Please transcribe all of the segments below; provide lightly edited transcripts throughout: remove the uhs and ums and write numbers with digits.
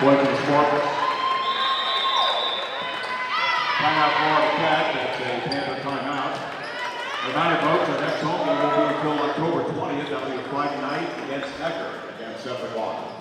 Point to the Spartans. Timeout for the Cat. It's a Tampa timeout. Reminder, folks, our next home game will be until October 20th. That'll be a Friday night against Ecker, against Suffolk Walker.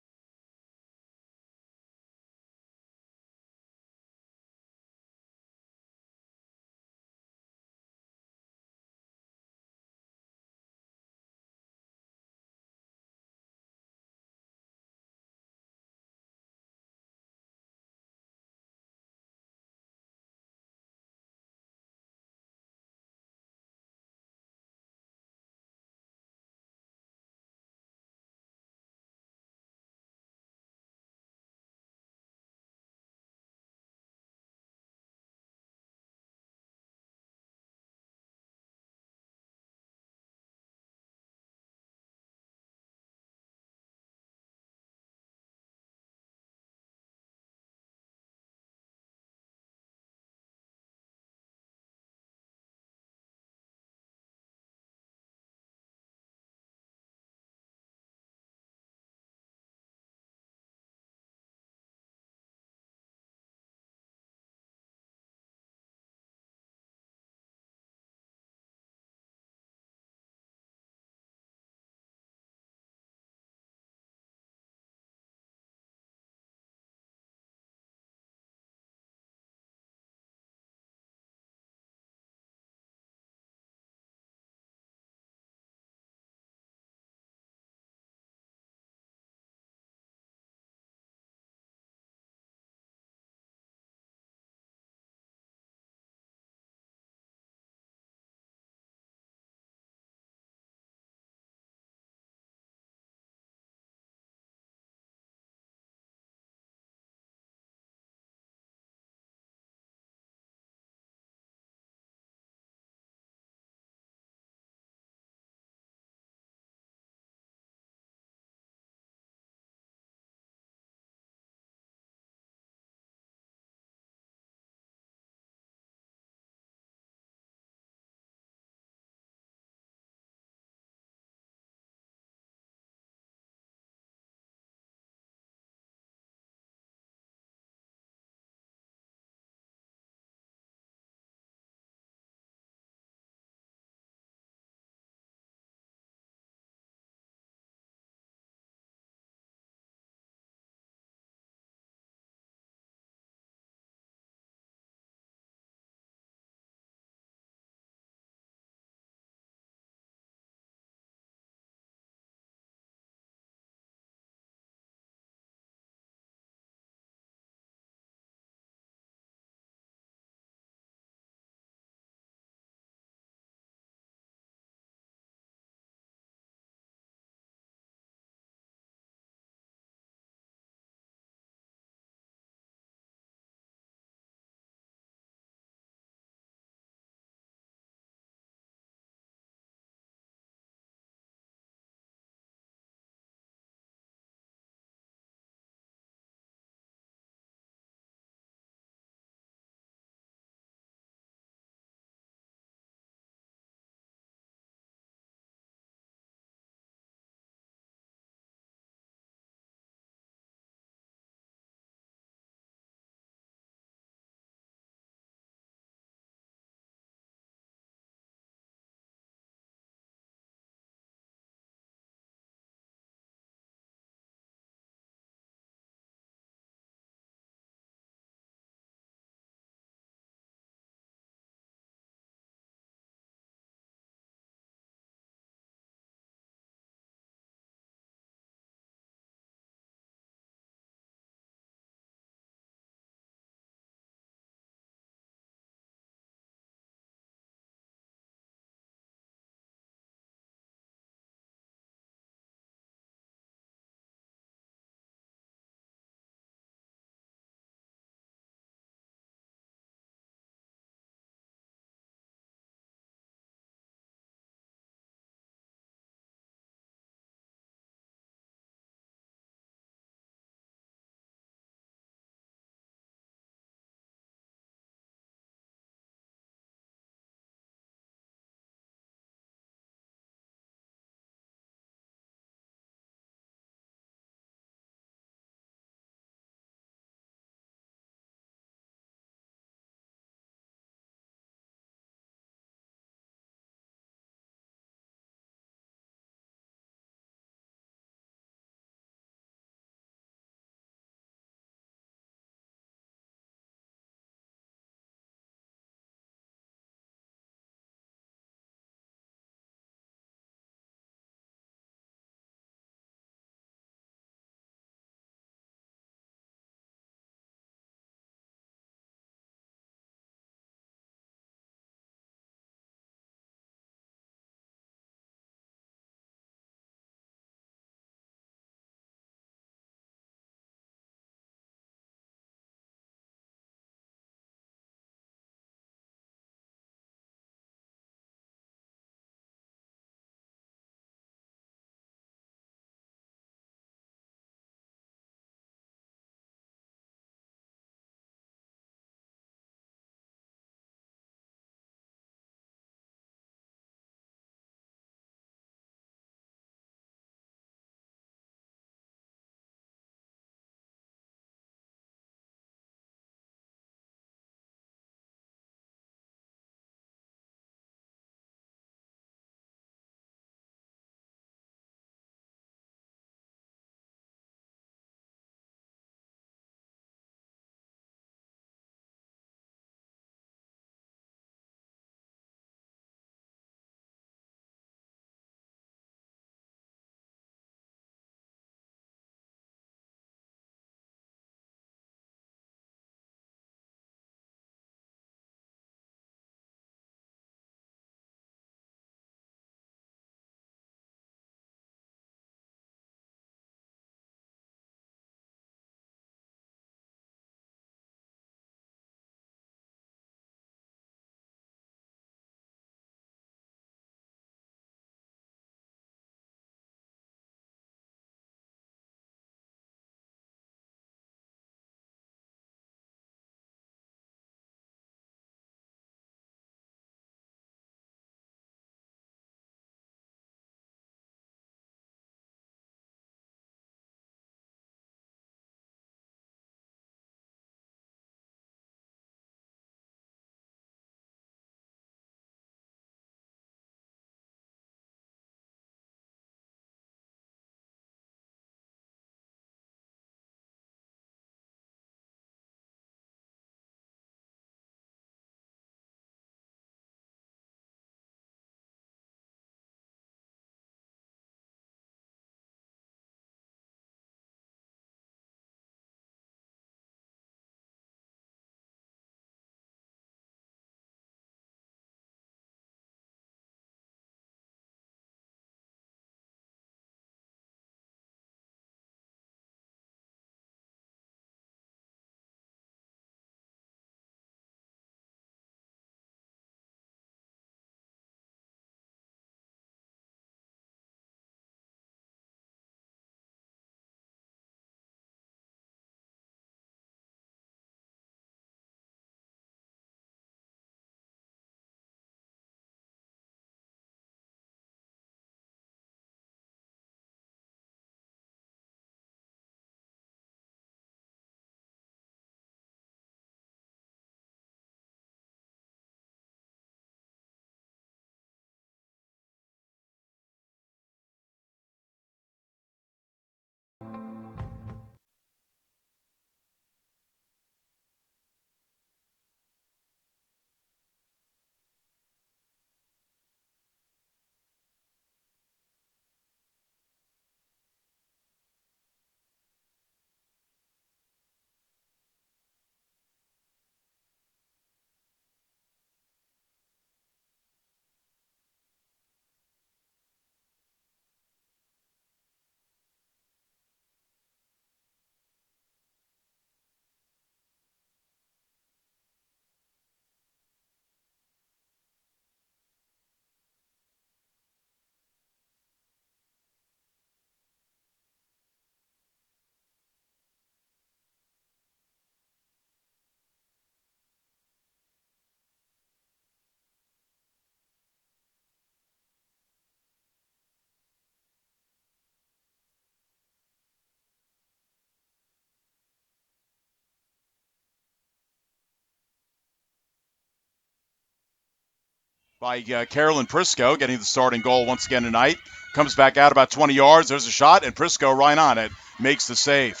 by Carolyn Prisco, getting the starting goal once again tonight. Comes back out about 20 yards. There's a shot, and Prisco right on it. Makes the save.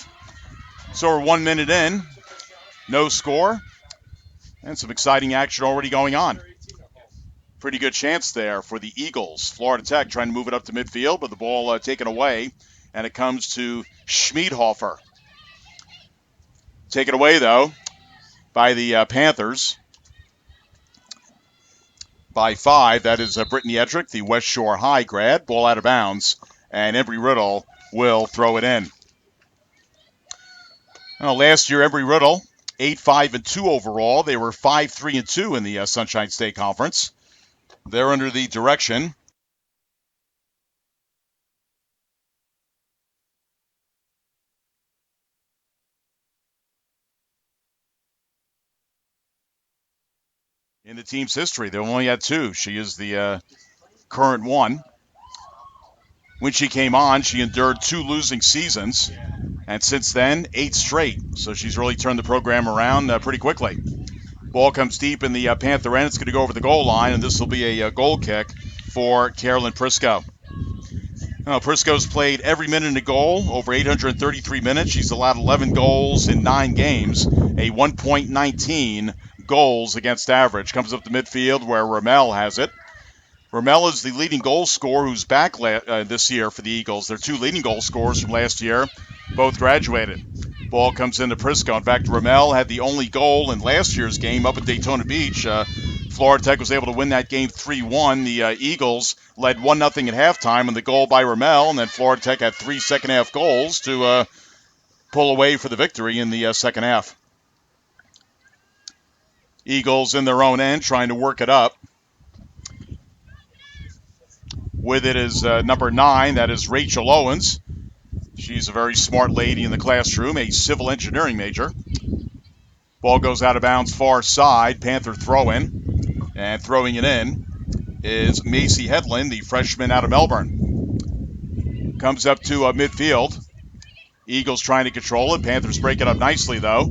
So we're 1 minute in. No score. And some exciting action already going on. Pretty good chance there for the Eagles. Florida Tech trying to move it up to midfield, but the ball taken away, and it comes to Schmiedhofer. Taken away, though, by the Panthers. By 5, that is Brittany Edrick, the West Shore High grad. Ball out of bounds, and Embry-Riddle will throw it in. Well, last year, Embry-Riddle, 8-5-2 overall. They were 5-3-2 in the Sunshine State Conference. They're under the direction in the team's history. They've only had 2. She is the current one. When she came on, she endured 2 losing seasons, and since then, 8 straight. So she's really turned the program around pretty quickly. Ball comes deep in the Panther end. It's going to go over the goal line, and this will be a goal kick for Carolyn Prisco. Prisco's played every minute in the goal, over 833 minutes. She's allowed 11 goals in 9 games, a 1.19 goals against average. Comes up the midfield where Ramel has it. Ramel is the leading goal scorer who's back this year for the Eagles. Their 2 leading goal scorers from last year both graduated. Ball comes into Prisco. In fact, Ramel had the only goal in last year's game up at Daytona Beach. Florida Tech was able to win that game 3-1. The Eagles led 1-0 at halftime on the goal by Ramel, and then Florida Tech had 3 second-half goals to pull away for the victory in the second half. Eagles in their own end trying to work it up. With it is number 9, that is Rachel Owens. She's a very smart lady in the classroom, a civil engineering major. Ball goes out of bounds far side, Panther throw-in. And throwing it in is Macy Hedlund, the freshman out of Melbourne. Comes up to midfield. Eagles trying to control it. Panthers break it up nicely, though.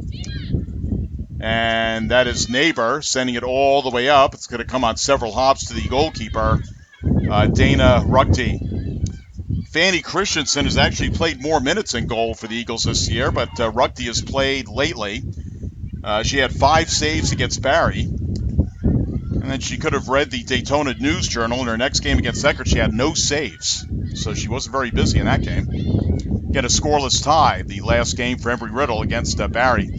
And that is Neighbor sending it all the way up. It's going to come on several hops to the goalkeeper, Dana Ruckty. Fanny Christensen has actually played more minutes in goal for the Eagles this year, but Ruckty has played lately. She had 5 saves against Barry. And then she could have read the Daytona News Journal. In her next game against Eckerd, she had no saves. So she wasn't very busy in that game. Get a scoreless tie, the last game for Embry-Riddle against Barry.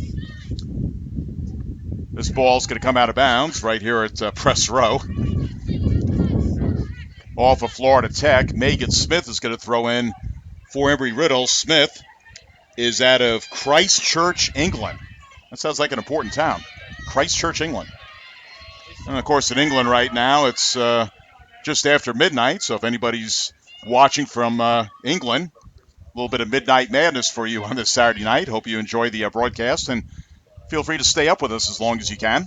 This ball's going to come out of bounds right here at press row. Off of Florida Tech, Megan Smith is going to throw in for Embry-Riddle. Smith is out of Christchurch, England. That sounds like an important town. Christchurch, England. And, of course, in England right now, it's just after midnight. So if anybody's watching from England, a little bit of midnight madness for you on this Saturday night. Hope you enjoy the broadcast, and feel free to stay up with us as long as you can.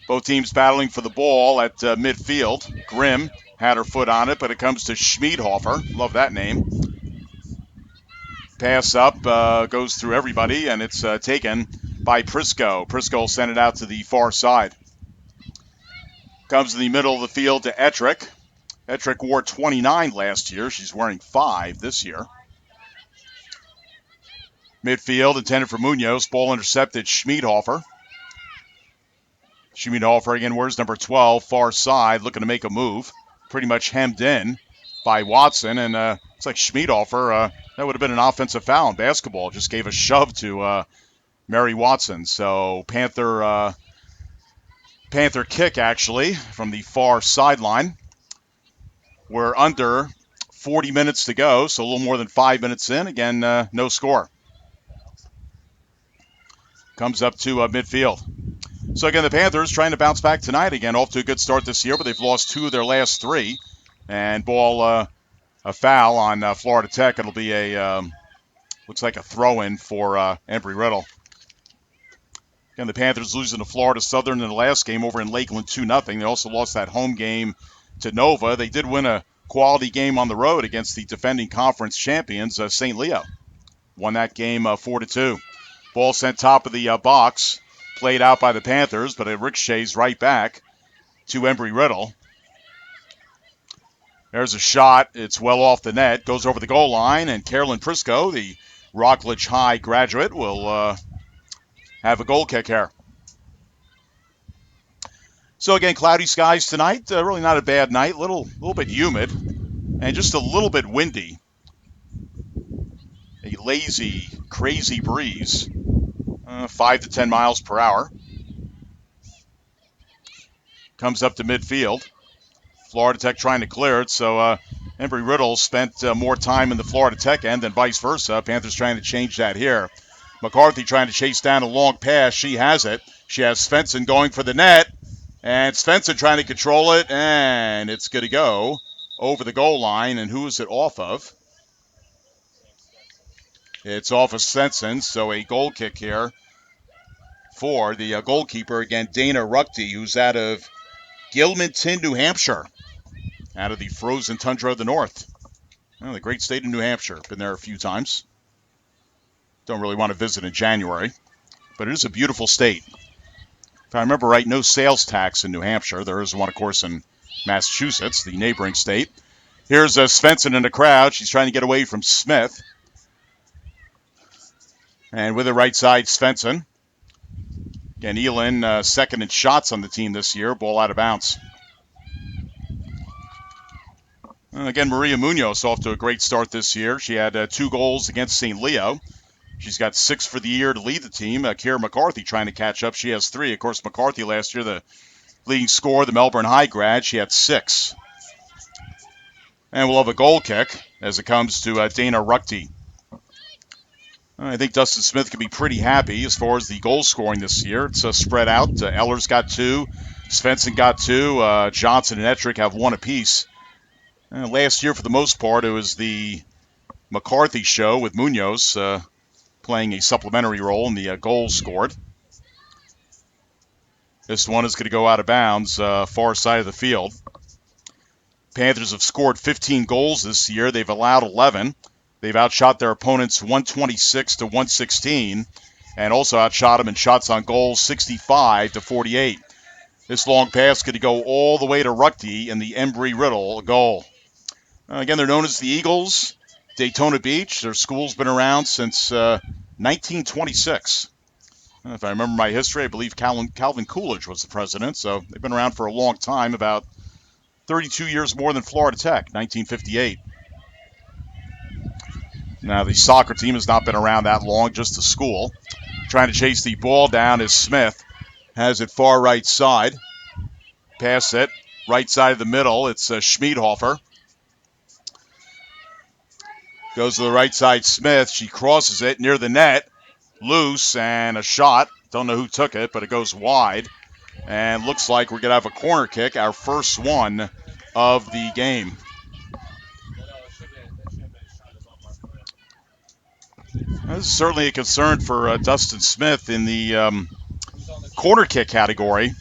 Both teams battling for the ball at midfield. Grimm had her foot on it, but it comes to Schmiedhofer. Love that name. Pass up, goes through everybody, and it's taken by Prisco. Prisco will send it out to the far side. Comes in the middle of the field to Ettrick. Ettrick wore 29 last year. She's wearing 5 this year. Midfield intended for Munoz. Ball intercepted Schmiedhofer. Schmiedhofer again wears number 12, far side, looking to make a move. Pretty much hemmed in by Watson, and it's like Schmiedhofer, that would have been an offensive foul in basketball. Just gave a shove to Mary Watson. So Panther kick, actually, from the far sideline. We're under 40 minutes to go, so a little more than 5 minutes in. Again, no score. Comes up to midfield. So again, the Panthers trying to bounce back tonight. Again, off to a good start this year, but they've lost 2 of their last 3. And ball, a foul on Florida Tech. It'll be looks like a throw-in for Embry-Riddle. Again, the Panthers losing to Florida Southern in the last game over in Lakeland 2-0. They also lost that home game to Nova. They did win a quality game on the road against the defending conference champions, St. Leo. Won that game 4-2. Ball sent top of the box. Played out by the Panthers, but it ricochets right back. to Embry-Riddle. There's a shot. It's well off the net. Goes over the goal line, and Carolyn Prisco, the Rockledge High graduate, will have a goal kick here. So again, cloudy skies tonight. Really not a bad night. Little bit humid, and just a little bit windy. A lazy, crazy breeze, 5 to 10 miles per hour. Comes up to midfield. Florida Tech trying to clear it, so Embry-Riddle spent more time in the Florida Tech end than vice versa. Panthers trying to change that here. McCarthy trying to chase down a long pass. She has it. She has Svensson going for the net, and Svensson trying to control it, and it's going to go over the goal line, and who is it off of? It's off of Svensson, so a goal kick here for the goalkeeper, again, Dana Ruckty, who's out of Gilmanton, New Hampshire, out of the frozen tundra of the north. Well, the great state of New Hampshire. Been there a few times. Don't really want to visit in January, but it is a beautiful state. If I remember right, no sales tax in New Hampshire. There is one, of course, in Massachusetts, the neighboring state. Here's Svensson in the crowd. She's trying to get away from Smith. And with the right side, Svensson. Again, Elin second in shots on the team this year. Ball out of bounds. Again, Maria Munoz off to a great start this year. She had 2 goals against St. Leo. She's got 6 for the year to lead the team. Kira McCarthy trying to catch up. She has 3. Of course, McCarthy last year, the leading scorer, the Melbourne High grad. She had 6. And we'll have a goal kick as it comes to Dana Ruckty. I think Dustin Smith can be pretty happy as far as the goal scoring this year. It's spread out. Eller's got 2. Svensson got 2. Johnson and Ettrick have 1 apiece. Last year, for the most part, it was the McCarthy show with Munoz playing a supplementary role in the goals scored. This one is going to go out of bounds, far side of the field. Panthers have scored 15 goals this year. They've allowed 11. They've outshot their opponents 126 to 116, and also outshot them in shots on goal 65 to 48. This long pass going to go all the way to Ruckty in the Embry-Riddle goal. Again, they're known as the Eagles. Daytona Beach. Their school's been around since 1926. If I remember my history, I believe Calvin Coolidge was the president, so they've been around for a long time, about 32 years more than Florida Tech, 1958. Now, the soccer team has not been around that long, just the school. Trying to chase the ball down is Smith. Has it far right side. Pass it. Right side of the middle. It's Schmiedhofer. Goes to the right side, Smith. She crosses it near the net. Loose and a shot. Don't know who took it, but it goes wide. And looks like we're going to have a corner kick, our first one of the game. This is certainly a concern for Dustin Smith in the corner kick category.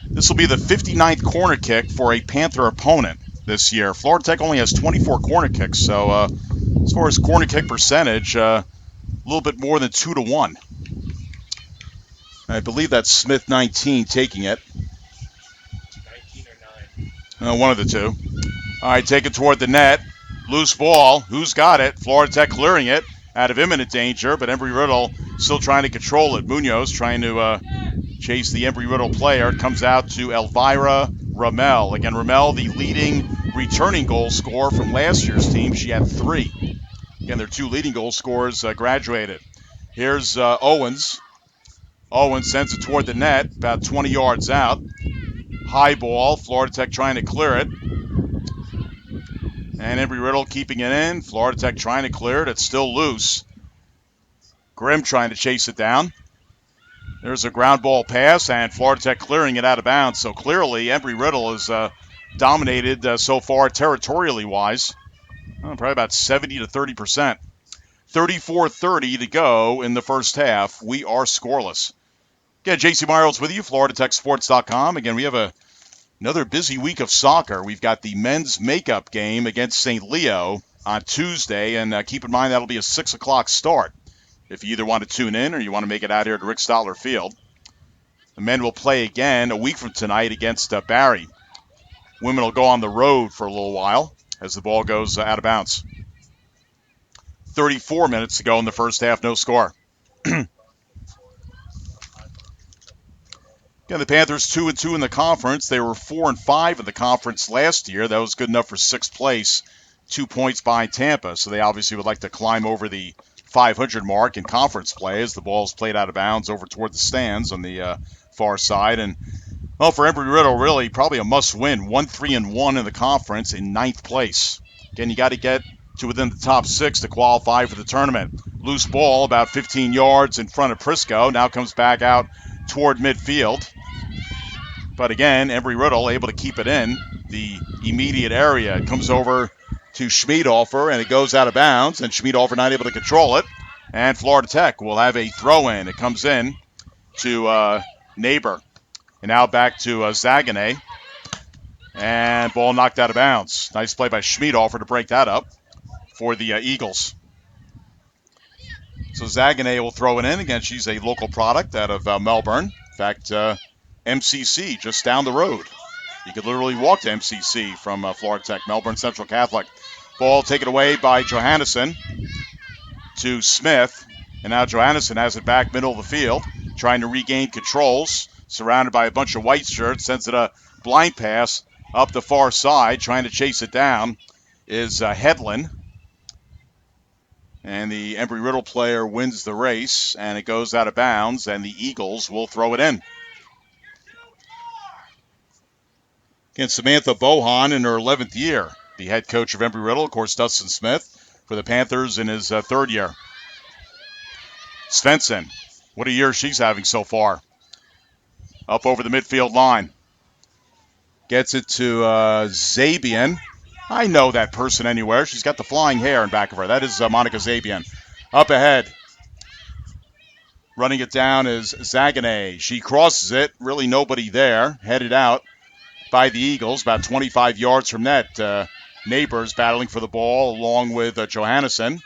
This will be the 59th corner kick for a Panther opponent this year. Florida Tech only has 24 corner kicks, so as far as corner kick percentage, a little bit more than 2 to 1. I believe that's Smith 19 taking it. 19 or 9. One of the two. All right, take it toward the net. Loose ball. Who's got it? Florida Tech clearing it out of imminent danger, but Embry-Riddle still trying to control it. Munoz trying to chase the Embry-Riddle player. It comes out to Elvira Ramel. Again, Ramel, the leading returning goal scorer from last year's team. She had 3. Again, their 2 leading goal scorers graduated. Here's Owens. Owens sends it toward the net, about 20 yards out. High ball. Florida Tech trying to clear it. And Embry-Riddle keeping it in. Florida Tech trying to clear it. It's still loose. Grimm trying to chase it down. There's a ground ball pass, and Florida Tech clearing it out of bounds. So clearly, Embry-Riddle has dominated so far territorially wise. Probably about 70 to 30%. 34-30 to go in the first half. We are scoreless. Again, J.C. Miles with you, FloridaTechSports.com. Again, we have another busy week of soccer. We've got the men's makeup game against St. Leo on Tuesday, and keep in mind that'll be a 6 o'clock start if you either want to tune in or you want to make it out here to Rick Stoller Field. The men will play again a week from tonight against Barry. Women will go on the road for a little while as the ball goes out of bounds. 34 minutes to go in the first half, no score. Again, the Panthers 2-2 in the conference. They were 4-5 in the conference last year. That was good enough for sixth place, 2 points behind Tampa. So they obviously would like to climb over the 500 mark in conference play as the ball's played out of bounds over toward the stands on the far side. And well, for Embry-Riddle, really probably a must-win. 1-3-1 in the conference in ninth place. Again, you got to get to within the top six to qualify for the tournament. Loose ball about 15 yards in front of Prisco. Now comes back out toward midfield. But again, Embry-Riddle able to keep it in the immediate area. It comes over to Schmiedhofer, and it goes out of bounds, and Schmiedhofer not able to control it. And Florida Tech will have a throw-in. It comes in to Neighbor. And now back to Zaganeh. And ball knocked out of bounds. Nice play by Schmiedhofer to break that up for the Eagles. So Zaganeh will throw it in. Again, she's a local product out of Melbourne. In fact, MCC just down the road. You could literally walk to MCC from Florida Tech, Melbourne Central Catholic. Ball taken away by Johannesson to Smith. And now Johannesson has it back middle of the field, trying to regain controls. Surrounded by a bunch of white shirts, sends it a blind pass up the far side. Trying to chase it down is Hedlund. And the Embry-Riddle player wins the race, and it goes out of bounds, and the Eagles will throw it in. Again, Samantha Bohan in her 11th year, the head coach of Embry-Riddle. Of course, Dustin Smith for the Panthers in his third year. Svensson, what a year she's having so far. Up over the midfield line. Gets it to Zabian. I know that person anywhere. She's got the flying hair in back of her. That is Monica Zabian. Up ahead. Running it down is Zaganeh. She crosses it. Really nobody there. Headed out by the Eagles, about 25 yards from net. Neighbors battling for the ball along with Johannesson.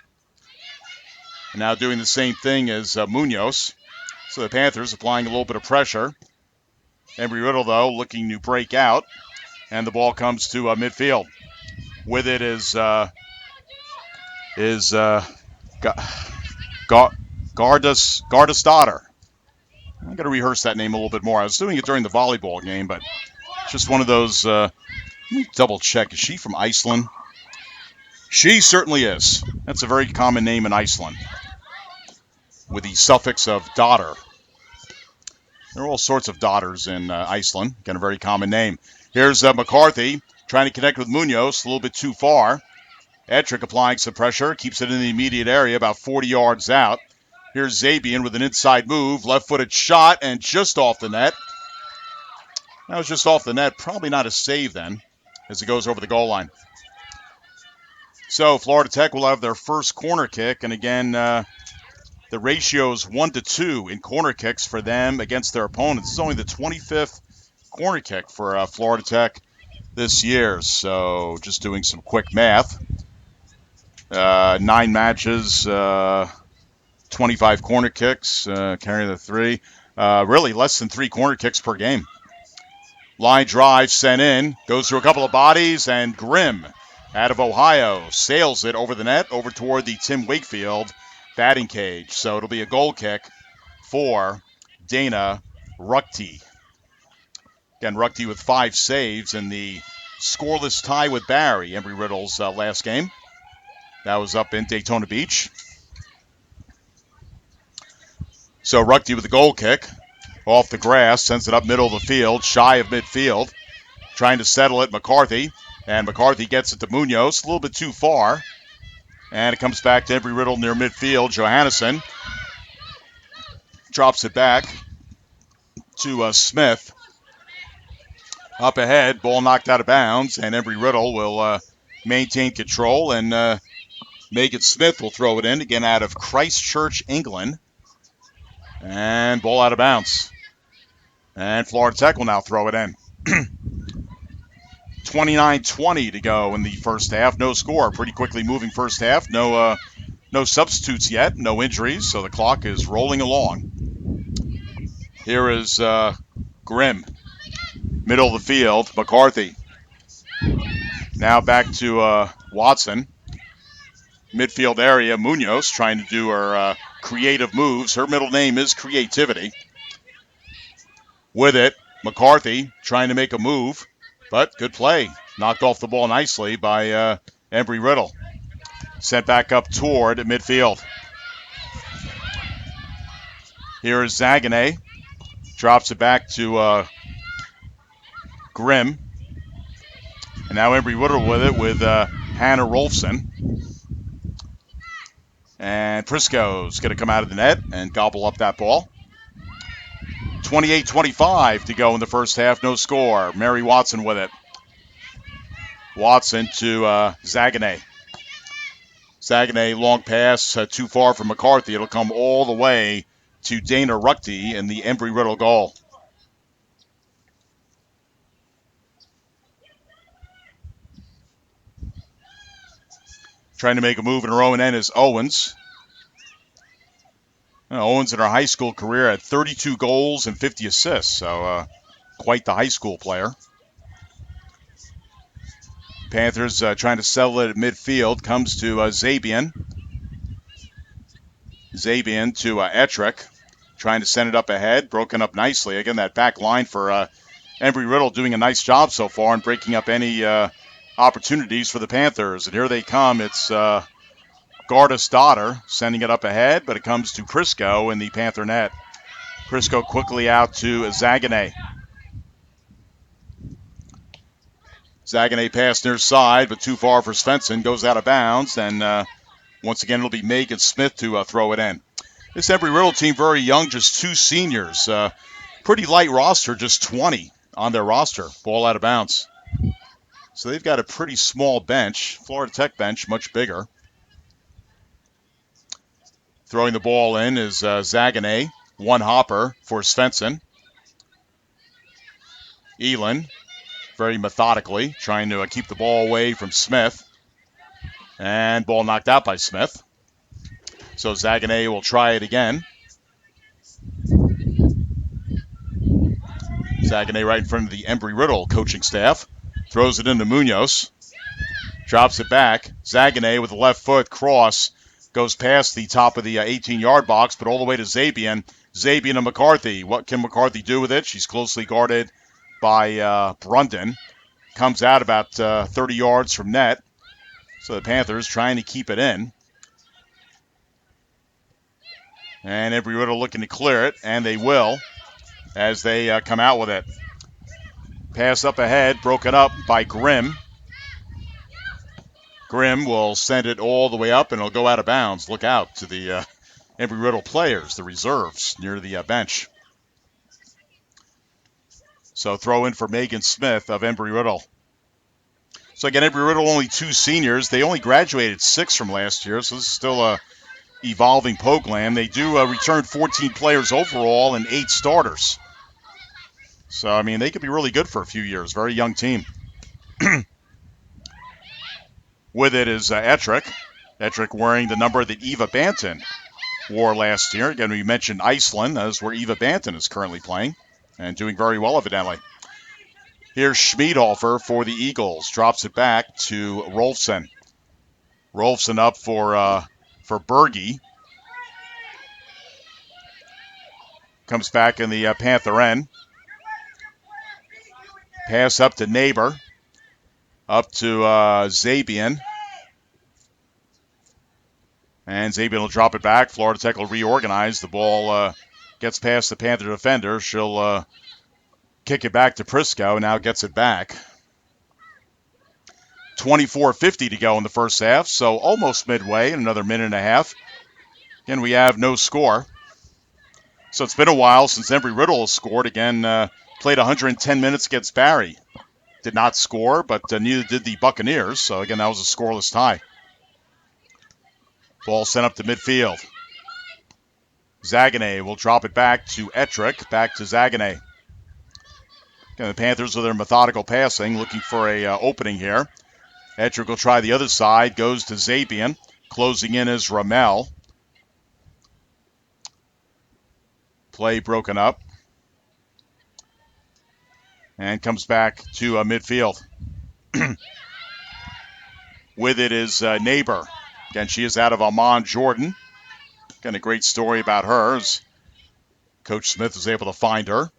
And now doing the same thing as Munoz. So the Panthers applying a little bit of pressure. Embry-Riddle, though, looking to break out. And the ball comes to midfield. With it is Gardasdotter. I'm going to rehearse that name a little bit more. I was doing it during the volleyball game, but it's just one of those. Let me double check. Is she from Iceland? She certainly is. That's a very common name in Iceland, with the suffix of daughter. There are all sorts of daughters in Iceland. Again, a very common name. Here's McCarthy trying to connect with Munoz, a little bit too far. Ettrick applying some pressure, keeps it in the immediate area, about 40 yards out. Here's Zabian with an inside move, left-footed shot, and just off the net. That was just off the net, probably not a save then, as it goes over the goal line. So Florida Tech will have their first corner kick, and again, the ratio is 1-2 in corner kicks for them against their opponents. This is only the 25th corner kick for Florida Tech this year. So just doing some quick math. 9 matches, 25 corner kicks, carrying the 3. Really less than 3 corner kicks per game. Line drive sent in, goes through a couple of bodies, and Grimm out of Ohio sails it over the net, over toward the Tim Wakefield batting cage. So it'll be a goal kick for Dana Ruckte. Again, Ruckte with 5 saves in the scoreless tie with Barry, Embry-Riddle's last game. That was up in Daytona Beach. So Ruckte with the goal kick. Off the grass, sends it up middle of the field, shy of midfield. Trying to settle it, McCarthy. And McCarthy gets it to Munoz, a little bit too far. And it comes back to Embry-Riddle near midfield. Johannesson drops it back to Smith. Up ahead, ball knocked out of bounds, and Embry-Riddle will maintain control, and Megan Smith will throw it in, again out of Christchurch, England. And ball out of bounds. And Florida Tech will now throw it in. 29-20 to go in the first half. No score. Pretty quickly moving first half. No substitutes yet. No injuries. So the clock is rolling along. Here is Grimm. Middle of the field, McCarthy. Now back to Watson. Midfield area, Munoz trying to do her creative moves. Her middle name is Creativity. With it, McCarthy trying to make a move, but good play. Knocked off the ball nicely by Embry-Riddle. Sent back up toward midfield. Here is Zaganeh. Drops it back to Grimm. And now Embry-Riddle with it with Hannah Rolfson. And Prisco's going to come out of the net and gobble up that ball. 28-25 to go in the first half. No score. Mary Watson with it. Watson to Zaganeh. Zaganeh, long pass, too far from McCarthy. It'll come all the way to Dana Ruckty in the Embry-Riddle goal. Trying to make a move in her own end is Owens. Owens in her high school career had 32 goals and 50 assists, so quite the high school player. Panthers trying to settle it at midfield. Comes to Zabian. Zabian to Ettrick. Trying to send it up ahead. Broken up nicely. Again, that back line for Embry-Riddle doing a nice job so far and breaking up any opportunities for the Panthers. And here they come. It's Garda's daughter sending it up ahead, but it comes to Prisco in the Panther net. Prisco quickly out to Zaganeh. Zaganeh passed near side, but too far for Svensson. Goes out of bounds, and once again, it'll be Megan Smith to throw it in. This Embry-Riddle team, very young, just 2 seniors. Pretty light roster, just 20 on their roster. Ball out of bounds. So they've got a pretty small bench. Florida Tech bench, much bigger. Throwing the ball in is Zaganeh. One hopper for Svensson. Elin, very methodically, trying to keep the ball away from Smith. And ball knocked out by Smith. So Zaganeh will try it again. Zaganeh right in front of the Embry-Riddle coaching staff. Throws it into Munoz. Drops it back. Zaganeh with the left foot cross. Goes past the top of the 18-yard box, but all the way to Zabian. Zabian and McCarthy. What can McCarthy do with it? She's closely guarded by Brunden. Comes out about 30 yards from net. So the Panthers trying to keep it in. And Embry-Riddle looking to clear it, and they will as they come out with it. Pass up ahead, broken up by Grimm. Grimm will send it all the way up, and it'll go out of bounds. Look out to the Embry-Riddle players, the reserves, near the bench. So throw in for Megan Smith of Embry-Riddle. So again, Embry-Riddle only 2 seniors. They only graduated 6 from last year, so this is still a evolving program. They do return 14 players overall and 8 starters. So, I mean, they could be really good for a few years. Very young team. With it is Ettrick. Ettrick wearing the number that Eva Banton wore last year. Again, we mentioned Iceland. That is where Eva Banton is currently playing and doing very well, evidently. Here's Schmiedhofer for the Eagles. Drops it back to Rolfson. Rolfson up for Berge. Comes back in the Panther end. Pass up to Neighbor. Up to Zabian. And Zabian will drop it back. Florida Tech will reorganize. The ball gets past the Panther defender. She'll kick it back to Prisco. Now gets it back. 24:50 to go in the first half. So almost midway in another minute and a half. Again, we have no score. So it's been a while since Embry-Riddle has scored. Again, played 110 minutes against Barry. Did not score, but neither did the Buccaneers. So, again, that was a scoreless tie. Ball sent up to midfield. Zaganeh will drop it back to Ettrick. Back to Zaganeh. Again, the Panthers with their methodical passing, looking for a opening here. Ettrick will try the other side. Goes to Zabian. Closing in is Ramel. Play broken up. and comes back to midfield. With it is Neighbor. Again, she is out of Amman, Jordan. Again, a great story about her as Coach Smith was able to find her.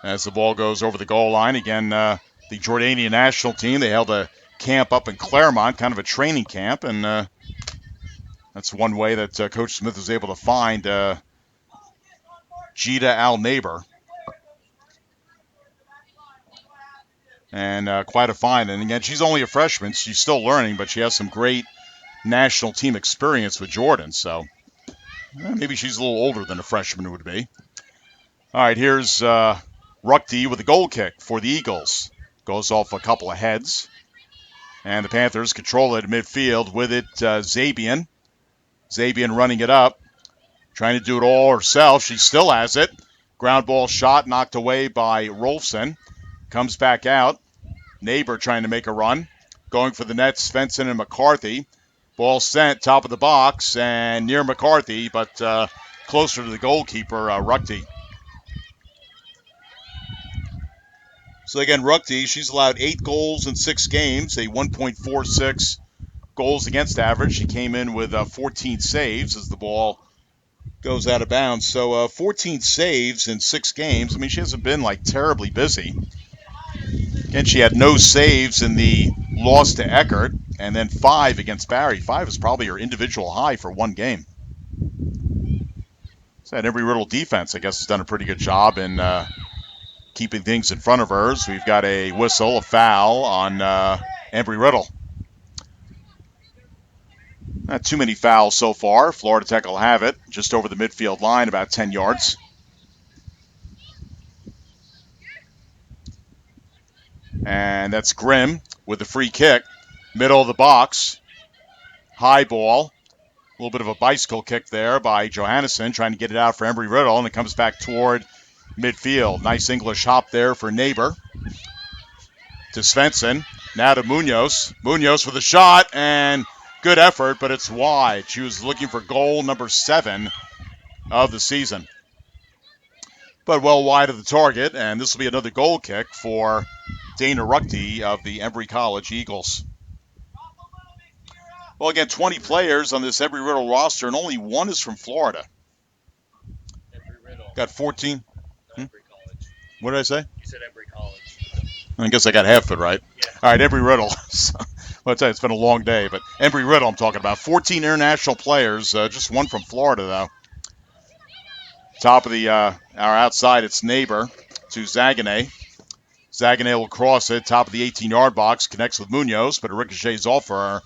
As the ball goes over the goal line, again, the Jordanian national team, they held a camp up in Claremont, kind of a training camp, and that's one way that Coach Smith was able to find Jita Al-Neighbor. And quite a find. And again, she's only a freshman. She's still learning, but she has some great national team experience with Jordan. So maybe she's a little older than a freshman would be. All right, here's Ruckty with a goal kick for the Eagles. Goes off a couple of heads. And the Panthers control it at midfield. With it, Zabian. Zabian running it up. Trying to do it all herself. She still has it. Ground ball shot knocked away by Rolfson. Comes back out. Neighbor trying to make a run. Going for the net, Svensson and McCarthy. Ball sent, top of the box, and near McCarthy, but closer to the goalkeeper, Ruckty. So again, Ruckty, she's allowed 8 goals in 6 games, a 1.46 goals against average. She came in with 14 saves as the ball goes out of bounds. So 14 saves in 6 games. I mean, she hasn't been like terribly busy. And she had no saves in the loss to Eckert, and then 5 against Barry. 5 is probably her individual high for one game. So that Embry-Riddle defense, I guess, has done a pretty good job in keeping things in front of hers. We've got a whistle, a foul on Embry-Riddle. Not too many fouls so far. Florida Tech will have it just over the midfield line, about 10 yards. And that's Grimm with the free kick. Middle of the box. High ball. A little bit of a bicycle kick there by Johannesson, trying to get it out for Embry-Riddle, and it comes back toward midfield. Nice English hop there for Neighbor. To Svensson. Now to Munoz. Munoz with a shot, and good effort, but it's wide. She was looking for goal number 7 of the season. But well wide of the target, and this will be another goal kick for Dana Ruckty of the Embry College Eagles. Well, again, 20 players on this Embry-Riddle roster, and only one is from Florida. Embry-Riddle. Got 14. Embry College. What did I say? You said Embry College. I guess I got half of it right. Yeah. All right, Embry-Riddle. Well, I'll tell you, it's been a long day, but Embry-Riddle I'm talking about. 14 international players, just one from Florida, though. Top of the our outside, it's Neighbor to Zaganeh. Zaganeh will cross it, top of the 18-yard box, connects with Munoz, but it ricochets off for her,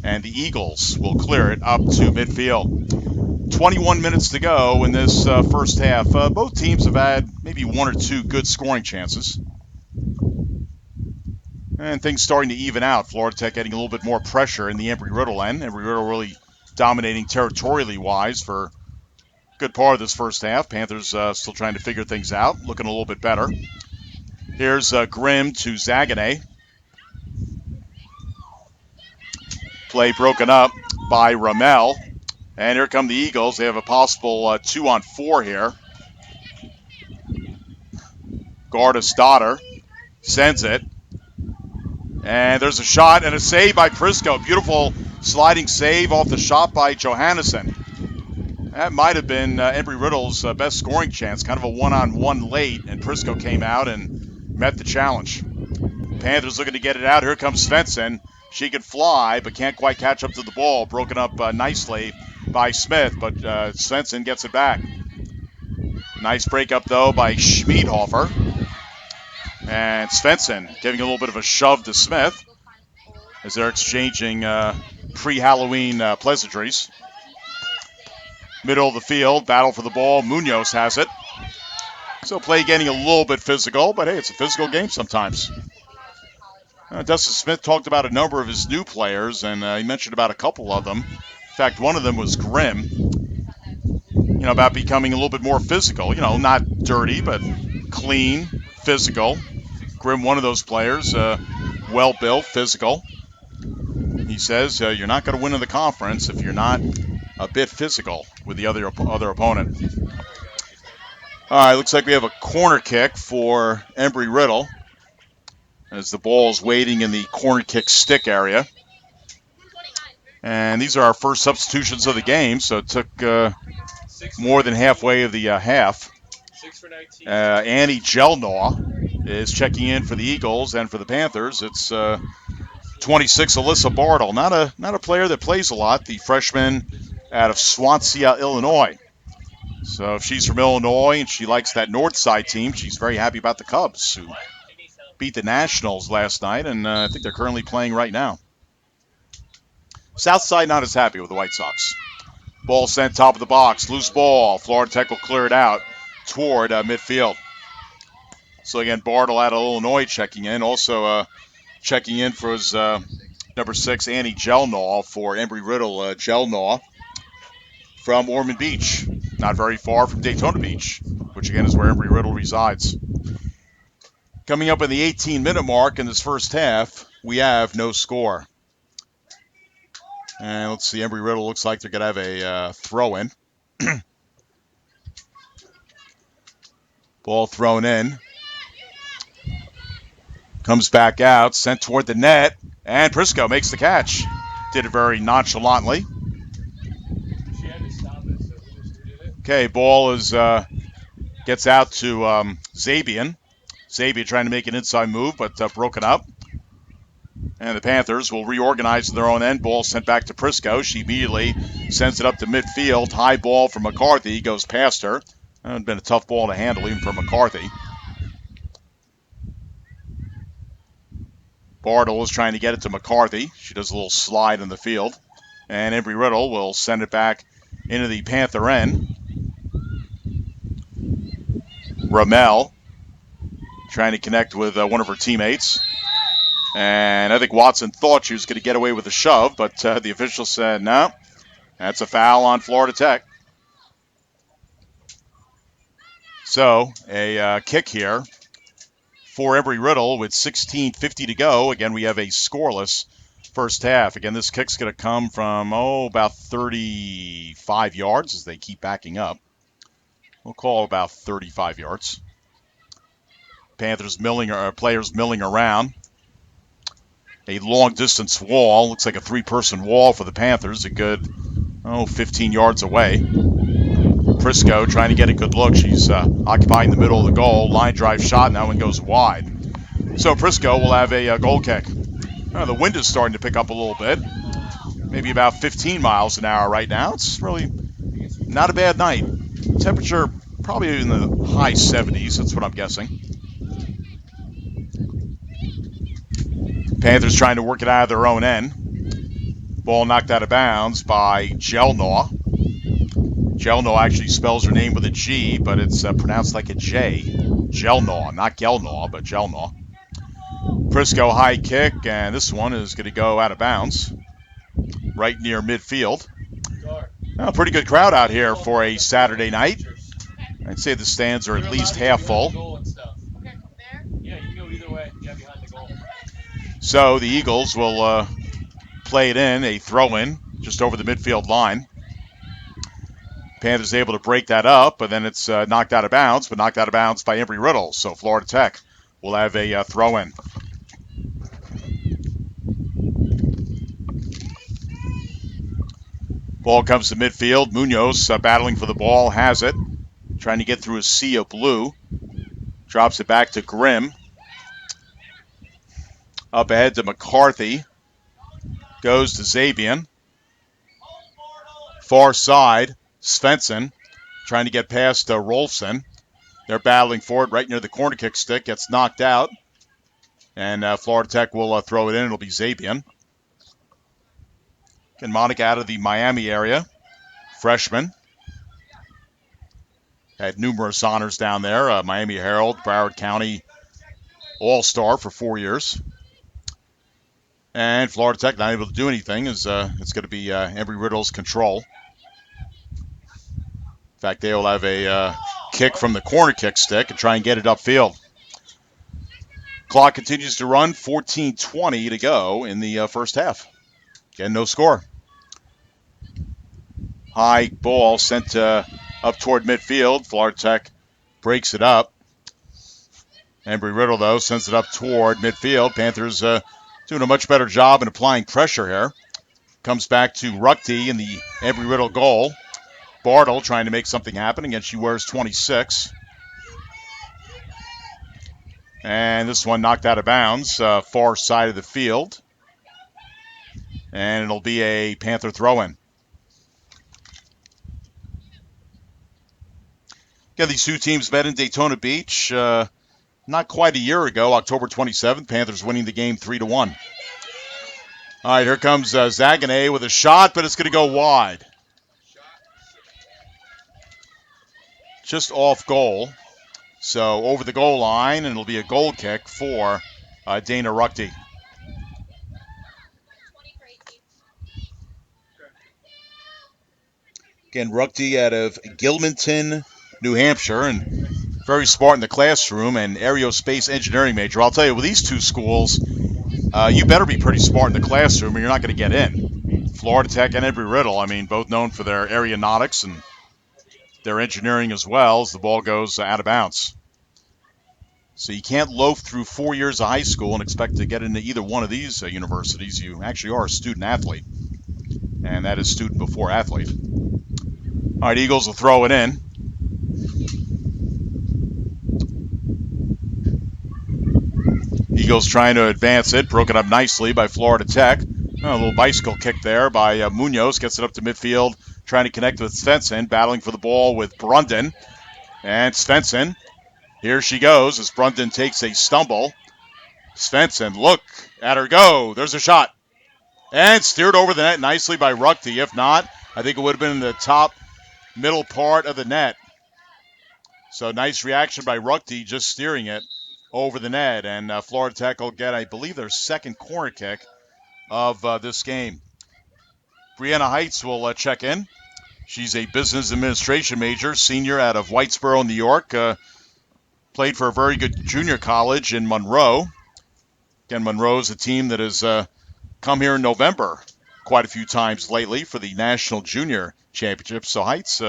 and the Eagles will clear it up to midfield. 21 minutes to go in this first half. Both teams have had maybe 1 or 2 good scoring chances. And things starting to even out. Florida Tech getting a little bit more pressure in the Embry-Riddle end. Embry-Riddle really dominating territorially-wise for a good part of this first half. Panthers still trying to figure things out, looking a little bit better. Here's Grimm to Zaganeh. Play broken up by Ramel. And here come the Eagles. They have a possible 2-on-4 here. Garda Stoddard sends it. And there's a shot and a save by Prisco. Beautiful sliding save off the shot by Johannesson. That might have been Embry-Riddle's best scoring chance. Kind of a one-on-one late, and Prisco came out and met the challenge. Panthers looking to get it out. Here comes Svensson. She can fly, but can't quite catch up to the ball. Broken up nicely by Smith, but Svensson gets it back. Nice breakup, though, by Schmiedhofer. And Svensson giving a little bit of a shove to Smith as they're exchanging pre-Halloween pleasantries. Middle of the field, battle for the ball. Munoz has it. So play getting a little bit physical, but hey, it's a physical game sometimes. Dustin Smith talked about a number of his new players, and he mentioned about a couple of them. In fact, one of them was Grimm. About becoming a little bit more physical. Not dirty, but clean, physical. Grimm, one of those players, well-built, physical. He says you're not going to win in the conference if you're not a bit physical with the other opponent. All right, looks like we have a corner kick for Embry-Riddle as the ball is waiting in the corner kick stick area. And these are our first substitutions of the game, so it took more than halfway of the half. 6 for 19. Annie Jelnaw is checking in for the Eagles, and for the Panthers, it's 26 Alyssa Bartle. Not a player that plays a lot, the freshman out of Swansea, Illinois. So if she's from Illinois and she likes that north side team, she's very happy about the Cubs, who beat the Nationals last night, and I think they're currently playing right now. South side not as happy with the White Sox. Ball sent top of the box, loose ball. Florida Tech will clear it out toward midfield. So again, Bartle out of Illinois checking in. Also checking in for his number 6, Annie Jelnaw for Embry-Riddle. Jelnaw from Ormond Beach, not very far from Daytona Beach, which again is where Embry-Riddle resides. Coming up in the 18-minute mark in this first half, we have no score. And let's see, Embry-Riddle looks like they're going to have a throw-in. Ball thrown in. Comes back out, sent toward the net, and Prisco makes the catch. Did it very nonchalantly. She had to stop it, so who did it? Okay, ball is gets out to Zabian. Zabian trying to make an inside move, but broken up. And the Panthers will reorganize their own end. Ball sent back to Prisco. She immediately sends it up to midfield. High ball from McCarthy. Goes past her. It would have been a tough ball to handle even for McCarthy. Bartle is trying to get it to McCarthy. She does a little slide in the field. And Embry-Riddle will send it back into the Panther end. Ramel trying to connect with one of her teammates. And I think Watson thought she was going to get away with a shove, but the official said, no, that's a foul on Florida Tech. So a kick here for Embry-Riddle with 16:50 to go. Again, we have a scoreless first half. Again, this kick's going to come from, about 35 yards as they keep backing up. We'll call it about 35 yards. Panthers players milling around. A long-distance wall. Looks like a three-person wall for the Panthers. A good, 15 yards away. Prisco trying to get a good look. She's occupying the middle of the goal. Line drive shot, and that one goes wide. So Prisco will have a goal kick. The wind is starting to pick up a little bit. Maybe about 15 miles an hour right now. It's really not a bad night. Temperature probably in the high 70s. That's what I'm guessing. Panthers trying to work it out of their own end. Ball knocked out of bounds by Jelnaw. Jelnaw actually spells her name with a G, but it's pronounced like a J. Jelnaw, not Gelnaw, but Jelnaw. Prisco high kick, and this one is going to go out of bounds right near midfield. Pretty good crowd out here for a Saturday night. I'd say the stands are at least half full. Yeah, you can go either way. Yeah, behind the goal. So the Eagles will play it in, a throw-in, just over the midfield line. Panthers able to break that up, but then it's knocked out of bounds, but knocked out of bounds by Embry-Riddle. So Florida Tech will have a throw-in. Ball comes to midfield. Munoz battling for the ball, has it. Trying to get through a sea of blue. Drops it back to Grimm. Up ahead to McCarthy. Goes to Zabian. Far side, Svensson trying to get past Rolfson. They're battling for it right near the corner kick stick. Gets knocked out. And Florida Tech will throw it in. It'll be Zabian. And Monica out of the Miami area. Freshman. Had numerous honors down there. Miami Herald, Broward County All-Star for 4 years. And Florida Tech not able to do anything. It's going to be Embry-Riddle's control. In fact, they will have a kick from the corner kick stick and try and get it upfield. Clock continues to run. 14:20 to go in the first half. Again, no score. High ball sent up toward midfield. Florida Tech breaks it up. Embry-Riddle, though, sends it up toward midfield. Panthers doing a much better job in applying pressure here. Comes back to Ruckty in the Embry-Riddle goal. Bartle trying to make something happen. Again, she wears 26. And this one knocked out of bounds, far side of the field. And it'll be a Panther throw-in. Yeah, these two teams met in Daytona Beach not quite a year ago, October 27th. Panthers winning the game 3-1. All right, here comes Zaganeh with a shot, but it's going to go wide. Just off goal. So over the goal line, and it'll be a goal kick for Dana Ruckty. Again, Ruckty out of Gilmanton, New Hampshire, and very smart in the classroom and aerospace engineering major. I'll tell you, with these two schools, you better be pretty smart in the classroom or you're not going to get in. Florida Tech and Embry-Riddle, I mean, both known for their aeronautics and their engineering as well, as the ball goes out of bounds. So you can't loaf through 4 years of high school and expect to get into either one of these universities. You actually are a student athlete, and that is student before athlete. All right, Eagles will throw it in. Eagles trying to advance it, broken up nicely by Florida Tech. A little bicycle kick there by Munoz, gets it up to midfield, trying to connect with Svensson, battling for the ball with Brundon. And Svensson, here she goes as Brundon takes a stumble. Svensson, look at her go. There's a shot. And steered over the net nicely by Ruckty. If not, I think it would have been in the top middle part of the net. So nice reaction by Ruckty, just steering it over the net. And Florida Tech will get, I believe, their second corner kick of this game. Brianna Heights will check in. She's a business administration major, senior out of Whitesboro, New York. Played for a very good junior college in Monroe. Again, Monroe is a team that has come here in November quite a few times lately for the National Junior Championship. So Heights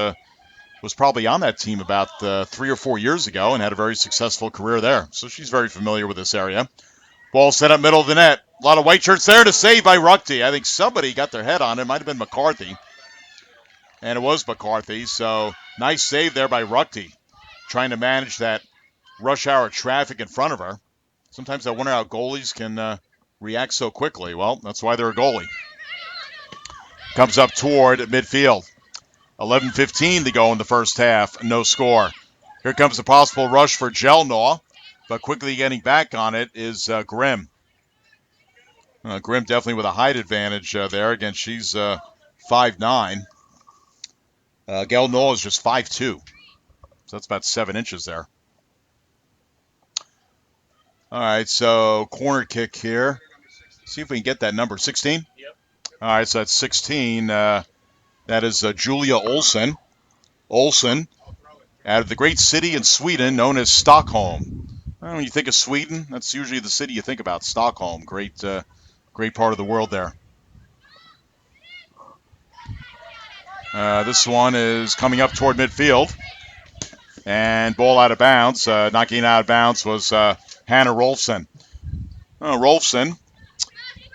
was probably on that team about 3 or 4 years ago and had a very successful career there. So she's very familiar with this area. Ball set up middle of the net. A lot of white shirts there to save by Ruckty. I think somebody got their head on it. It might have been McCarthy. And it was McCarthy. So nice save there by Ruckty, trying to manage that rush hour traffic in front of her. Sometimes I wonder how goalies can react so quickly. Well, that's why they're a goalie. Comes up toward midfield. 11:15 to go in the first half. No score. Here comes the possible rush for Jelnaw, but quickly getting back on it is Grimm. Grimm definitely with a height advantage there. Again, she's 5'9". Gelnaw is just 5'2". So that's about 7 inches there. All right, so corner kick here. See if we can get that number. 16? Yep. All right, so that's 16. That is Julia Olsen. Olsen, out of the great city in Sweden known as Stockholm. When you think of Sweden, that's usually the city you think about, Stockholm. Great part of the world there. This one is coming up toward midfield. And ball out of bounds. Knocking out of bounds was Hannah Rolfson. Rolfson,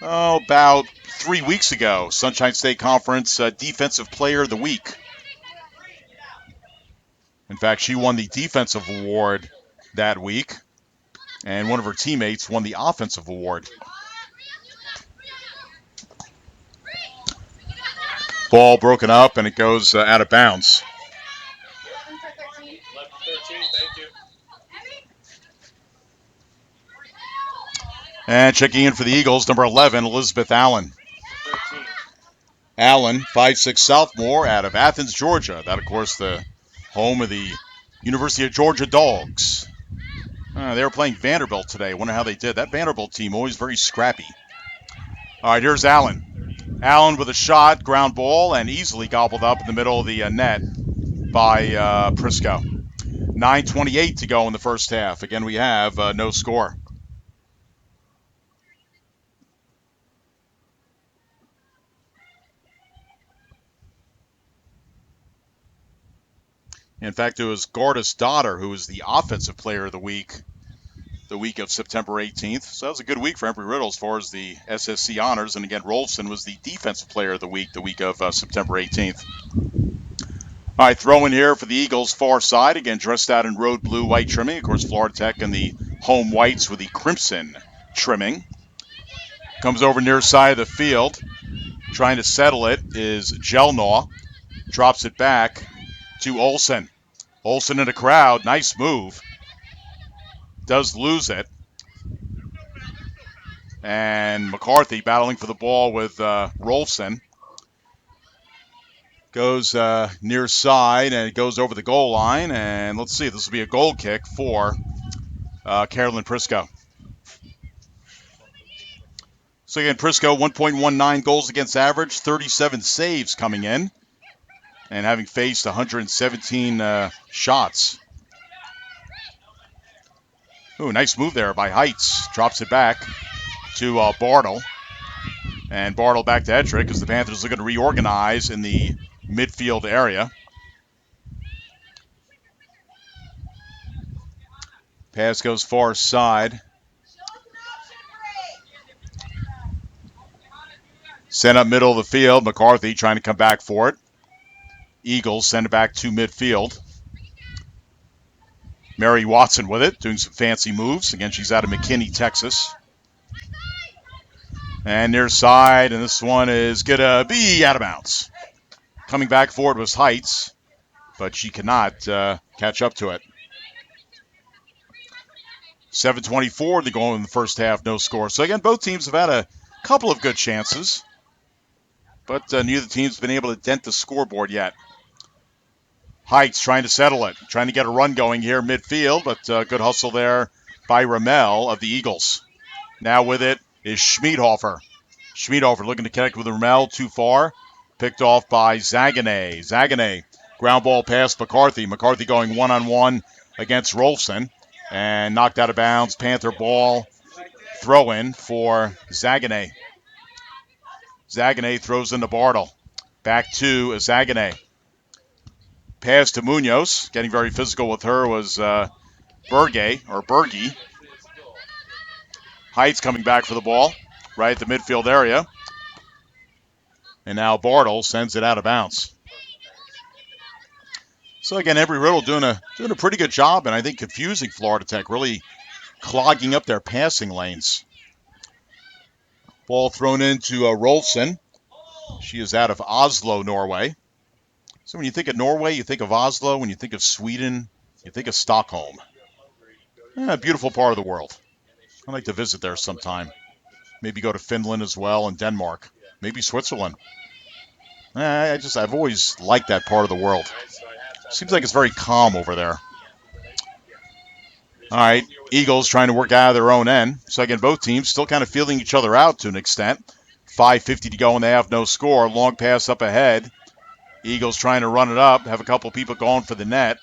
about 3 weeks ago, Sunshine State Conference Defensive Player of the Week. In fact, she won the defensive award that week, and one of her teammates won the offensive award. Ball broken up, and it goes out of bounds. 11-13, thank you. And checking in for the Eagles, number 11, Elizabeth Allen. 13. Allen, 5'6" sophomore out of Athens, Georgia. That, of course, the home of the University of Georgia Dogs. They were playing Vanderbilt today. Wonder how they did. That Vanderbilt team, always very scrappy. All right, here's Allen. Allen with a shot, ground ball, and easily gobbled up in the middle of the net by Prisco. 9:28 to go in the first half. Again, we have no score. In fact, it was Gordis Daughter who was the offensive player of the week of September 18th. So that was a good week for Embry-Riddle as far as the SSC honors. And again, Rolfson was the defensive player of the week of September 18th. All right, throw in here for the Eagles far side. Again, dressed out in road blue, white trimming. Of course, Florida Tech and the home whites with the crimson trimming. Comes over near side of the field. Trying to settle it is Jelnaw. Drops it back to Olsen. Olsen in the crowd. Nice move. Does lose it. And McCarthy battling for the ball with Rolfson. Goes near side, and it goes over the goal line. And let's see, this will be a goal kick for Carolyn Prisco. So again, Prisco, 1.19 goals against average, 37 saves coming in, and having faced 117 shots. Ooh, nice move there by Heights. Drops it back to Bartle. And Bartle back to Ettrick because the Panthers are looking to reorganize in the midfield area. Pass goes far side. Sent up middle of the field. McCarthy trying to come back for it. Eagles send it back to midfield. Mary Watson with it, doing some fancy moves. Again, she's out of McKinney, Texas. And near side, and this one is going to be out of bounds. Coming back forward was Heights, but she cannot catch up to it. 7:24 to go in the first half, no score. So again, both teams have had a couple of good chances, but neither team's been able to dent the scoreboard yet. Heights trying to settle it, trying to get a run going here midfield, but good hustle there by Ramel of the Eagles. Now with it is Schmiedhofer. Schmiedhofer looking to connect with Ramel, too far. Picked off by Zaganeh. Zaganeh, ground ball past McCarthy. McCarthy going one-on-one against Rolfson and knocked out of bounds. Panther ball, throw in for Zaganeh. Zaganeh throws into Bartle. Back to Zaganeh. Pass to Munoz. Getting very physical with her was Berge. Heights coming back for the ball. Right at the midfield area. And now Bartle sends it out of bounds. So again, Embry-Riddle doing a pretty good job, and I think confusing Florida Tech, really clogging up their passing lanes. Ball thrown into Rolfson. She is out of Oslo, Norway. So when you think of Norway, you think of Oslo. When you think of Sweden, you think of Stockholm. A beautiful part of the world. I'd like to visit there sometime. Maybe go to Finland as well, and Denmark. Maybe Switzerland. I've always liked that part of the world. Seems like it's very calm over there. All right, Eagles trying to work out of their own end. So again, both teams still kind of feeling each other out to an extent. 5:50 to go in the half, no score. Long pass up ahead. Eagles trying to run it up. Have a couple people going for the net,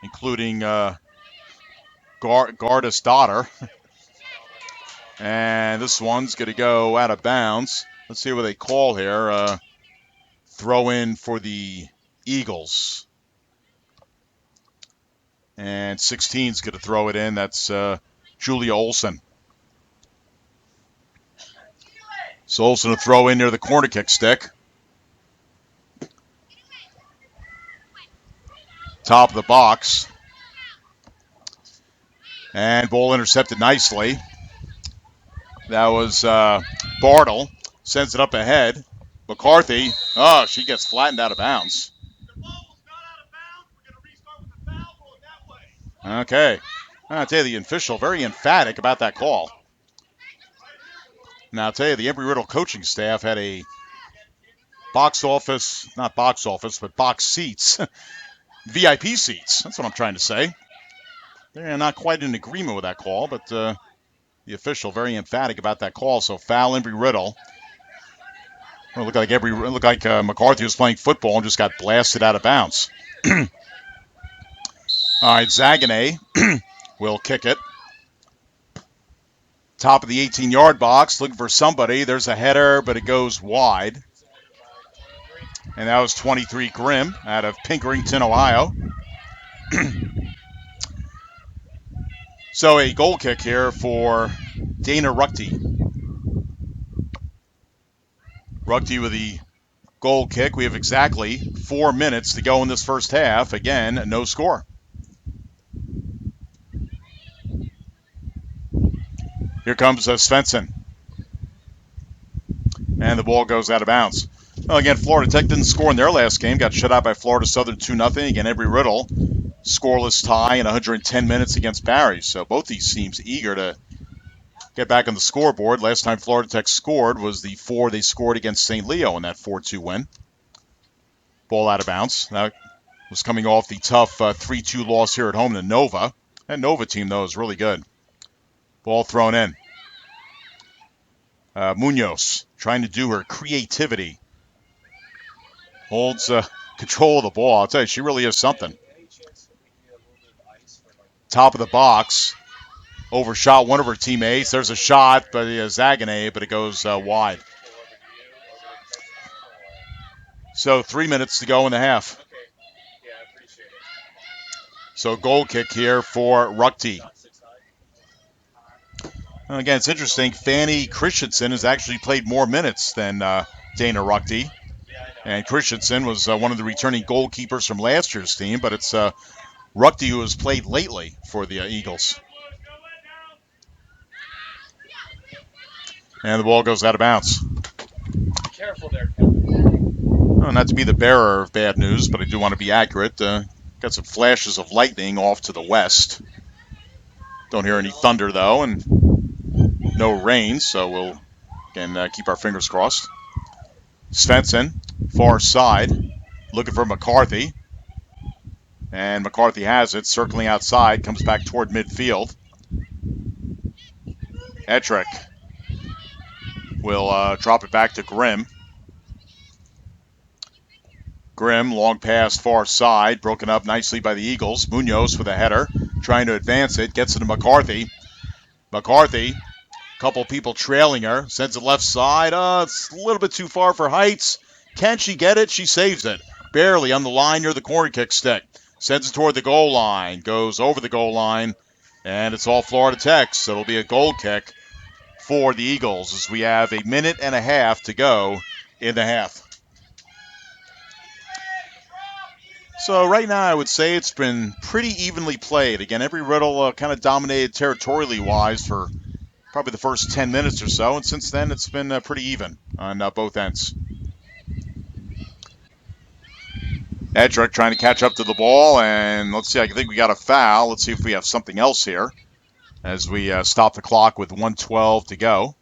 including Gardis Daughter. And this one's going to go out of bounds. Let's see what they call here. Throw in for the Eagles. And 16's going to throw it in. That's Julia Olsen. So Olsen will throw in near the corner kick stick. Top of the box. And ball intercepted nicely. That was Bartle. Sends it up ahead. McCarthy. Oh, she gets flattened out of bounds. Okay. I'll tell you, the official very emphatic about that call. Now, I'll tell you, the Embry-Riddle coaching staff had a box seats. VIP seats. That's what I'm trying to say. They're not quite in agreement with that call, but the official very emphatic about that call. So foul Embry-Riddle. It looked like McCarthy was playing football and just got blasted out of bounds. All right, Zaganeh will kick it. Top of the 18-yard box, looking for somebody. There's a header, but it goes wide. And that was 23 Grimm out of Pinkerington, Ohio. So a goal kick here for Dana Ruckty. Ruckty with the goal kick. We have exactly 4 minutes to go in this first half. Again, no score. Here comes Svensson. And the ball goes out of bounds. Well, again, Florida Tech didn't score in their last game. Got shut out by Florida Southern 2-0. Again, Embry-Riddle, scoreless tie in 110 minutes against Barry. So both these teams eager to get back on the scoreboard. Last time Florida Tech scored was the 4 they scored against St. Leo in that 4-2 win. Ball out of bounds. That was coming off the tough 3-2 loss here at home to Nova. That Nova team, though, is really good. Ball thrown in. Munoz trying to do her creativity. Holds control of the ball. I'll tell you, she really is something. Top of the box. Overshot one of her teammates. There's a shot by Zagane, but it goes wide. So 3 minutes to go in the half. So goal kick here for Ruckty. Again, it's interesting. Fanny Christensen has actually played more minutes than Dana Ruckty. And Christensen was one of the returning goalkeepers from last year's team, but it's Ruckty who has played lately for the Eagles. And the ball goes out of bounds. Careful there, Well, not to be the bearer of bad news, but I do want to be accurate. Got some flashes of lightning off to the west. Don't hear any thunder, though, and no rain, so we'll, again, keep our fingers crossed. Svensson, far side, looking for McCarthy. And McCarthy has it, circling outside, comes back toward midfield. Ettrick will drop it back to Grimm. Grimm, long pass far side, broken up nicely by the Eagles. Munoz with a header, trying to advance it, gets it to McCarthy. McCarthy, couple people trailing her, sends it left side. It's a little bit too far for Heights. Can she get it? She saves it. Barely on the line near the corner kick stick. Sends it toward the goal line, goes over the goal line, and it's all Florida Tech. So it'll be a goal kick for the Eagles as we have a minute and a half to go in the half. So right now I would say it's been pretty evenly played. Again, Embry-Riddle kind of dominated territorially-wise for probably the first 10 minutes or so, and since then it's been pretty even on both ends. Edrick trying to catch up to the ball, and let's see, I think we got a foul. Let's see if we have something else here as we stop the clock with 1:12 to go.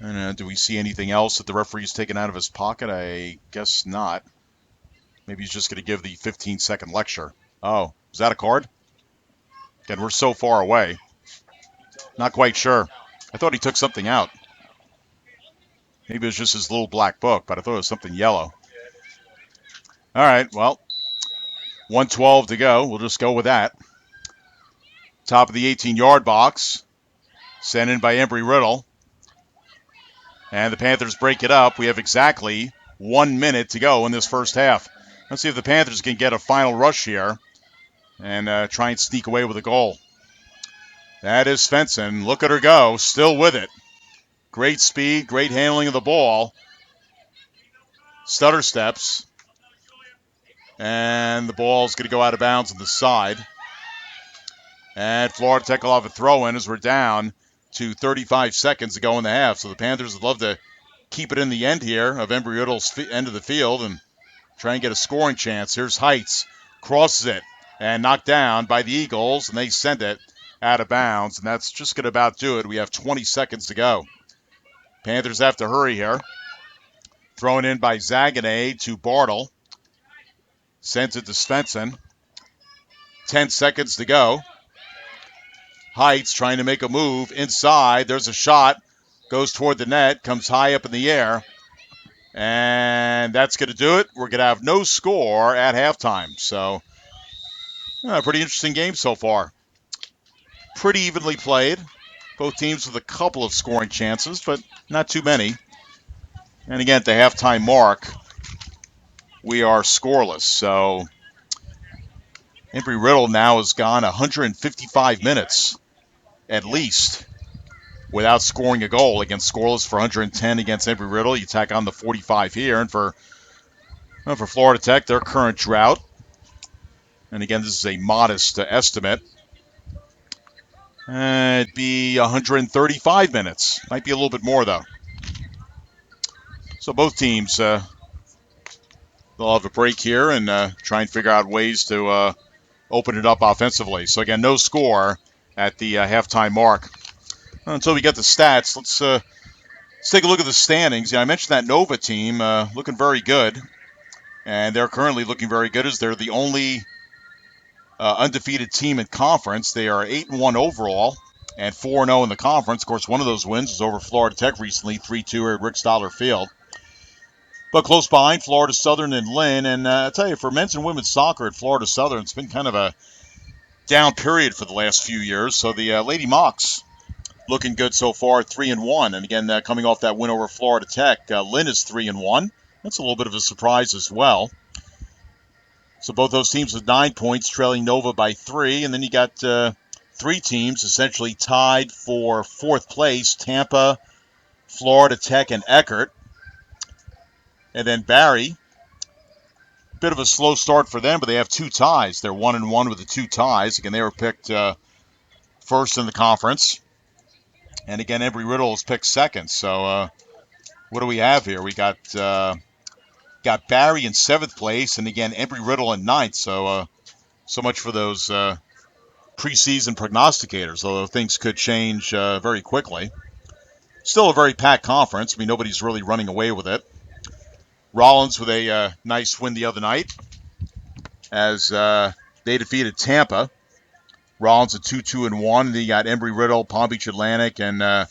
And do we see anything else that the referee's taken out of his pocket? I guess not. Maybe he's just going to give the 15-second lecture. Oh, is that a card? Again, we're so far away. Not quite sure. I thought he took something out. Maybe it was just his little black book, but I thought it was something yellow. All right, well, 1:12 to go. We'll just go with that. Top of the 18-yard box. Sent in by Embry-Riddle. And the Panthers break it up. We have exactly 1 minute to go in this first half. Let's see if the Panthers can get a final rush here and try and sneak away with a goal. That is Svensson. Look at her go. Still with it. Great speed, great handling of the ball. Stutter steps. And the ball's going to go out of bounds on the side. And Florida Tech will have a throw-in as we're down to 35 seconds to go in the half. So the Panthers would love to keep it in the end here of Embry-Riddle's end of the field and try and get a scoring chance. Here's Heights. Crosses it and knocked down by the Eagles, and they send it out of bounds. And that's just going to about do it. We have 20 seconds to go. Panthers have to hurry here. Thrown in by Zagane to Bartle. Sends it to Svensson. 10 seconds to go. Heights trying to make a move inside. There's a shot. Goes toward the net. Comes high up in the air. And that's going to do it. We're going to have no score at halftime. So, pretty interesting game so far. Pretty evenly played. Both teams with a couple of scoring chances, but not too many. And again, at the halftime mark, we are scoreless. So, Embry-Riddle now has gone 155 minutes at least without scoring a goal. Against scoreless for 110 against Embry-Riddle. You tack on the 45 here, and for Florida Tech, their current drought, and again, this is a modest estimate, it'd be 135 minutes. Might be a little bit more, though. So both teams, they'll have a break here and try and figure out ways to open it up offensively. So again, no score at the halftime mark. Until we get the stats, let's take a look at the standings. Yeah, I mentioned that Nova team looking very good, and they're currently looking very good as they're the only undefeated team in conference. They are 8-1 overall and 4-0 in the conference. Of course, one of those wins was over Florida Tech recently, 3-2 here at Rick Stoller Field. But close behind, Florida Southern and Lynn. And I tell you, for men's and women's soccer at Florida Southern, it's been kind of a down period for the last few years. So the Lady Mocs looking good so far, 3-1. And again, coming off that win over Florida Tech, Lynn is 3-1. That's a little bit of a surprise as well. So both those teams with 9 points, trailing Nova by 3. And then you got 3 teams essentially tied for 4th place, Tampa, Florida Tech, and Eckerd. And then Barry, bit of a slow start for them, but they have 2 ties. They're 1-1 with the 2 ties. Again, they were picked first in the conference. And again, Embry-Riddle is picked second. So what do we have here? We got Barry in 7th place, and again, Embry-Riddle in 9th. So much for those preseason prognosticators, although things could change very quickly. Still a very packed conference. I mean, nobody's really running away with it. Rollins with a nice win the other night as they defeated Tampa. Rollins at 2-2-1. Then you got Embry-Riddle, Palm Beach Atlantic, and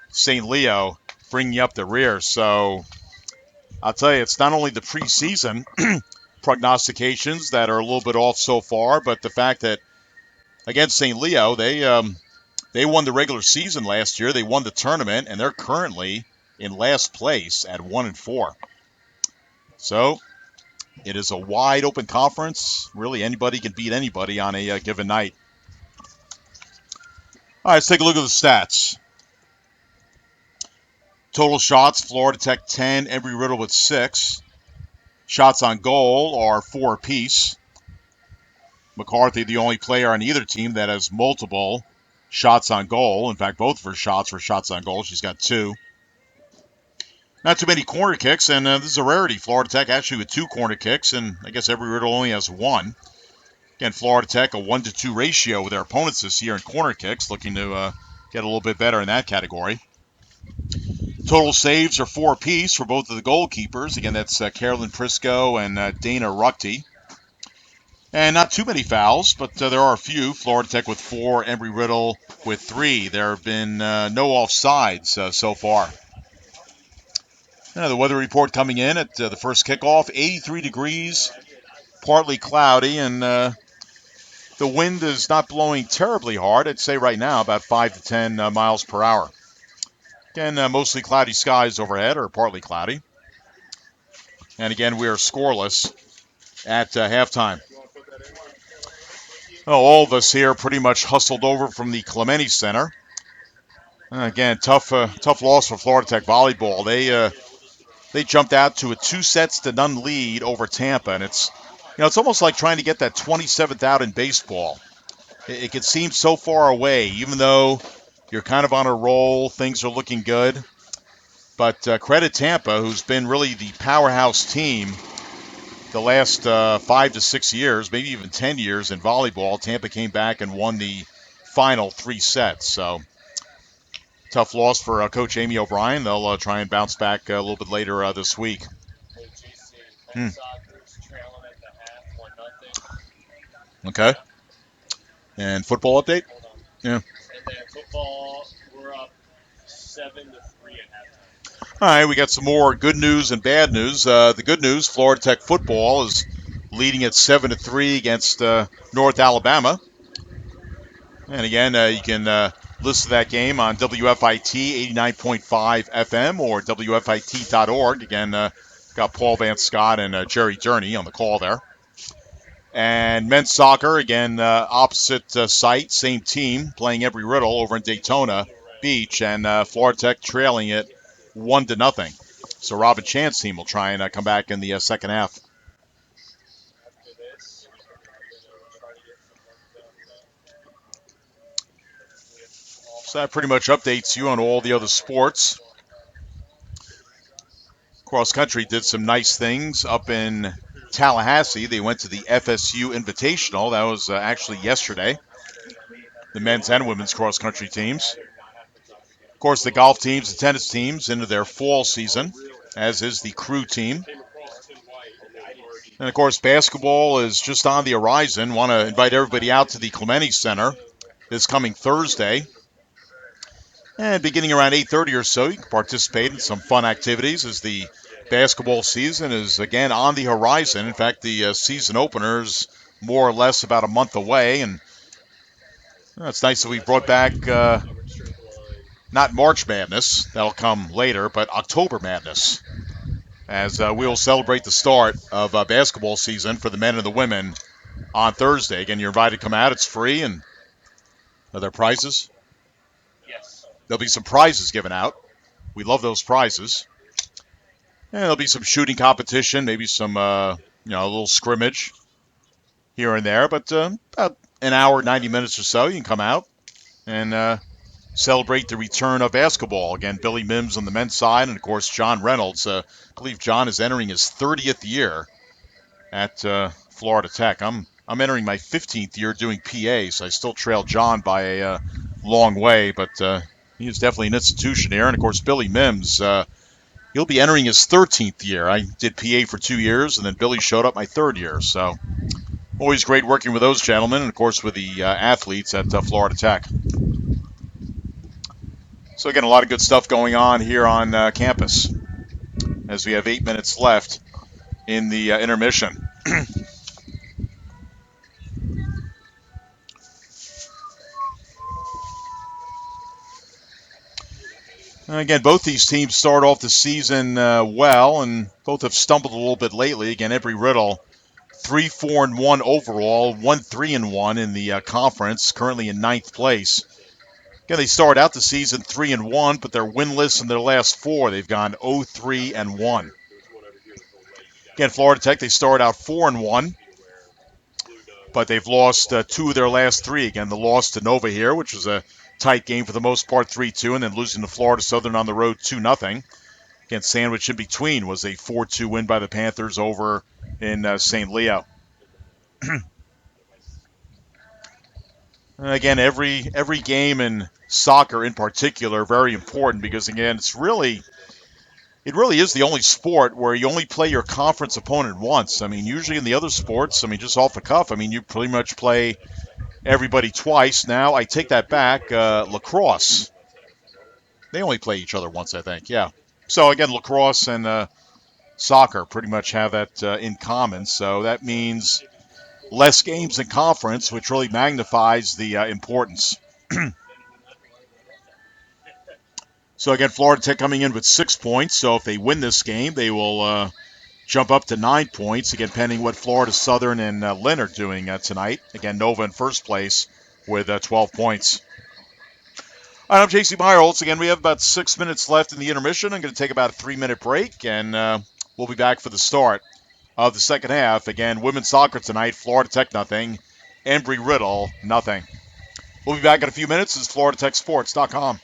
St. Leo bringing you up the rear. So I'll tell you, it's not only the preseason prognostications that are a little bit off so far, but the fact that against St. Leo, they won the regular season last year. They won the tournament, and they're currently in last place at 1-4. So it is a wide open conference. Really, anybody can beat anybody on a given night. All right, let's take a look at the stats. Total shots, Florida Tech 10, Embry-Riddle with 6. Shots on goal are 4 apiece. McCarthy, the only player on either team that has multiple shots on goal. In fact, both of her shots were shots on goal. She's got 2. Not too many corner kicks, and this is a rarity. Florida Tech actually with 2 corner kicks, and I guess Embry-Riddle only has 1. Again, Florida Tech, a 1-to-2 ratio with their opponents this year in corner kicks, looking to get a little bit better in that category. Total saves are 4 apiece for both of the goalkeepers. Again, that's Carolyn Prisco and Dana Ruckty. And not too many fouls, but there are a few. Florida Tech with 4, Embry-Riddle with 3. There have been no offsides so far. The weather report coming in at the first kickoff, 83 degrees, partly cloudy, and the wind is not blowing terribly hard. I'd say right now about 5 to 10 miles per hour. Again, mostly cloudy skies overhead, or partly cloudy. And again, we are scoreless at halftime. Well, all of us here pretty much hustled over from the Clemente Center. Again, tough loss for Florida Tech Volleyball. They jumped out to a 2-0 lead over Tampa, and it's almost like trying to get that 27th out in baseball. It could seem so far away, even though you're kind of on a roll, things are looking good. But credit Tampa, who's been really the powerhouse team the last 5 to 6 years, maybe even 10 years in volleyball. Tampa came back and won the final 3 sets. So tough loss for Coach Amy O'Brien. They'll try and bounce back a little bit later this week. Okay. And football update? Yeah. And then football, we're up 7-3 at halftime. All right, we got some more good news and bad news. The good news, Florida Tech football is leading at 7-3 against North Alabama. And again, you can listen to that game on WFIT 89.5 FM or WFIT.org. Again, got Paul Van Scott and Jerry Journey on the call there. And men's soccer, again, opposite site, same team, playing Embry-Riddle over in Daytona Beach, and Florida Tech trailing it 1-0. So Robin Chan's team will try and come back in the second half. So that pretty much updates you on all the other sports. Cross country did some nice things up in Tallahassee. They went to the FSU Invitational. That was actually yesterday. The men's and women's cross country teams. Of course, the golf teams, the tennis teams into their fall season, as is the crew team. And of course, basketball is just on the horizon. Want to invite everybody out to the Clemente Center this coming Thursday. And beginning around 8:30 or so, you can participate in some fun activities as the basketball season is again on the horizon. In fact, the season opener is more or less about a month away, and it's nice that we brought back not March Madness, that'll come later, but October Madness, as we'll celebrate the start of basketball season for the men and the women on Thursday. Again, you're invited to come out. It's free, and are there prizes? Yes. There'll be some prizes given out. We love those prizes. And there'll be some shooting competition, maybe some, a little scrimmage here and there. But about an hour, 90 minutes or so, you can come out and celebrate the return of basketball. Again, Billy Mims on the men's side, and of course John Reynolds. I believe John is entering his 30th year at Florida Tech. I'm entering my 15th year doing PA, so I still trail John by a long way, but he is definitely an institution here. And of course, Billy Mims, he'll be entering his 13th year. I did PA for 2 years, and then Billy showed up my third year. So always great working with those gentlemen, and of course with the athletes at Florida Tech. So again, a lot of good stuff going on here on campus as we have 8 minutes left in the intermission. Again, both these teams start off the season well, and both have stumbled a little bit lately. Again, Embry-Riddle 3-4-1 overall, 1-3-1 in the conference, currently in 9th place. Again, they started out the season 3-1, but they're winless in their last 4. They've gone 0-3-1. Again, Florida Tech, they started out 4-1, but they've lost 2 of their last 3. Again, the loss to Nova here, which was a tight game for the most part, 3-2, and then losing to Florida Southern on the road 2-0. Again, sandwiched in between was a 4-2 win by the Panthers over in St. Leo. Again, every game in soccer in particular very important because again, it really is the only sport where you only play your conference opponent once. I mean, usually in the other sports, I mean, just off the cuff, I mean, you pretty much play everybody twice. Now, I take that back. Lacrosse, they only play each other once, I think. Yeah. So again, lacrosse and soccer pretty much have that in common. So that means less games in conference, which really magnifies the importance. So again, Florida Tech coming in with 6 points. So if they win this game, they will jump up to 9 points. Again, pending what Florida Southern and Lynn are doing tonight. Again, Nova in first place with 12 points. All right, I'm JC Meyerholtz. Again, we have about 6 minutes left in the intermission. I'm going to take about a 3-minute break, and we'll be back for the start of the second half. Again, women's soccer tonight, Florida Tech nothing, Embry-Riddle nothing. We'll be back in a few minutes. This is FloridaTechSports.com.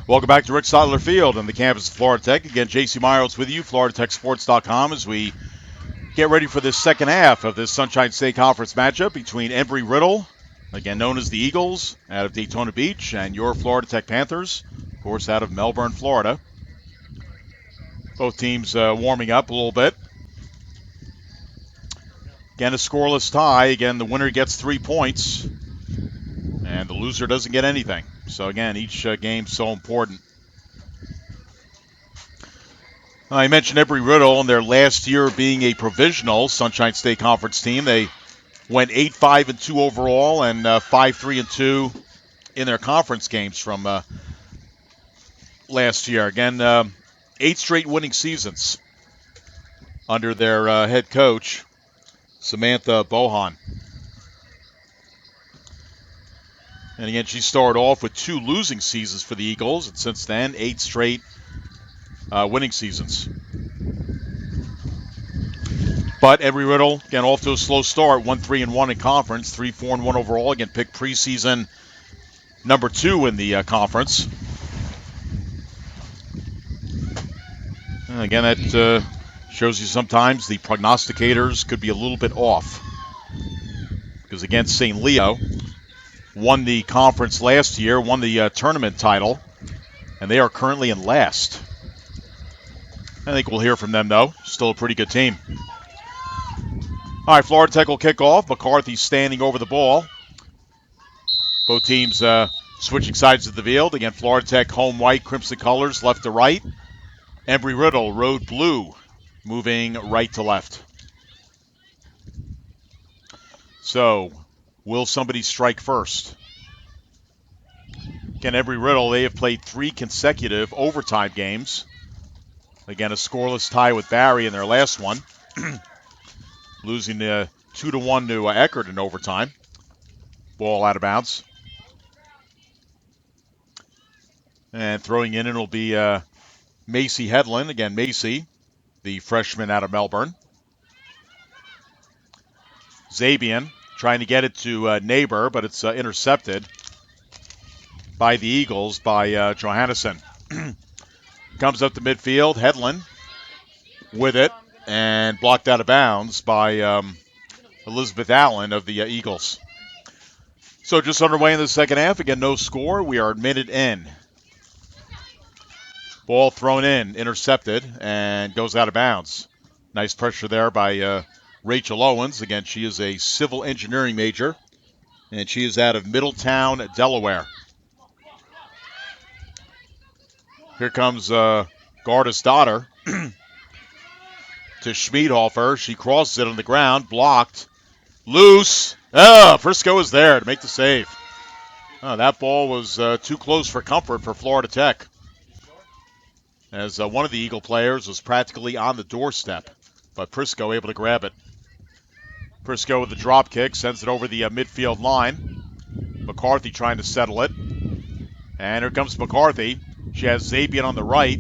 Welcome back to Rick Stotler Field on the campus of Florida Tech. Again, JC Miles with you, FloridaTechSports.com, as we get ready for this second half of this Sunshine State Conference matchup between Embry-Riddle, again known as the Eagles, out of Daytona Beach, and your Florida Tech Panthers, of course, out of Melbourne, Florida. Both teams warming up a little bit. Again, a scoreless tie. Again, the winner gets 3 points, and the loser doesn't get anything. So, again, each game's so important. I mentioned Embry-Riddle in their last year being a provisional Sunshine State Conference team. They went 8-5-2 overall and 5-3-2 in their conference games from last year. Again, 8 straight winning seasons under their head coach, Samantha Bohan. And again, she started off with 2 losing seasons for the Eagles, and since then, 8 straight winning seasons. But Embry-Riddle, again, off to a slow start, 1-3-1 in conference, 3-4-1 overall. Again, picked preseason number 2 in the conference. And again, that shows you sometimes the prognosticators could be a little bit off. Because against St. Leo, won the conference last year, won the tournament title, and they are currently in last. I think we'll hear from them, though. Still a pretty good team. All right, Florida Tech will kick off. McCarthy standing over the ball. Both teams switching sides of the field. Again, Florida Tech home white, crimson colors, left to right. Embry-Riddle, road blue, moving right to left. So, will somebody strike first? Again, Embry-Riddle, they have played 3 consecutive overtime games. Again, a scoreless tie with Barry in their last one. Losing 2-1 to Eckert in overtime. Ball out of bounds. And throwing in it'll be Macy Hedlund. Again, Macy, the freshman out of Melbourne. Zabian trying to get it to Neighbor, but it's intercepted by the Eagles by Johannesson. Comes up to midfield. Hedlund with it and blocked out of bounds by Elizabeth Allen of the Eagles. So just underway in the second half. Again, no score. We are a minute in. Ball thrown in, intercepted, and goes out of bounds. Nice pressure there by Rachel Owens. Again, she is a civil engineering major, and she is out of Middletown, Delaware. Here comes Garda's daughter to Schmiedhofer. She crosses it on the ground, blocked, loose. Frisco is there to make the save. That ball was too close for comfort for Florida Tech, as one of the Eagle players was practically on the doorstep, but Prisco able to grab it. Prisco with the drop kick, sends it over the midfield line. McCarthy trying to settle it. And here comes McCarthy. She has Zabian on the right,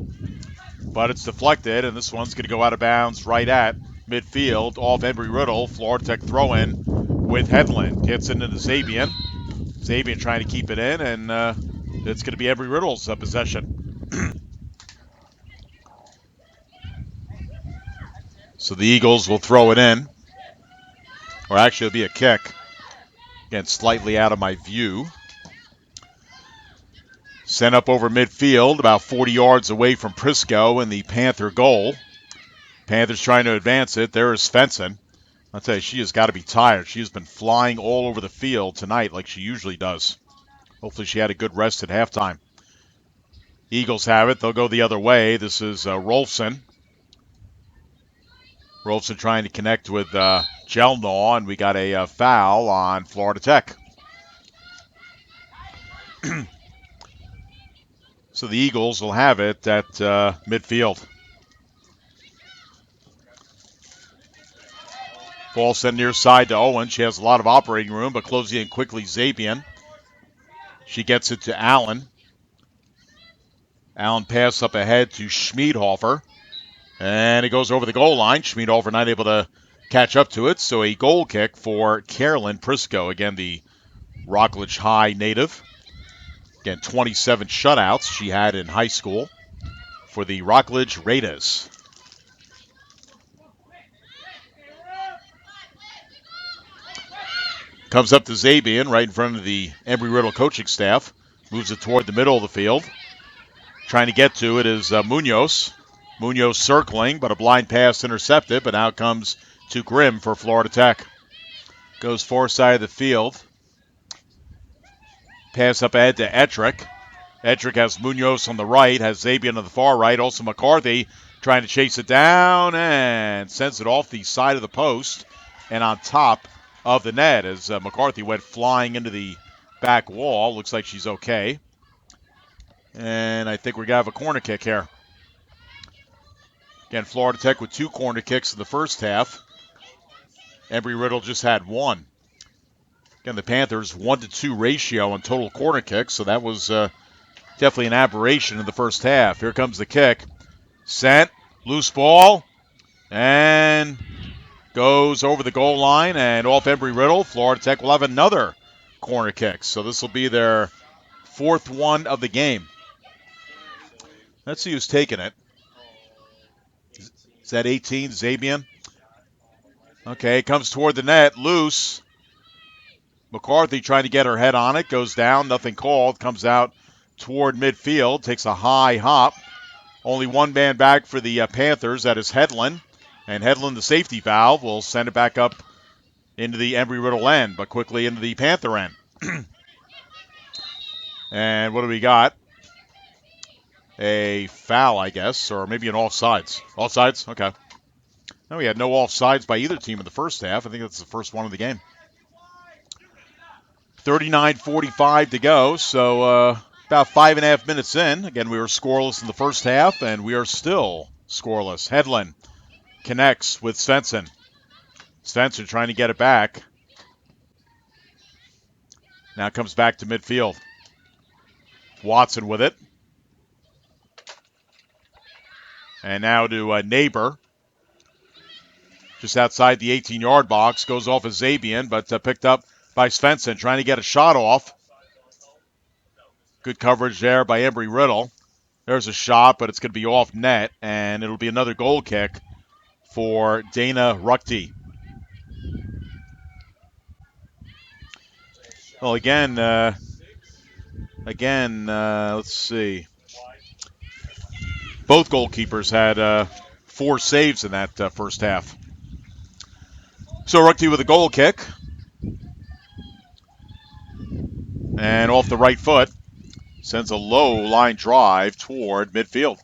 but it's deflected, and this one's going to go out of bounds right at midfield, off Embry-Riddle. Florida Tech throw-in with Hedlund. Gets into Zabian. Zabian trying to keep it in, and it's going to be Embry-Riddle's possession. So the Eagles will throw it in. Or actually, it'll be a kick. Again, slightly out of my view. Sent up over midfield, about 40 yards away from Prisco in the Panther goal. Panthers trying to advance it. There is Svensson. I'll tell you, she has got to be tired. She has been flying all over the field tonight like she usually does. Hopefully she had a good rest at halftime. Eagles have it. They'll go the other way. This is Rolfson. Rolfson trying to connect with Jelnaw, and we got a foul on Florida Tech. So the Eagles will have it at midfield. Ball sent near side to Owen. She has a lot of operating room, but closing in quickly, Zabian. She gets it to Allen. Allen pass up ahead to Schmiedhofer. And it goes over the goal line. Schmiedhofer not able to catch up to it. So a goal kick for Carolyn Prisco. Again, the Rockledge High native. Again, 27 shutouts she had in high school for the Rockledge Raiders. Comes up to Zabian right in front of the Embry-Riddle coaching staff. Moves it toward the middle of the field. Trying to get to it is Munoz. Munoz circling, but a blind pass intercepted, but now comes to Grimm for Florida Tech. Goes far side of the field. Pass up ahead to Ettrick. Ettrick has Munoz on the right, has Zabian on the far right. Also McCarthy trying to chase it down and sends it off the side of the post and on top of the net as McCarthy went flying into the back wall. Looks like she's okay. And I think we're going to have a corner kick here. Again, Florida Tech with 2 corner kicks in the first half. Embry-Riddle just had 1. Again, the Panthers 1-to-2 ratio on total corner kicks, so that was definitely an aberration in the first half. Here comes the kick. Sent, loose ball, and goes over the goal line and off Embry-Riddle. Florida Tech will have another corner kick, so this will be their 4th one of the game. Let's see who's taking it. Is that 18, Zabian? Okay, comes toward the net, loose. McCarthy trying to get her head on it, goes down, nothing called, comes out toward midfield, takes a high hop. Only one man back for the Panthers, that is Hedlund. And Hedlund, the safety valve, will send it back up into the Embry-Riddle end, but quickly into the Panther end. And what do we got? A foul, I guess, or maybe an offsides. Offsides? Okay. No, we had no offsides by either team in the first half. I think that's the first one of the game. 39:45 to go, so about 5.5 minutes in. Again, we were scoreless in the first half, and we are still scoreless. Hedlund connects with Svensson. Svensson trying to get it back. Now comes back to midfield. Watson with it. And now to Neighbor. Just outside the 18-yard box. Goes off as Zabian, but picked up by Svensson. Trying to get a shot off. Good coverage there by Embry-Riddle. There's a shot, but it's going to be off net, and it'll be another goal kick for Dana Ruckty. Well, again, let's see. Both goalkeepers had 4 saves in that first half. So Ruckty with a goal kick. And off the right foot. Sends a low line drive toward midfield.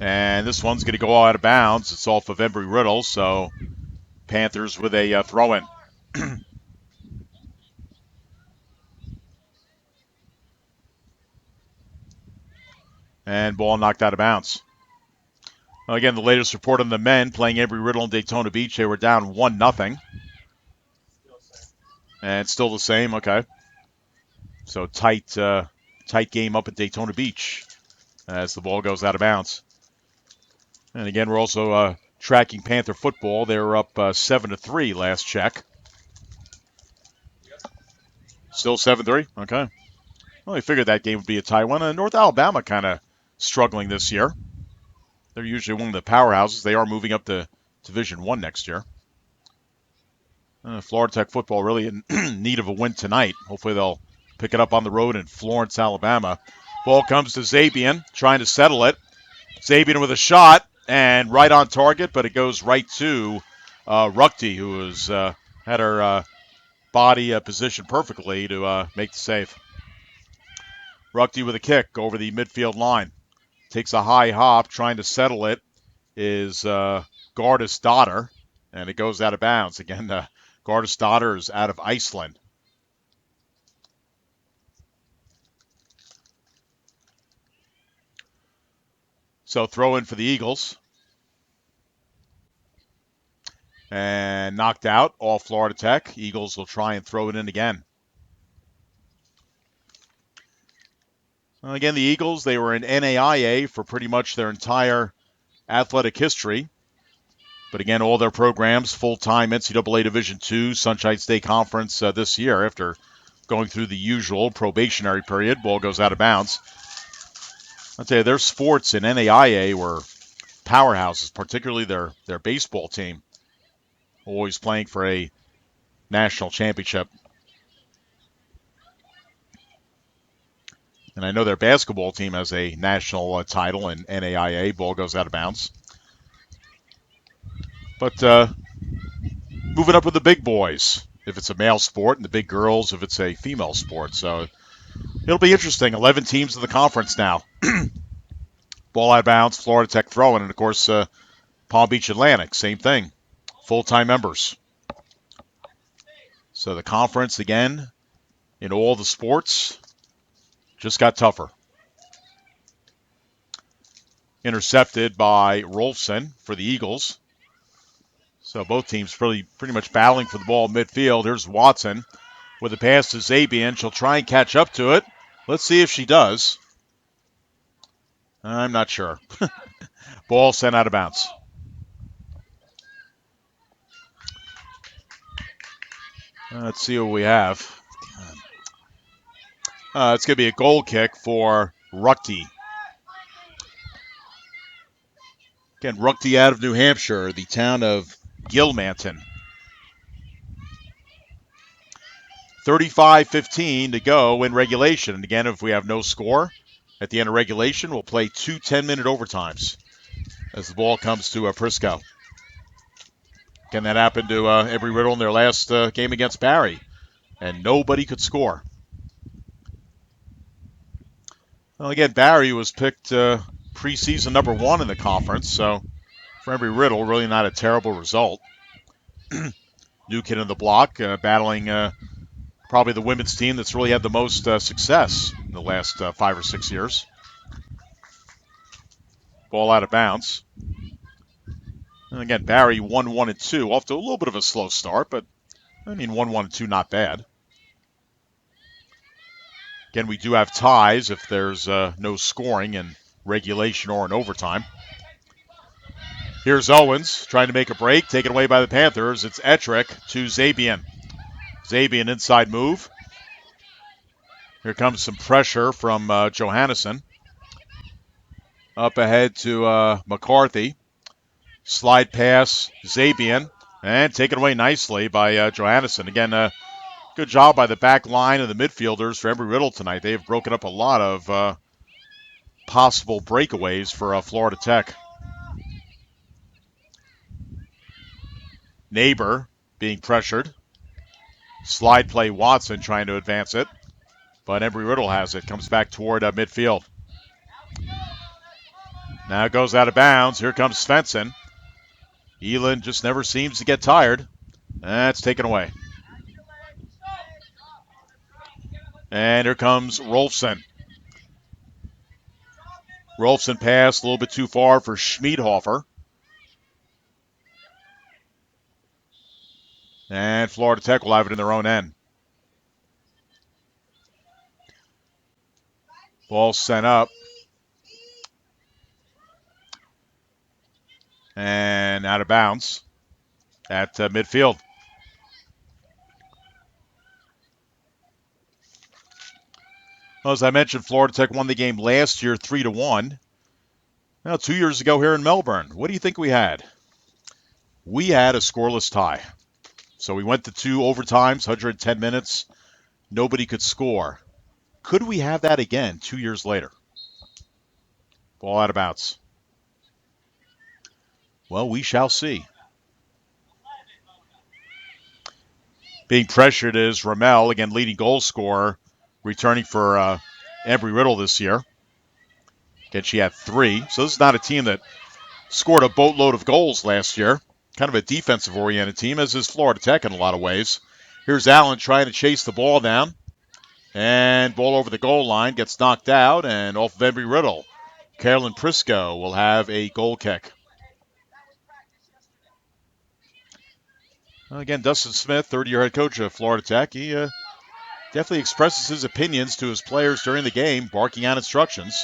And this one's going to go out of bounds. It's off of Embry-Riddle, so Panthers with a throw-in. And ball knocked out of bounds. Well, again, the latest report on the men playing Embry-Riddle in Daytona Beach. They were down 1-0. And still the same, okay. So tight game up at Daytona Beach as the ball goes out of bounds. And again, we're also tracking Panther football. They were up 7-3 last check. Still 7-3? Okay. Well, I figured that game would be a tie one. North Alabama kind of struggling this year. They're usually one of the powerhouses. They are moving up to Division I next year. Florida Tech football really in need of a win tonight. Hopefully they'll pick it up on the road in Florence, Alabama. Ball comes to Zabian, trying to settle it. Zabian with a shot, and right on target, but it goes right to Ruckty, who has had her body positioned perfectly to make the save. Ruckty with a kick over the midfield line. Takes a high hop, trying to settle it, is Gardis Dotter, and it goes out of bounds. Again, Gardis Dotter is out of Iceland. So throw in for the Eagles. And knocked out, all Florida Tech. Eagles will try and throw it in again. Well, again, the Eagles, they were in NAIA for pretty much their entire athletic history. But again, all their programs, full-time NCAA Division II, Sunshine State Conference this year after going through the usual probationary period. Ball goes out of bounds. I'll tell you, their sports in NAIA were powerhouses, particularly their baseball team, always playing for a national championship. And I know their basketball team has a national title in NAIA. Ball goes out of bounds. But moving up with the big boys, if it's a male sport, and the big girls, if it's a female sport. So it'll be interesting. 11 teams in the conference now. Ball out of bounds, Florida Tech throwing, and of course, Palm Beach Atlantic, same thing. Full-time members. So the conference, again, in all the sports, just got tougher. Intercepted by Rolfson for the Eagles. So both teams pretty much battling for the ball midfield. Here's Watson with a pass to Zabian. She'll try and catch up to it. Let's see if she does. I'm not sure. Ball sent out of bounds. Let's see what we have. It's going to be a goal kick for Ruckty. Again, Ruckty out of New Hampshire, the town of Gilmanton. 35-15 to go in regulation. And again, if we have no score at the end of regulation, we'll play 2 10-minute overtimes as the ball comes to Prisco. Again, that happened to Embry-Riddle in their last game against Barry, and nobody could score. Well, again, Barry was picked preseason number 1 in the conference, so for Embry-Riddle, really not a terrible result. New kid on the block, battling probably the women's team that's really had the most success in the last 5 or 6 years. Ball out of bounds. And again, Barry 1-1-2, off to a little bit of a slow start, but I mean 1-1-2, not bad. Again, we do have ties if there's no scoring in regulation or in overtime. Here's Owens trying to make a break, taken away by the Panthers. It's Ettrick to Zabian. Zabian inside move. Here comes some pressure from Johannesson. Up ahead to McCarthy. Slide pass, Zabian, and taken away nicely by Johannesson. Again, good job by the back line of the midfielders for Embry-Riddle tonight. They have broken up a lot of possible breakaways for Florida Tech. Neighbor being pressured. Slide play, Watson trying to advance it. But Embry-Riddle has it. Comes back toward midfield. Now it goes out of bounds. Here comes Svensson. Elin just never seems to get tired. That's taken away. And here comes Rolfson. Rolfson passed a little bit too far for Schmiedhofer. And Florida Tech will have it in their own end. Ball sent up. And out of bounds at midfield. Well, as I mentioned, Florida Tech won the game last year 3-1. Now, 2 years ago here in Melbourne, what do you think we had? We had a scoreless tie. So we went to 2 overtimes, 110 minutes. Nobody could score. Could we have that again 2 years later? Ball out of bounds. Well, we shall see. Being pressured is Ramel, again, leading goal scorer, returning for Embry-Riddle this year. Again, she had 3. So this is not a team that scored a boatload of goals last year. Kind of a defensive-oriented team, as is Florida Tech in a lot of ways. Here's Allen trying to chase the ball down. And ball over the goal line, gets knocked out, and off of Embry-Riddle. Carolyn Prisco will have a goal kick. Again, Dustin Smith, 30-year head coach of Florida Tech, he definitely expresses his opinions to his players during the game, barking out instructions.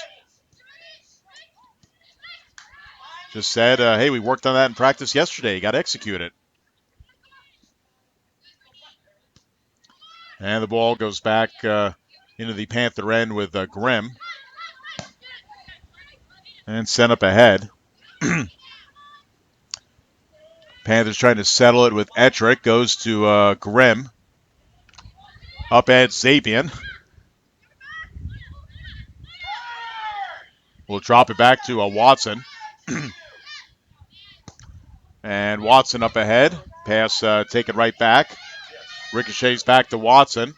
Just said, hey, we worked on that in practice yesterday. You got to execute it. And the ball goes back into the Panther end with Grimm. And sent up ahead. Panthers trying to settle it with Ettrick. Goes to Grimm. Up at Zabian. We'll drop it back to Watson. And Watson up ahead. Pass taken right back. Ricochets back to Watson.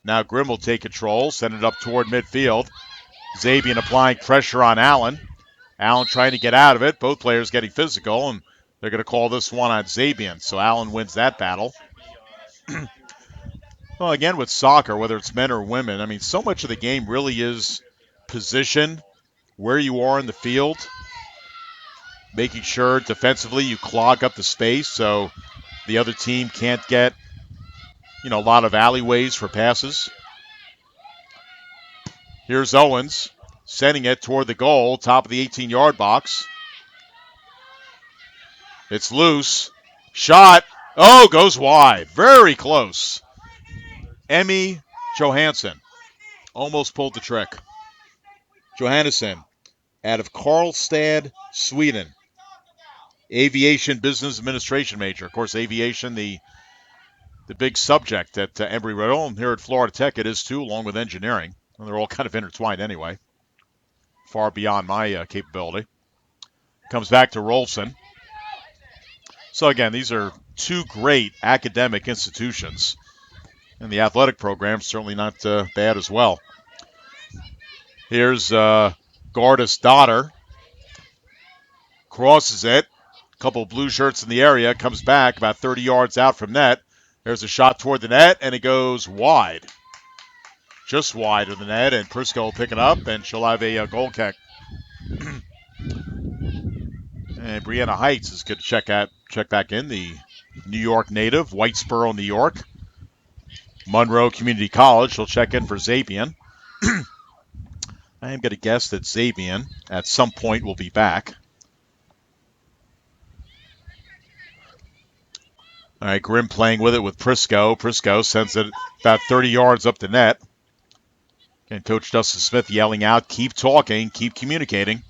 Now Grimm will take control. Send it up toward midfield. Zabian applying pressure on Allen. Allen trying to get out of it. Both players getting physical, and they're going to call this one on Zabian. So Allen wins that battle. Well, again, with soccer, whether it's men or women, I mean, so much of the game really is position, where you are in the field, making sure defensively you clog up the space so the other team can't get, a lot of alleyways for passes. Here's Owens sending it toward the goal, top of the 18-yard box. It's loose. Shot. Oh, goes wide. Very close. Emmy Johansson almost pulled the trick. Johannesson out of Karlstad, Sweden. Aviation business administration major. Of course, aviation, the big subject at Embry-Riddle. And here at Florida Tech, it is too, along with engineering. And they're all kind of intertwined anyway. Far beyond my capability. Comes back to Rolfson. So again, these are two great academic institutions. And the athletic program certainly not bad as well. Here's Gardis Dotter. Crosses it. Couple of blue shirts in the area. Comes back about 30 yards out from net. There's a shot toward the net, and it goes wide. Just wide of the net, and Prisco will pick it up, and she'll have a goal kick. And Brianna Heights is going to check back in, the New York native, Whitesboro, New York. Monroe Community College. She'll check in for Zabian. I am going to guess that Zabian at some point will be back. All right, Grimm playing with it with Prisco. Prisco sends it about 30 yards up the net. And Coach Dustin Smith yelling out, keep talking, keep communicating.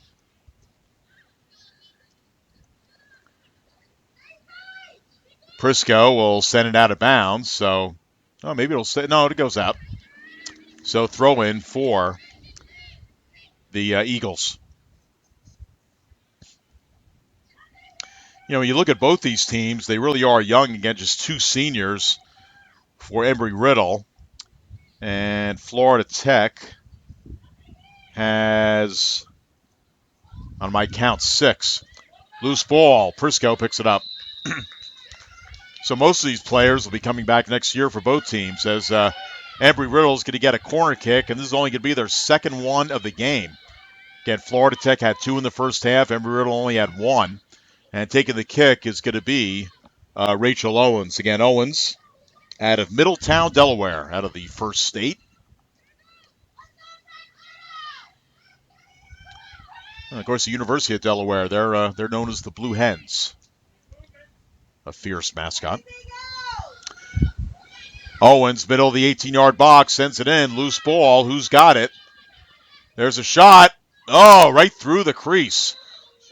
Prisco will send it out of bounds, so maybe it'll stay. No, it goes out. So throw in for the Eagles. When you look at both these teams, they really are young. Again, just two seniors for Embry-Riddle. And Florida Tech has, on my count, 6. Loose ball. Prisco picks it up. So most of these players will be coming back next year for both teams, as Embry-Riddle is going to get a corner kick, and this is only going to be their second one of the game. Again, Florida Tech had 2 in the first half. Embry-Riddle only had 1. And taking the kick is going to be Rachel Owens. Again, Owens out of Middletown, Delaware, out of the First State. And of course, the University of Delaware, they're known as the Blue Hens. A fierce mascot. Owens, middle of the 18-yard box, sends it in. Loose ball. Who's got it? There's a shot. Oh, right through the crease.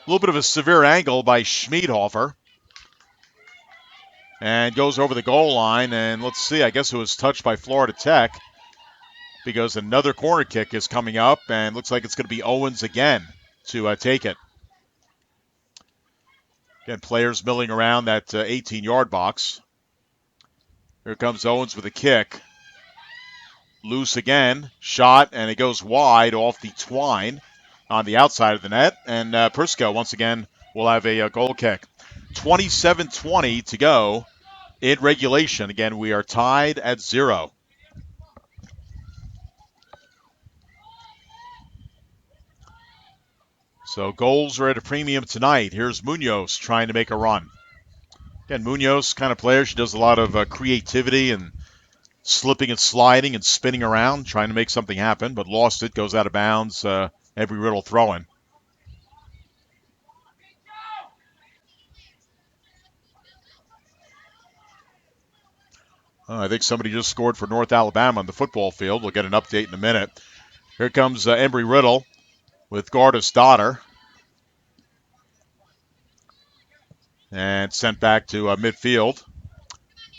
A little bit of a severe angle by Schmiedhofer. And goes over the goal line. And let's see, I guess it was touched by Florida Tech, because another corner kick is coming up. And looks like it's going to be Owens again to take it. Again, players milling around that 18-yard box. Here comes Owens with a kick. Loose again. Shot, and it goes wide off the twine on the outside of the net. And Prisco, once again, will have a goal kick. 27-20 to go in regulation. Again, we are tied at 0. So goals are at a premium tonight. Here's Munoz trying to make a run. Again, Munoz, kind of player. She does a lot of creativity and slipping and sliding and spinning around, trying to make something happen, but lost it, goes out of bounds. Embry-Riddle throwing. I think somebody just scored for North Alabama on the football field. We'll get an update in a minute. Here comes Embry-Riddle with Garda's daughter. And sent back to midfield.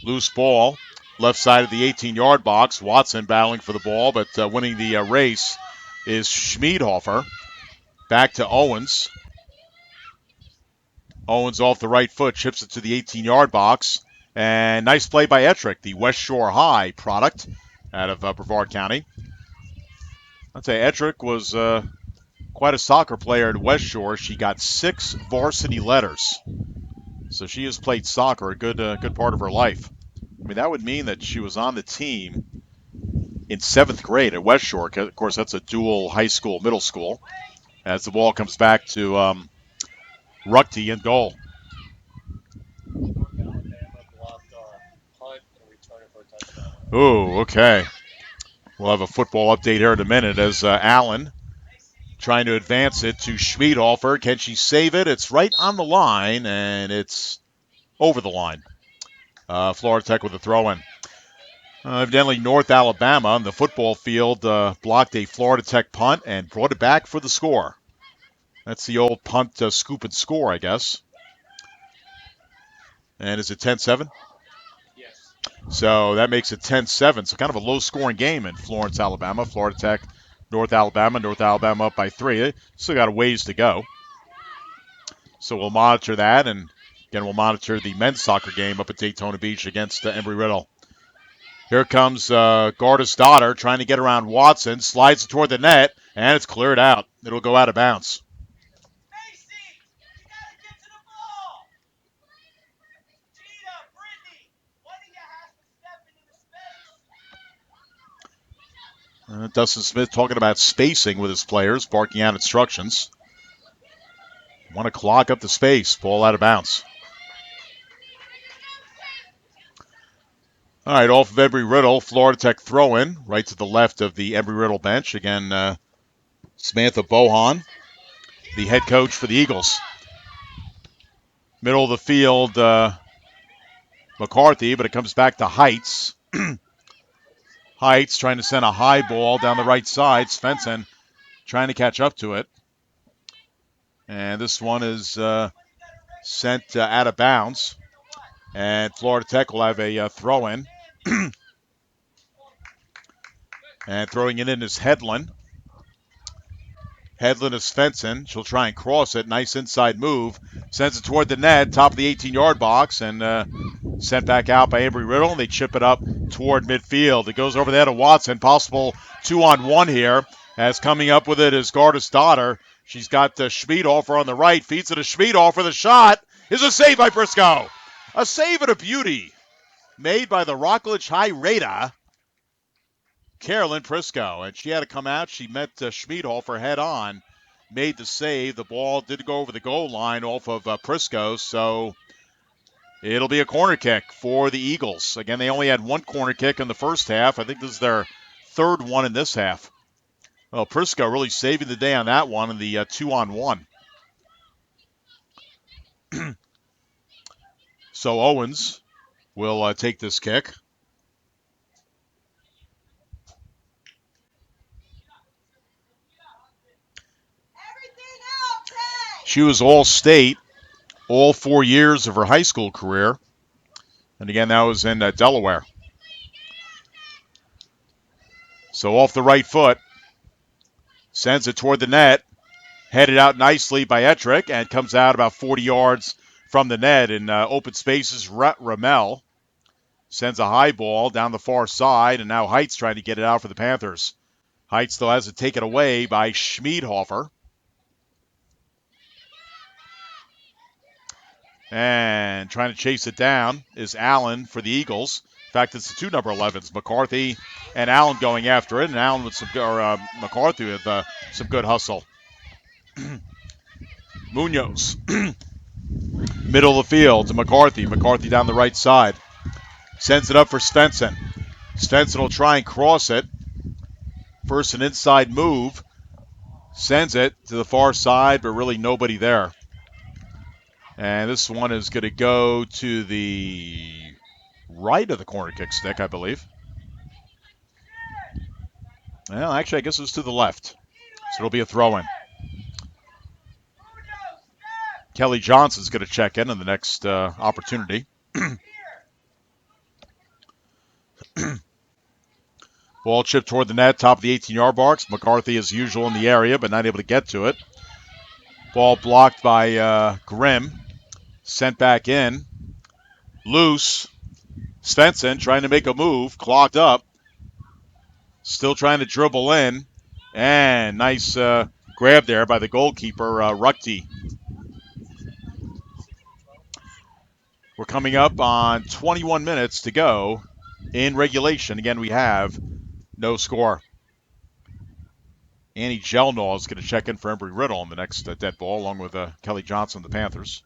Loose ball, left side of the 18-yard box. Watson battling for the ball, but winning the race is Schmiedhofer. Back to Owens. Owens off the right foot, chips it to the 18-yard box. And nice play by Ettrick, the West Shore High product out of Brevard County. I'd say Ettrick was quite a soccer player at West Shore. She got 6 varsity letters. So she has played soccer a good part of her life. I mean, that would mean that she was on the team in 7th grade at West Shore. Of course, that's a dual high school, middle school. As the ball comes back to Ruckty in goal. North Alabama blocked our punt and returned it for a touchdown. Oh, okay. We'll have a football update here in a minute as Allen trying to advance it to Schmiedhofer. Can she save it? It's right on the line, and it's over the line. Florida Tech with a throw-in. Evidently, North Alabama on the football field blocked a Florida Tech punt and brought it back for the score. That's the old punt, scoop, and score, I guess. And is it 10-7? Yes. So that makes it 10-7. So kind of a low-scoring game in Florence, Alabama. Florida Tech, North Alabama up by 3. They still got a ways to go. So we'll monitor that, and again, we'll monitor the men's soccer game up at Daytona Beach against Embry-Riddle. Here comes Garda's daughter trying to get around Watson, slides toward the net, and it's cleared out. It'll go out of bounds. Dustin Smith talking about spacing with his players, barking out instructions. Want to clog up the space. Ball out of bounds. All right, off of Embry-Riddle, Florida Tech throw-in, right to the left of the Embry-Riddle bench. Again, Samantha Bohan, the head coach for the Eagles. Middle of the field, McCarthy, but it comes back to Heights. Heights trying to send a high ball down the right side. Svensson trying to catch up to it. And this one is sent out of bounds. And Florida Tech will have a throw-in. And throwing it in is Hedlund. Hedlund is Svensson. She'll try and cross it. Nice inside move. Sends it toward the net, top of the 18-yard box, and sent back out by Embry-Riddle. And they chip it up toward midfield. It goes over there to Watson. Possible 2-on-1 here. As coming up with it is Garda's daughter. She's got Schmiedhofer on the right. Feeds it to Schmiedhofer. The shot is a save by Briscoe. A save and a beauty made by the Rockledge High Raider, Carolyn Prisco. And she had to come out. She met Schmiedhofer head on. Made the save. The ball did go over the goal line off of Prisco. So it'll be a corner kick for the Eagles. Again, they only had one corner kick in the first half. I think this is their third one in this half. Well, Prisco really saving the day on that one in the 2-on-1. So Owens will take this kick. She was all-state all 4 years of her high school career. And again, that was in Delaware. So off the right foot, sends it toward the net, headed out nicely by Ettrick, and comes out about 40 yards from the net in open spaces. Ramel sends a high ball down the far side, and now Heights trying to get it out for the Panthers. Heights, though, has it taken away by Schmiedhofer. And trying to chase it down is Allen for the Eagles. In fact, it's the two number 11s, McCarthy and Allen going after it, and Allen with McCarthy with some good hustle. Munoz, middle of the field to McCarthy. McCarthy down the right side. Sends it up for Svensson. Svensson will try and cross it. First an inside move. Sends it to the far side, but really nobody there. And this one is going to go to the right of the corner kick stick, I believe. Well, actually, I guess it was to the left. So it'll be a throw-in. Kelly Johnson's going to check in on the next opportunity. Ball chipped toward the net, top of the 18-yard box. McCarthy, as usual, in the area, but not able to get to it. Ball blocked by Grimm. Sent back in. Loose. Svensson trying to make a move. Clogged up. Still trying to dribble in. And nice grab there by the goalkeeper, Ruckty. We're coming up on 21 minutes to go in regulation. Again, we have no score. Annie Gelnaw is going to check in for Embry-Riddle on the next dead ball, along with Kelly Johnson, the Panthers.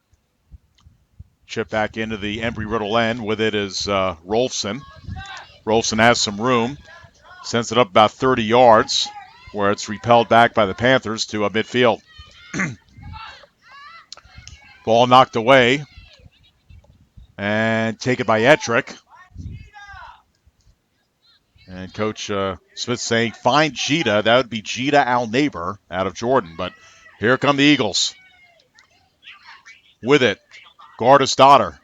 Chip back into the Embry-Riddle end. With it is Rolfson. Rolfson has some room. Sends it up about 30 yards, where it's repelled back by the Panthers to midfield. Ball knocked away. And taken by Ettrick. And Coach Smith saying, find Gita. That would be Gita Al-Neighbor out of Jordan. But here come the Eagles. With it, Garda's daughter.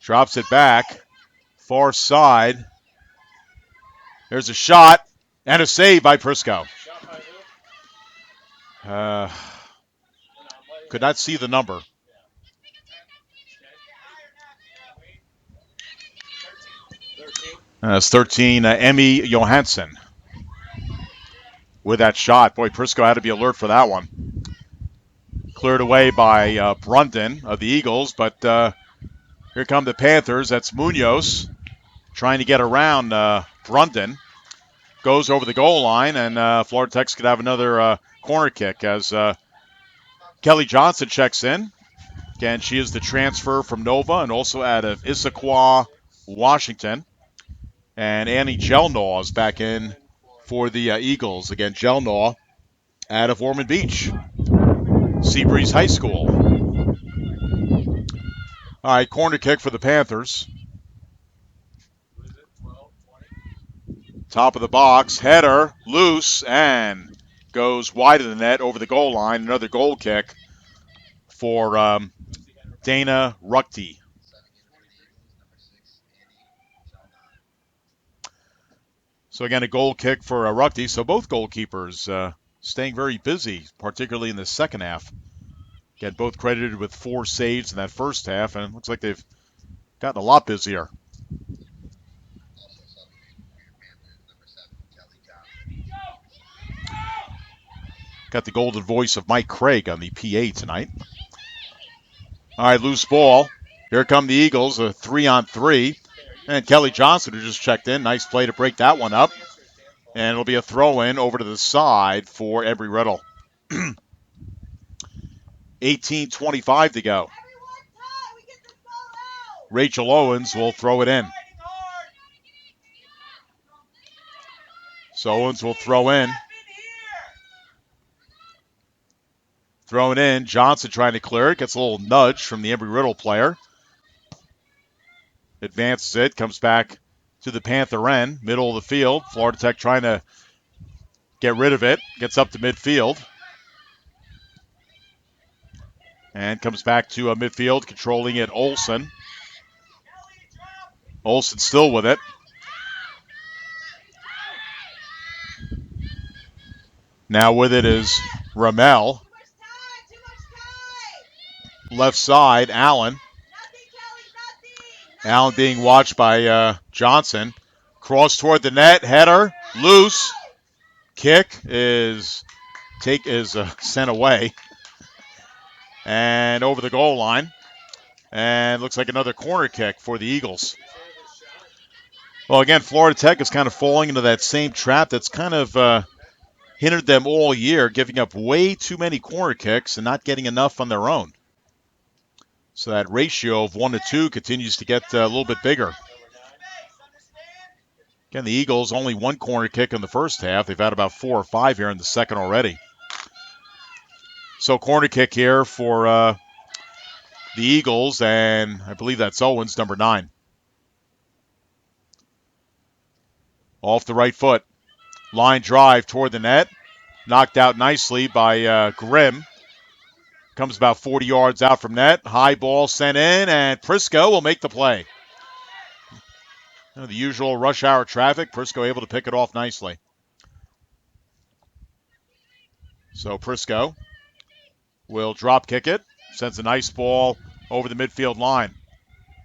Drops it back. Far side. There's a shot. And a save by Prisco. Could not see the number. That's 13, Emmy Johansson. With that shot. Boy, Prisco had to be alert for that one. Cleared away by Brundon of the Eagles, but here come the Panthers. That's Munoz trying to get around Brundon. Goes over the goal line, and Florida Tech's could have another corner kick as Kelly Johnson checks in. Again, she is the transfer from Nova and also out of Issaquah, Washington. And Annie Gelnaw is back in for the Eagles. Again, Gelnaw out of Ormond Beach, Seabreeze High School. All right, corner kick for the Panthers. Top of the box, header, loose, and goes wide of the net over the goal line. Another goal kick for Dana Ruckty. So again, a goal kick for Ruckty. So both goalkeepers staying very busy, particularly in the second half. Again, both credited with 4 saves in that first half, and it looks like they've gotten a lot busier. Got the golden voice of Mike Craig on the PA tonight. All right, loose ball. Here come the Eagles, a 3-on-3. And Kelly Johnson, who just checked in. Nice play to break that one up. And it'll be a throw-in over to the side for Embry-Riddle. 18:25 to go. Rachel Owens will throw it in. So Owens will throw in. Thrown in. Johnson trying to clear it. Gets a little nudge from the Embry-Riddle player. Advances it. Comes back to the Panther end. Middle of the field. Florida Tech trying to get rid of it. Gets up to midfield. And comes back to midfield. Controlling it, Olsen. Olsen still with it. Now with it is Ramel. Left side, Allen. Allen being watched by Johnson. Cross toward the net, header, loose. Kick is sent away. And over the goal line. And looks like another corner kick for the Eagles. Well, again, Florida Tech is kind of falling into that same trap that's kind of hindered them all year, giving up way too many corner kicks and not getting enough on their own. So that ratio of 1 to 2 continues to get a little bit bigger. Again, the Eagles only 1 corner kick in the first half. They've had about 4 or 5 here in the second already. So corner kick here for the Eagles, and I believe that's Owens, number 9. Off the right foot. Line drive toward the net. Knocked out nicely by Grimm. Comes about 40 yards out from net. High ball sent in, and Prisco will make the play. The usual rush hour traffic. Prisco able to pick it off nicely. So Prisco will drop kick it. Sends a nice ball over the midfield line.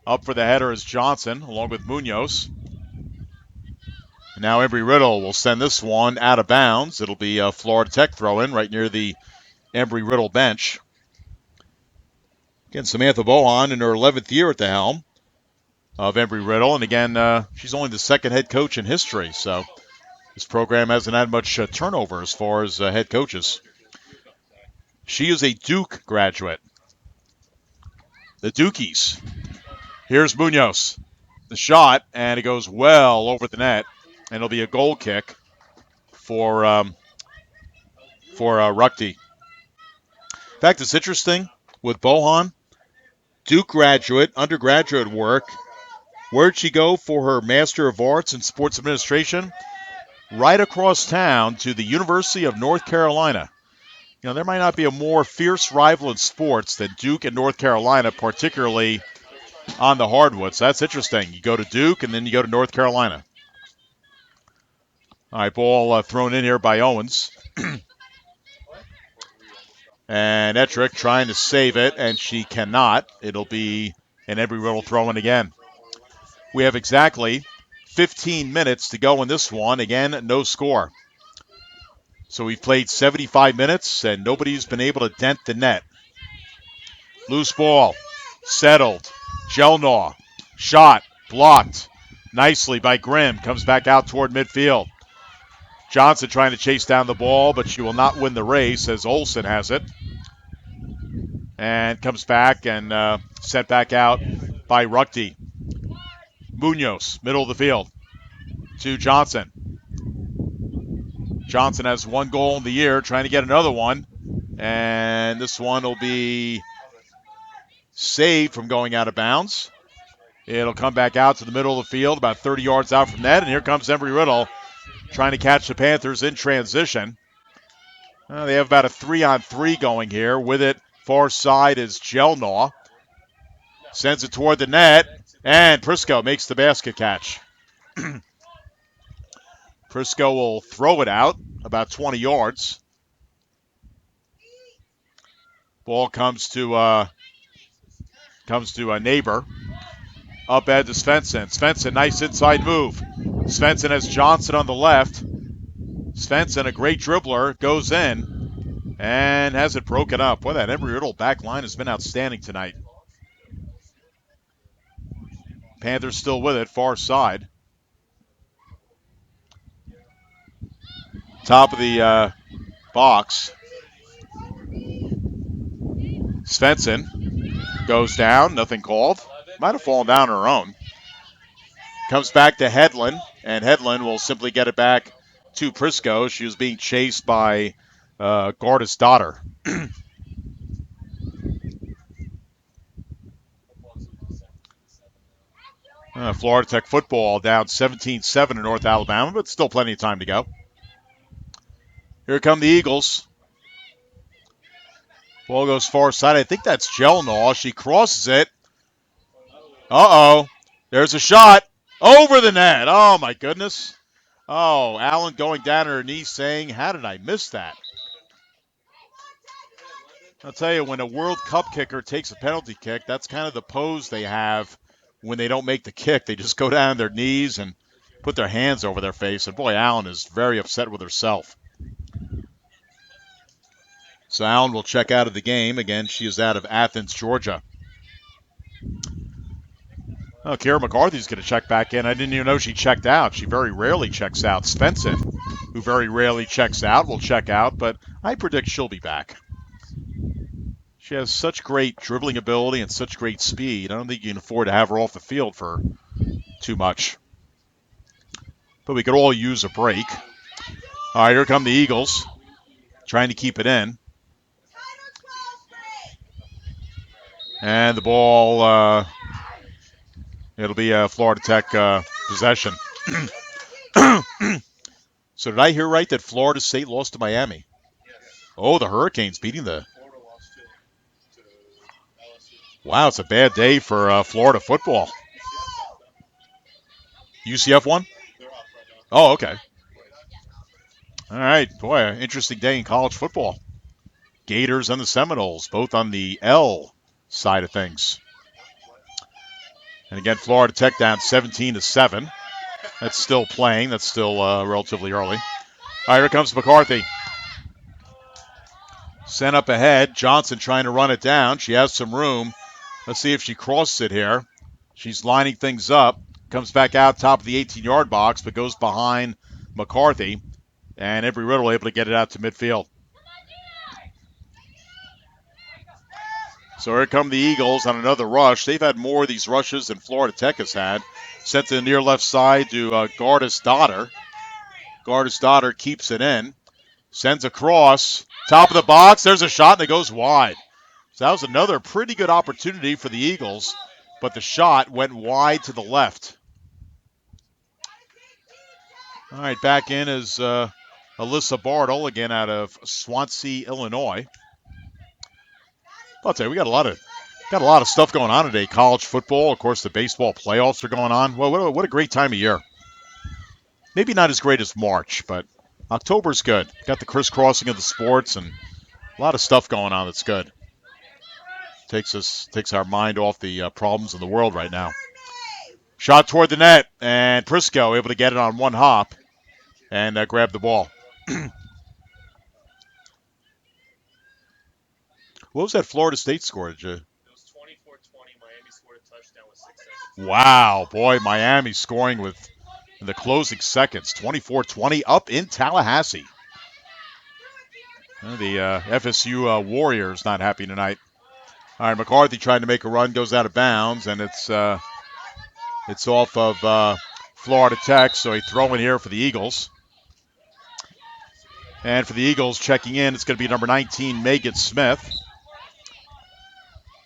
Up for the header is Johnson, along with Munoz. And now Embry-Riddle will send this one out of bounds. It'll be a Florida Tech throw-in right near the Embry-Riddle bench. Again, Samantha Bohan in her 11th year at the helm of Embry-Riddle. And again, she's only the second head coach in history. So this program hasn't had much turnover as far as head coaches. She is a Duke graduate. The Dukies. Here's Munoz. The shot, and it goes well over the net. And it'll be a goal kick for Ruckty. In fact, it's interesting with Bohan. Duke graduate, undergraduate work. Where'd she go for her Master of Arts in Sports Administration? Right across town to the University of North Carolina. There might not be a more fierce rival in sports than Duke and North Carolina, particularly on the hardwoods. So that's interesting. You go to Duke, and then you go to North Carolina. All right, ball thrown in here by Owens. And Ettrick trying to save it, and she cannot. It'll be an Embry-Riddle throw-in again. We have exactly 15 minutes to go in this one. Again, no score. So we've played 75 minutes, and nobody's been able to dent the net. Loose ball. Settled. Jelnaw. Shot. Blocked. Nicely by Grimm. Comes back out toward midfield. Johnson trying to chase down the ball, but she will not win the race as Olsen has it. And comes back and sent back out by Ruckty. Munoz, middle of the field, to Johnson. Johnson has one goal in the year, trying to get another one. And this one will be saved from going out of bounds. It'll come back out to the middle of the field, about 30 yards out from net. And here comes Embry-Riddle trying to catch the Panthers in transition. They have about a 3-on-3 going here. With it, far side is Jelnaw. Sends it toward the net, and Prisco makes the basket catch. Prisco will throw it out about 20 yards. Ball comes to a neighbor. Up ahead to Svensson. Svensson, nice inside move. Svensson has Johnson on the left. Svensson, a great dribbler, goes in and has it broken up. Boy, that Embry-Riddle back line has been outstanding tonight. Panthers still with it, far side. Top of the box. Svensson goes down, nothing called. Might have fallen down on her own. Comes back to Hedlund, and Hedlund will simply get it back to Prisco. She was being chased by Garda's daughter. Florida Tech football down 17-7 in North Alabama, but still plenty of time to go. Here come the Eagles. Ball goes far side. I think that's Jelnaw. She crosses it. Uh-oh. There's a shot. Over the net. Oh, my goodness. Oh, Allen going down on her knees saying, how did I miss that? I'll tell you, when a World Cup kicker takes a penalty kick, that's kind of the pose they have when they don't make the kick. They just go down on their knees and put their hands over their face. And boy, Allen is very upset with herself. So Allen will check out of the game. Again, she is out of Athens, Georgia. Oh, Kara McCarthy's going to check back in. I didn't even know she checked out. She very rarely checks out. Svensson, who very rarely checks out, will check out, but I predict she'll be back. She has such great dribbling ability and such great speed. I don't think you can afford to have her off the field for too much. But we could all use a break. All right, here come the Eagles, trying to keep it in. And the ball, it'll be a Florida Tech possession. So did I hear right that Florida State lost to Miami? Yes. Oh, the Hurricanes beating the... Florida lost to LSU. Wow, it's a bad day for Florida football. UCF won? They're up right now. Oh, okay. All right, boy, interesting day in college football. Gators and the Seminoles, both on the L side of things. And again, Florida Tech down 17-7. That's still playing. That's still relatively early. All right, here comes McCarthy. Sent up ahead. Johnson trying to run it down. She has some room. Let's see if she crosses it here. She's lining things up. Comes back out top of the 18-yard box, but goes behind McCarthy. And Embry-Riddle able to get it out to midfield. So here come the Eagles on another rush. They've had more of these rushes than Florida Tech has had. Sent to the near left side to Gardis Daughter. Gardis Daughter keeps it in. Sends across. Top of the box. There's a shot, and it goes wide. So that was another pretty good opportunity for the Eagles, but the shot went wide to the left. All right, back in is Alyssa Bartle, again out of Swansea, Illinois. I'll tell you, we got a lot of stuff going on today. College football, of course, the baseball playoffs are going on. Well, what a great time of year. Maybe not as great as March, but October's good. Got the crisscrossing of the sports and a lot of stuff going on that's good. Takes our mind off the problems in the world right now. Shot toward the net, and Prisco able to get it on one hop and grab the ball. What was that Florida State score? Did you... It was 24-20. Miami scored a touchdown with 6 seconds. Wow, boy, Miami scoring with in the closing seconds. 24-20 up in Tallahassee. The FSU Warriors not happy tonight. All right, McCarthy trying to make a run, goes out of bounds, and it's off of Florida Tech, so he throw in here for the Eagles. And for the Eagles checking in, it's going to be number 19, Megan Smith.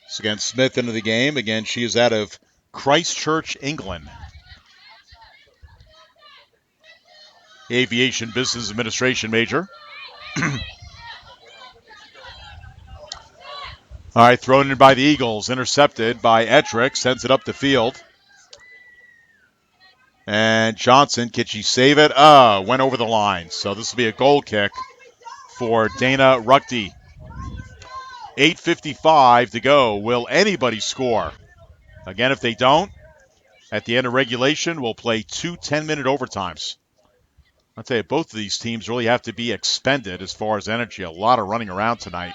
So again, Smith into the game. Again, she is out of Christchurch, England. Aviation Business Administration major. All right, thrown in by the Eagles, intercepted by Ettrick, sends it up the field. And Johnson, can she save it? Went over the line. So this will be a goal kick for Dana Ruckty. 8:55 to go. Will anybody score? Again, if they don't, at the end of regulation, we'll play 2 10-minute overtimes. I'll tell you, both of these teams really have to be expended as far as energy. A lot of running around tonight.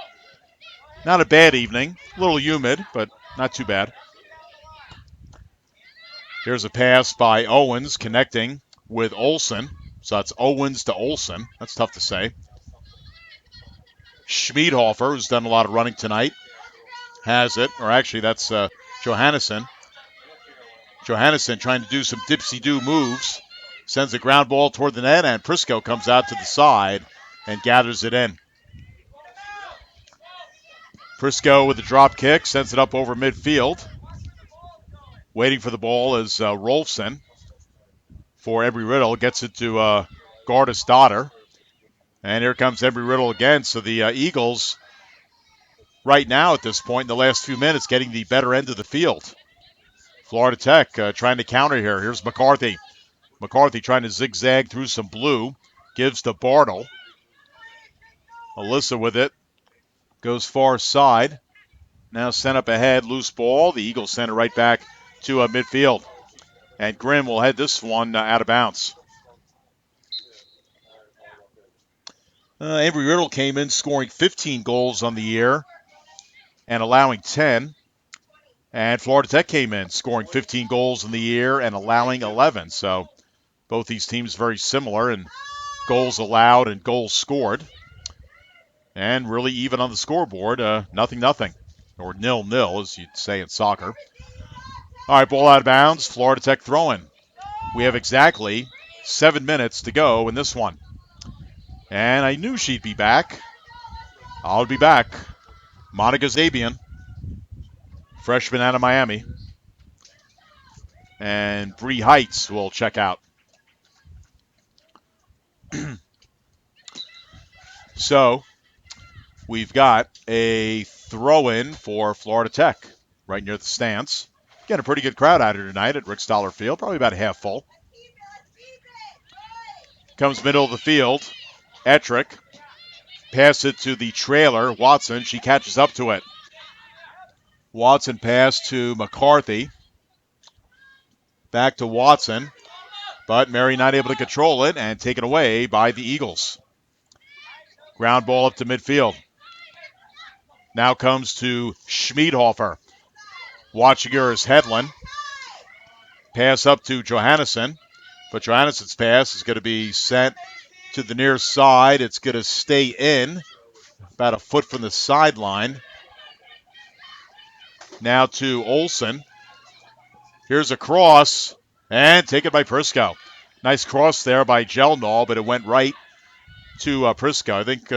Not a bad evening. A little humid, but not too bad. Here's a pass by Owens connecting with Olsen. So that's Owens to Olsen. That's tough to say. Schmiedhofer, who's done a lot of running tonight, has it. Or actually, that's Johannesson. Johannesson trying to do some dipsy-do moves. Sends a ground ball toward the net, and Prisco comes out to the side and gathers it in. Prisco with the drop kick, sends it up over midfield. Waiting for the ball is Rolfson for Embry-Riddle. Gets it to Gardis Daughter. And here comes Embry-Riddle again. So the Eagles, right now at this point, in the last few minutes, getting the better end of the field. Florida Tech trying to counter here. Here's McCarthy. McCarthy trying to zigzag through some blue. Gives to Bartle. Alyssa with it. Goes far side. Now sent up ahead. Loose ball. The Eagles send it right back to midfield. And Grimm will head this one out of bounds. Embry-Riddle came in scoring 15 goals on the year and allowing 10. And Florida Tech came in scoring 15 goals in the year and allowing 11. So both these teams very similar in goals allowed and goals scored. And really even on the scoreboard, 0-0. Or 0-0, as you'd say in soccer. All right, ball out of bounds. Florida Tech throwing. We have exactly 7 minutes to go in this one. And I knew she'd be back. I'll be back. Monica Zabian, freshman out of Miami. And Bree Heights will check out. So we've got a throw-in for Florida Tech right near the stands. Again, a pretty good crowd out here tonight at Rick Stoller Field, probably about half full. Comes middle of the field. Ettrick. Pass it to the trailer, Watson. She catches up to it. Watson pass to McCarthy. Back to Watson. But Mary not able to control it and taken away by the Eagles. Ground ball up to midfield. Now comes to Schmiedhofer. Watching her is Hedlund. Pass up to Johannesson. But Johannesson's pass is going to be sent to the near side. It's going to stay in about a foot from the sideline. Now to Olsen. Here's a cross, and taken by Prisco. Nice cross there by Jelnall, but it went right to Prisco. I think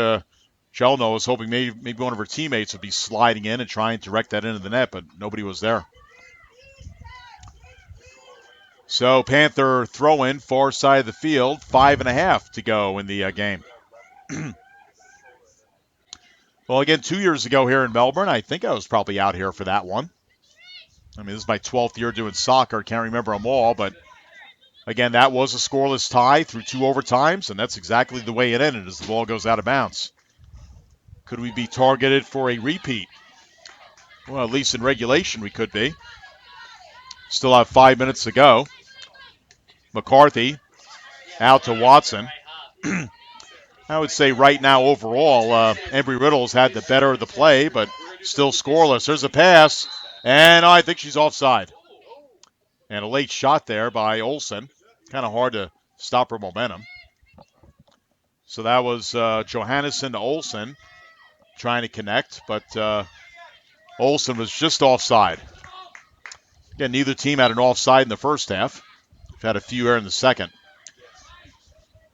Jelnall was hoping maybe one of her teammates would be sliding in and trying to direct that into the net, but nobody was there. So Panther throw-in, far side of the field, 5.5 to go in the game. Well, again, 2 years ago here in Melbourne, I think I was probably out here for that one. I mean, this is my 12th year doing soccer. Can't remember them all, but again, that was a scoreless tie through 2 overtimes, and that's exactly the way it ended as the ball goes out of bounds. Could we be targeted for a repeat? Well, at least in regulation we could be. Still have 5 minutes to go. McCarthy out to Watson. I would say right now overall, Embry-Riddle's had the better of the play, but still scoreless. There's a pass, and I think she's offside. And a late shot there by Olsen. Kind of hard to stop her momentum. So that was Johannesson to Olsen trying to connect, but Olsen was just offside. Again, neither team had an offside in the first half. We've had a few here in the second.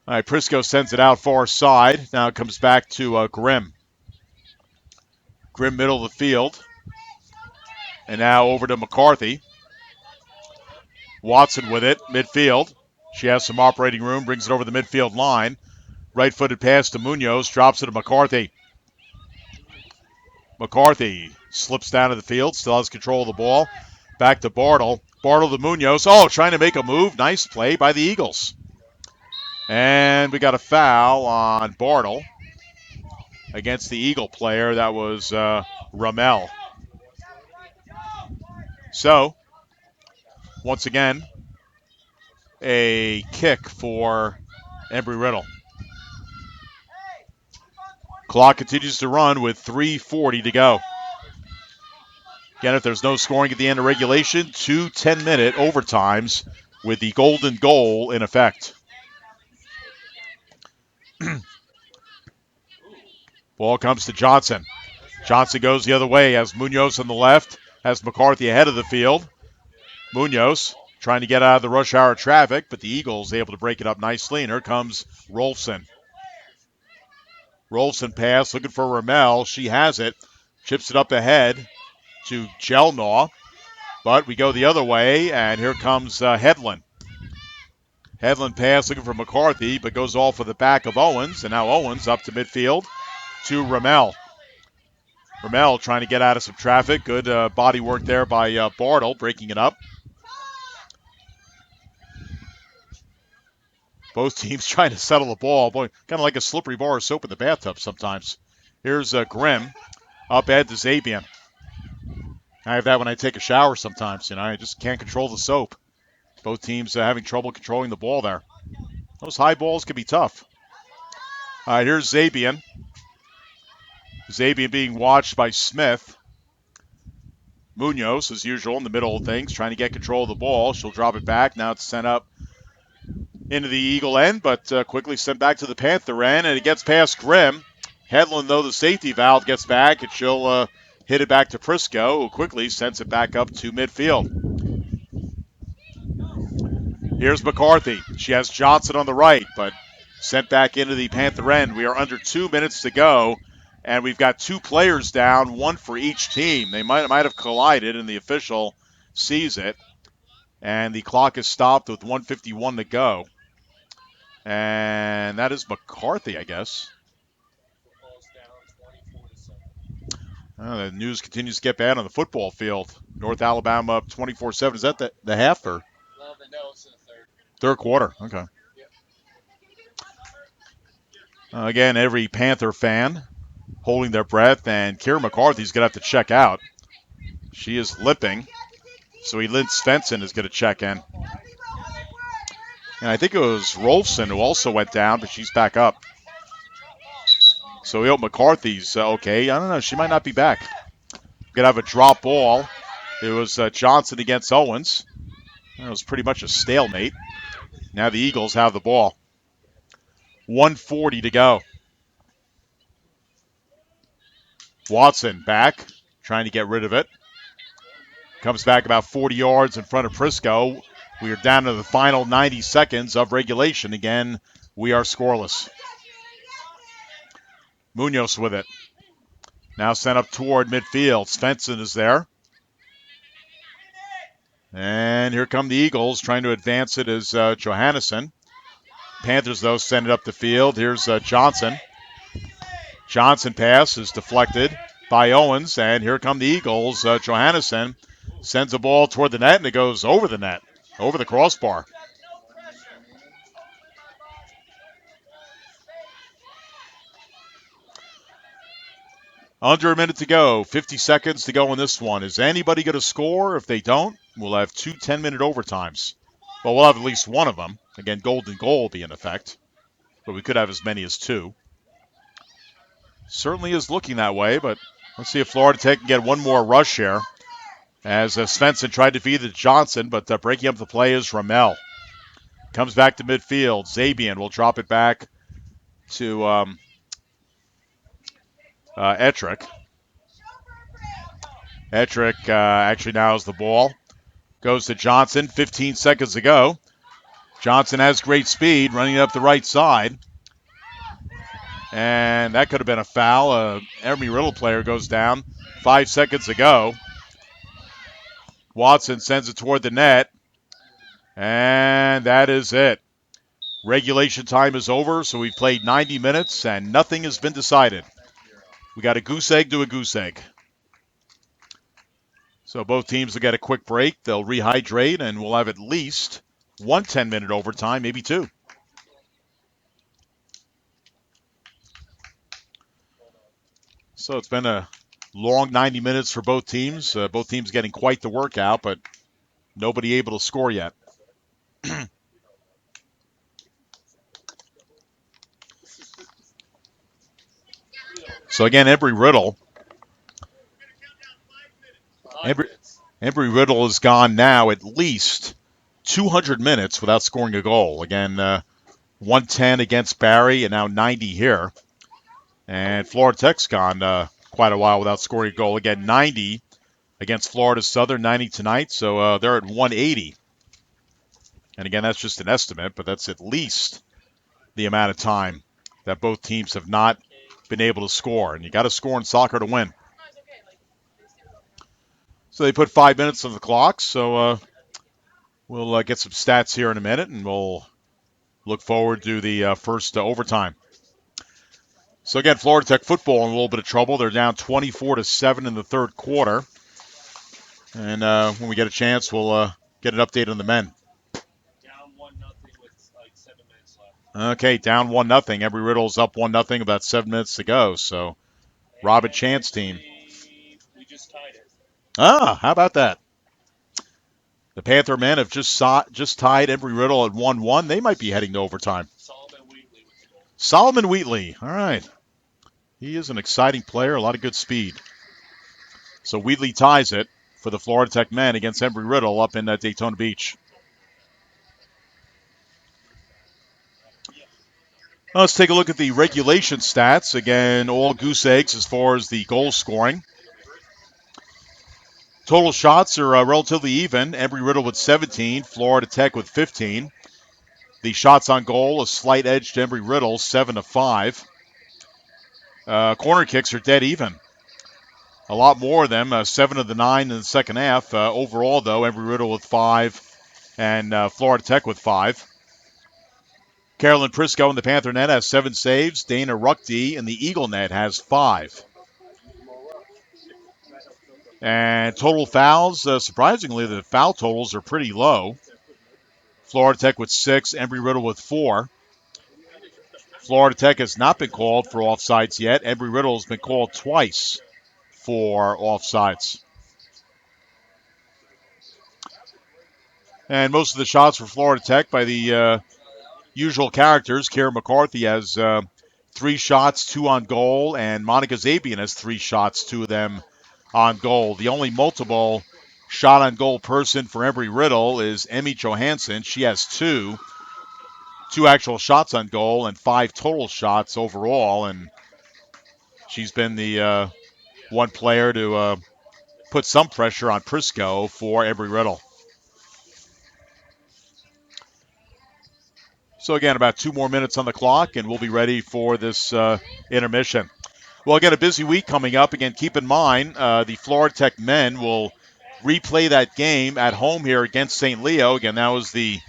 All right, Prisco sends it out far side. Now it comes back to Grimm. Grimm middle of the field. And now over to McCarthy. Watson with it, midfield. She has some operating room, brings it over the midfield line. Right-footed pass to Munoz, drops it to McCarthy. McCarthy slips down to the field, still has control of the ball. Back to Bartle. Bartle to Munoz. Oh, trying to make a move. Nice play by the Eagles. And we got a foul on Bartle against the Eagle player. That was Ramel. So, once again, a kick for Embry-Riddle. Clock continues to run with 3:40 to go. Again, if there's no scoring at the end of regulation, 2 10-minute overtimes with the golden goal in effect. Ball comes to Johnson. Johnson goes the other way, has Munoz on the left, has McCarthy ahead of the field. Munoz trying to get out of the rush hour traffic, but the Eagles able to break it up nicely, and here comes Rolfson. Rolfson pass, looking for Ramel. She has it. Chips it up ahead to Jelnaw, but we go the other way, and here comes Hedlund. Hedlund pass, looking for McCarthy, but goes off of the back of Owens, and now Owens up to midfield to Ramel. Ramel trying to get out of some traffic. Good body work there by Bartle, breaking it up. Both teams trying to settle the ball. Boy, kind of like a slippery bar of soap in the bathtub sometimes. Here's Grimm up ahead to Zabian. I have that when I take a shower sometimes. I just can't control the soap. Both teams having trouble controlling the ball there. Those high balls can be tough. All right, here's Zabian. Zabian being watched by Smith. Munoz, as usual, in the middle of things, trying to get control of the ball. She'll drop it back. Now it's sent up into the Eagle end, but quickly sent back to the Panther end, and it gets past Grimm. Hedlund, though, the safety valve, gets back, and she'll hit it back to Prisco, who quickly sends it back up to midfield. Here's McCarthy. She has Johnson on the right, but sent back into the Panther end. We are under 2 minutes to go, and we've got 2 players down, 1 for each team. They might have collided, and the official sees it, and the clock is stopped with 1:51 to go. And that is McCarthy, I guess. Football's down 24-7. The news continues to get bad on the football field. North Alabama up 24-7. Is that the half or? No, it's in the third. Third quarter. Okay. Yep. Again, every Panther fan holding their breath, and Kira McCarthy's going to have to check out. She is limping, so Lynn Svensson is going to check in. And I think it was Rolfson who also went down, but she's back up. So we hope McCarthy's okay. I don't know. She might not be back. Going to have a drop ball. It was Johnson against Owens. It was pretty much a stalemate. Now the Eagles have the ball. 1:40 to go. Watson back, trying to get rid of it. Comes back about 40 yards in front of Prisco. We are down to the final 90 seconds of regulation. Again, we are scoreless. Munoz with it. Now sent up toward midfield. Svensson is there. And here come the Eagles trying to advance it as Johannesson. Panthers, though, send it up the field. Here's Johnson. Johnson pass is deflected by Owens, and here come the Eagles. Johannesson sends a ball toward the net, and it goes over the net, over the crossbar. Under a minute to go, 50 seconds to go in this one. Is anybody going to score? If they don't, we'll have 2 10-minute overtimes. Well, we'll have at least one of them. Again, golden goal will be in effect, but we could have as many as 2. Certainly is looking that way, but let's see if Florida Tech can get one more rush here. As Svensson tried to feed it to Johnson, but breaking up the play is Ramel. Comes back to midfield. Zabian will drop it back to Ettrick. Ettrick actually now has the ball. Goes to Johnson. 15 seconds to go. Johnson has great speed, running up the right side. And that could have been a foul. Emory Riddle player goes down. 5 seconds to go. Watson sends it toward the net. And that is it. Regulation time is over, so we've played 90 minutes and nothing has been decided. We got a goose egg to a goose egg. So both teams will get a quick break. They'll rehydrate, and we'll have at least 1 10-minute overtime, maybe 2. So it's been a long 90 minutes for both teams. Both teams getting quite the workout, but nobody able to score yet. So again, Embry Riddle has gone now at least 200 minutes without scoring a goal. Again, 110 against Barry and now 90 here. And Florida Tech's gone quite a while without scoring a goal. Again, 90 against Florida Southern, 90 tonight. So they're at 180. And again, that's just an estimate, but that's at least the amount of time that both teams have not been able to score. And you got to score in soccer to win. So they put 5 minutes on the clock. So we'll get some stats here in a minute, and we'll look forward to the first overtime. So again, Florida Tech football in a little bit of trouble. They're down 24-7 in the third quarter. And when we get a chance, we'll get an update on the men. Down 1-0 with like 7 minutes left. Okay, down 1-0. Embry Riddle's up 1-0, about 7 minutes to go. So Robin Chant's team. We just tied it. How about that? The Panther men have just tied Embry Riddle at 1-1. They might be heading to overtime. Solomon Wheatley. All right. He is an exciting player, a lot of good speed. So Wheatley ties it for the Florida Tech men against Embry Riddle up in Daytona Beach. Let's take a look at the regulation stats. Again, all goose eggs as far as the goal scoring. Total shots are relatively even. Embry Riddle with 17, Florida Tech with 15. The shots on goal, a slight edge to Embry Riddle, 7-5. Corner kicks are dead even. A lot more of them, 7 of the 9 in the second half. Overall, though, Embry Riddle with 5 and Florida Tech with 5. Carolyn Prisco in the Panther net has 7 saves. Dana Ruckdy in the Eagle net has 5. And total fouls, surprisingly, the foul totals are pretty low. Florida Tech with 6, Embry-Riddle with 4. Florida Tech has not been called for offsides yet. Embry-Riddle has been called twice for offsides. And most of the shots for Florida Tech by the usual characters. Karen McCarthy has 3 shots, 2 on goal, and Monica Zabian has 3 shots, 2 of them on goal. The only multiple shot on goal person for Embry-Riddle is Emmy Johansson. She has 2 actual shots on goal and 5 total shots overall, and she's been the one player to put some pressure on Prisco for Embry-Riddle. So again, about 2 more minutes on the clock, and we'll be ready for this intermission. Well, again, a busy week coming up. Again, keep in mind, the Florida Tech men will replay that game at home here against St. Leo. Again, that was the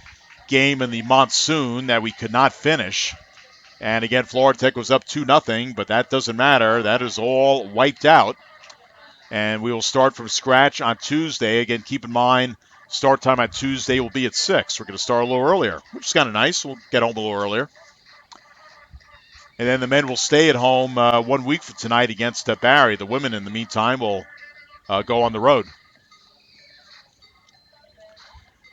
game in the monsoon that we could not finish. And again, Florida Tech was up 2-0, but that doesn't matter. That is all wiped out. And we will start from scratch on Tuesday. Again, keep in mind, start time on Tuesday will be at 6. We're going to start a little earlier, which is kind of nice. We'll get home a little earlier. And then the men will stay at home 1 week from tonight against Barry. The women, in the meantime, will go on the road.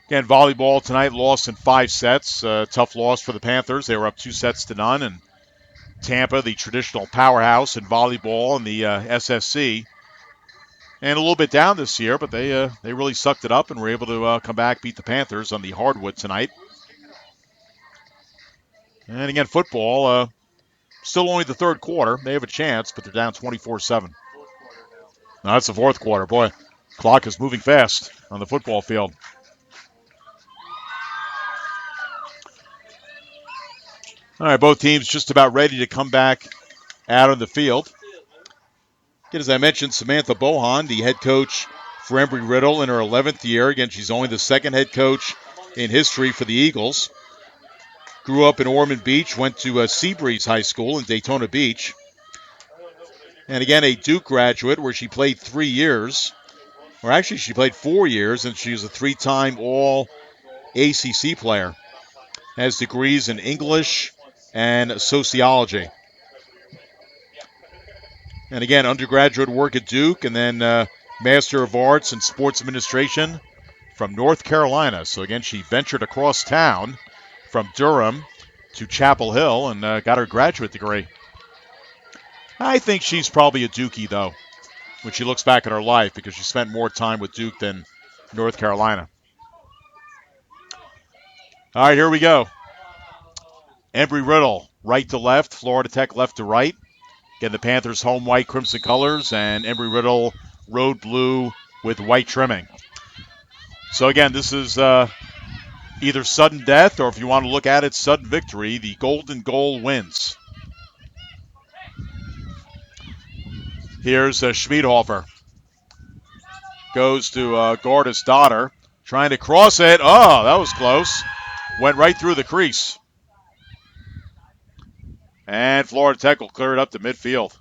Again, volleyball tonight lost in 5 sets. Tough loss for the Panthers. They were up 2-0. And Tampa, the traditional powerhouse in volleyball in the SSC, and a little bit down this year, but they really sucked it up and were able to come back, beat the Panthers on the hardwood tonight. And again, football, still only the third quarter. They have a chance, but they're down 24-7. Now that's the fourth quarter. Boy, clock is moving fast on the football field. All right, both teams just about ready to come back out on the field. Again, as I mentioned, Samantha Bohan, the head coach for Embry-Riddle in her 11th year. Again, she's only the second head coach in history for the Eagles. Grew up in Ormond Beach, went to Seabreeze High School in Daytona Beach. And again, a Duke graduate where she played 3 years. Or actually, she played 4 years, and she was a 3-time All-ACC player. Has degrees in English and sociology. And again, undergraduate work at Duke, and then Master of Arts in Sports Administration from North Carolina. So again, she ventured across town from Durham to Chapel Hill and got her graduate degree. I think she's probably a Dookie, though, when she looks back at her life, because she spent more time with Duke than North Carolina. All right, here we go. Embry-Riddle, right to left. Florida Tech, left to right. Again, the Panthers home white, crimson colors, and Embry-Riddle road blue with white trimming. So again, this is either sudden death, or if you want to look at it, sudden victory. The golden goal wins. Here's Schmiedhofer. Goes to guard his daughter. Trying to cross it. Oh, that was close. Went right through the crease. And Florida Tech will clear it up to midfield.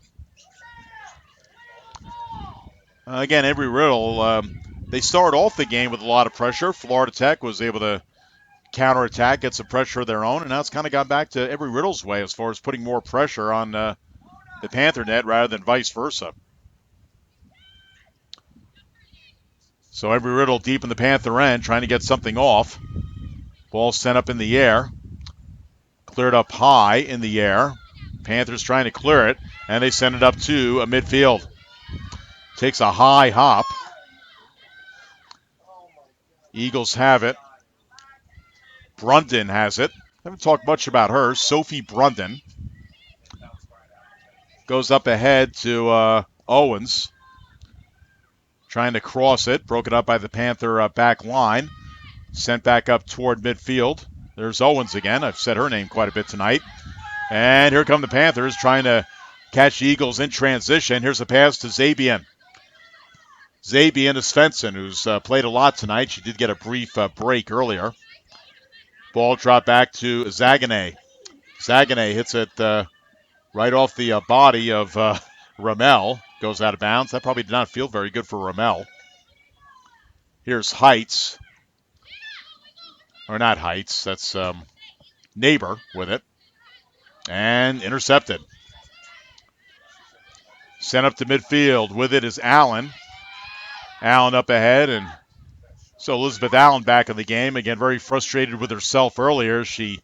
Again, Embry-Riddle, they started off the game with a lot of pressure. Florida Tech was able to counterattack, get some pressure of their own, and now it's kind of gone back to Embry-Riddle's way as far as putting more pressure on the Panther net rather than vice versa. So Embry-Riddle deep in the Panther end, trying to get something off. Ball sent up in the air. Cleared up high in the air. Panthers trying to clear it, and they send it up to a midfield. Takes a high hop. Eagles have it. Brundon has it. Haven't talked much about her. Sophie Brundon. Goes up ahead to Owens. Trying to cross it. Broken up by the Panther back line. Sent back up toward midfield. There's Owens again. I've said her name quite a bit tonight. And here come the Panthers trying to catch the Eagles in transition. Here's a pass to Zabian. Zabian to Svensson, who's played a lot tonight. She did get a brief break earlier. Ball dropped back to Zagane. Saguenay hits it right off the body of Ramel. Goes out of bounds. That probably did not feel very good for Ramel. Here's Heights. Or not Heights. That's Neighbor with it. And intercepted. Sent up to midfield. With it is Allen. Allen up ahead, and so Elizabeth Allen back in the game. Again, very frustrated with herself earlier. She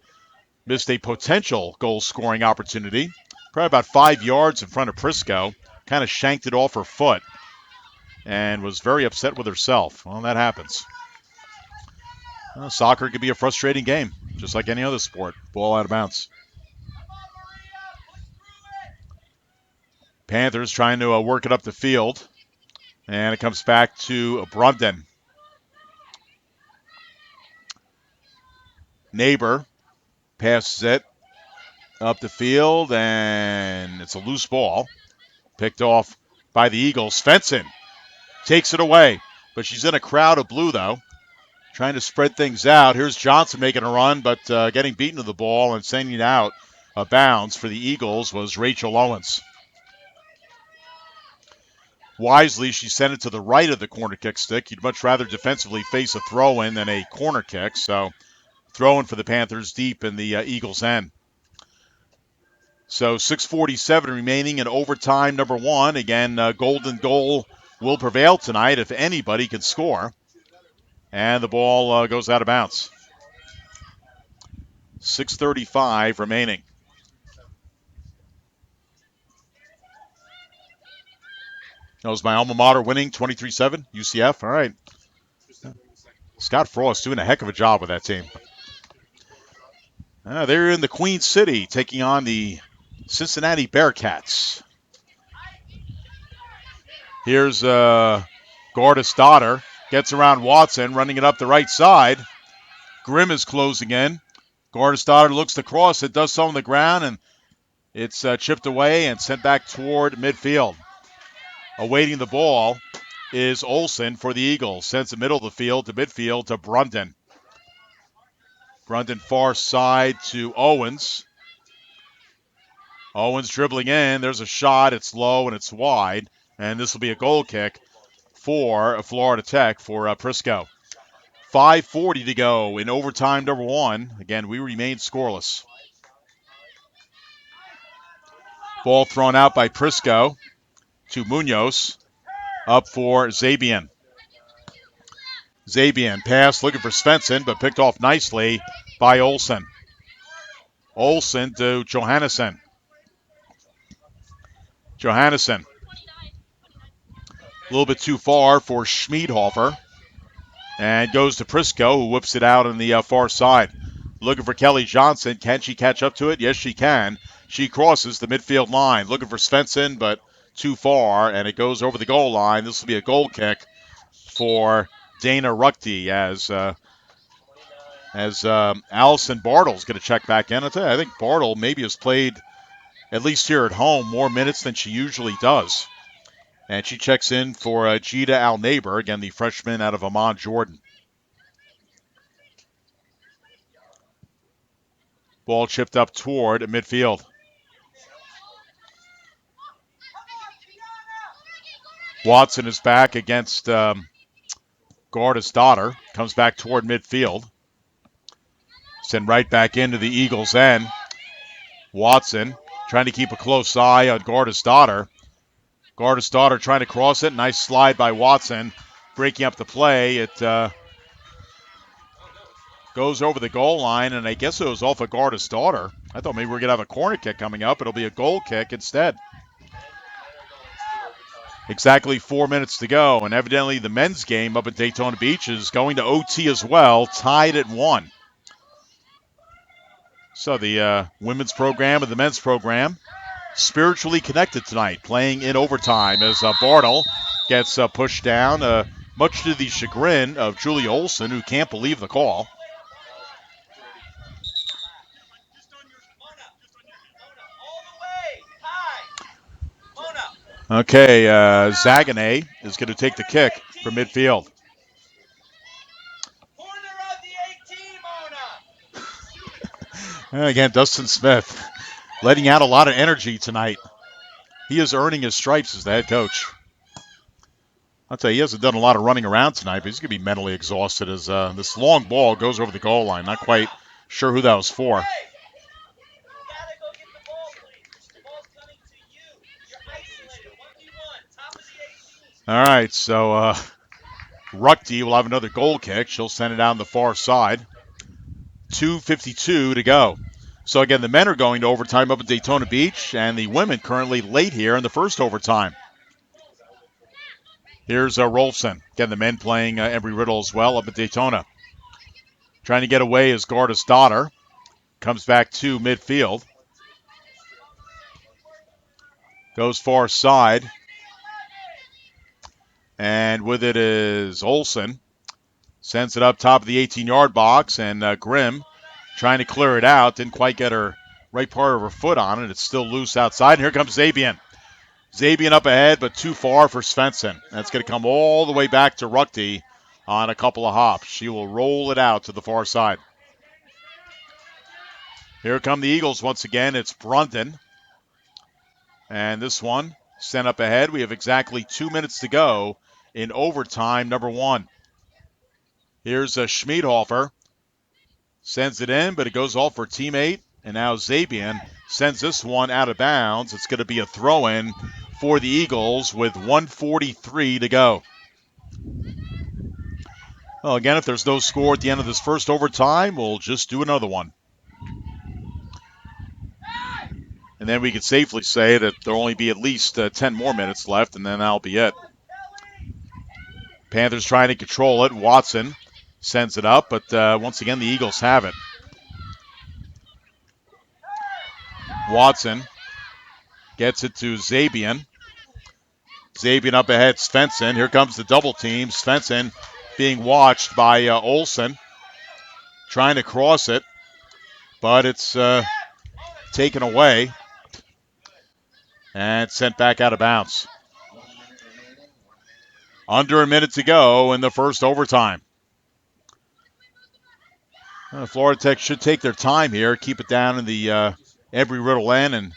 missed a potential goal-scoring opportunity. Probably about 5 yards in front of Prisco. Kind of shanked it off her foot and was very upset with herself. Well, that happens. Well, soccer could be a frustrating game, just like any other sport. Ball out of bounds. Panthers trying to work it up the field. And it comes back to Brundon. Neighbor passes it up the field, and it's a loose ball. Picked off by the Eagles. Svensson takes it away, but she's in a crowd of blue, though, trying to spread things out. Here's Johnson making a run, but getting beaten to the ball and sending it out of bounds for the Eagles was Rachel Owens. Wisely, she sent it to the right of the corner kick stick. You'd much rather defensively face a throw-in than a corner kick, so throw-in for the Panthers deep in the Eagles' end. So 6:47 remaining in overtime number one. Again, golden goal will prevail tonight if anybody can score. And the ball goes out of bounds. 6:35 remaining. That was my alma mater winning 23-7, UCF. All right. Scott Frost doing a heck of a job with that team. They're in the Queen City taking on the Cincinnati Bearcats. Here's Gordis Daughter. Gets around Watson, running it up the right side. Grimm is closing in. Gordis Daughter looks to cross. It does so on the ground, and it's chipped away and sent back toward midfield. Awaiting the ball is Olsen for the Eagles. Sends the middle of the field to midfield to Brundon. Brundon far side to Owens. Owens dribbling in. There's a shot. It's low and it's wide. And this will be a goal kick for Florida Tech for Prisco. 5:40 to go in overtime number one. Again, we remain scoreless. Ball thrown out by Prisco to Munoz. Up for Zabian. Zabian pass looking for Svensson, but picked off nicely by Olsen. Olsen to Johannesson. Johannesson. A little bit too far for Schmiedhofer. And goes to Prisco, who whips it out on the far side. Looking for Kelly Johnson. Can she catch up to it? Yes, she can. She crosses the midfield line. Looking for Svensson, but too far, and it goes over the goal line. This will be a goal kick for Dana Ruckty as Allison Bartle's going to check back in. I tell you, I think Bartle maybe has played, at least here at home, more minutes than she usually does. And she checks in for Jita Al-Neighbor, again, the freshman out of Amman, Jordan. Ball chipped up toward midfield. Watson is back against Gordis Daughter. Comes back toward midfield. Send right back into the Eagles' end. Watson trying to keep a close eye on Gordis Daughter. Gordis Daughter trying to cross it. Nice slide by Watson. Breaking up the play. It goes over the goal line, and I guess it was off of Gordis Daughter. I thought maybe we were going to have a corner kick coming up. It'll be a goal kick instead. Exactly 4 minutes to go, and evidently the men's game up at Daytona Beach is going to OT as well, tied at 1. So the women's program and the men's program spiritually connected tonight, playing in overtime as Bartle gets pushed down, much to the chagrin of Julia Olsen, who can't believe the call. Okay, Zaganay is going to take the kick from midfield. And again, Dustin Smith letting out a lot of energy tonight. He is earning his stripes as the head coach. I'll tell you, he hasn't done a lot of running around tonight, but he's going to be mentally exhausted as this long ball goes over the goal line. Not quite sure who that was for. All right, so Ruckty will have another goal kick. She'll send it down the far side. 2:52 to go. So again, the men are going to overtime up at Daytona Beach, and the women currently late here in the first overtime. Here's Rolfson. Again, the men playing Embry-Riddle as well up at Daytona. Trying to get away is Garda's daughter. Comes back to midfield. Goes far side. And with it is Olsen. Sends it up top of the 18-yard box, and Grimm trying to clear it out. Didn't quite get her right part of her foot on it. It's still loose outside. And here comes Zabian. Zabian up ahead, but too far for Svensson. That's going to come all the way back to Ruckty on a couple of hops. She will roll it out to the far side. Here come the Eagles once again. It's Brunton. And this one sent up ahead. We have exactly 2 minutes to go in overtime number 1. Here's Schmiedhofer. Sends it in, but it goes off for teammate. And now Zabian sends this one out of bounds. It's going to be a throw-in for the Eagles with 1:43 to go. Well, again, if there's no score at the end of this first overtime, we'll just do another one. And then we could safely say that there'll only be at least 10 more minutes left, and then that'll be it. Panthers trying to control it. Watson sends it up, but once again, the Eagles have it. Watson gets it to Zabian. Zabian up ahead, Svensson. Here comes the double team. Svensson being watched by Olsen. Trying to cross it, but it's taken away and sent back out of bounds. Under a minute to go in the first overtime. Florida Tech should take their time here, keep it down in the Embry-Riddle end, and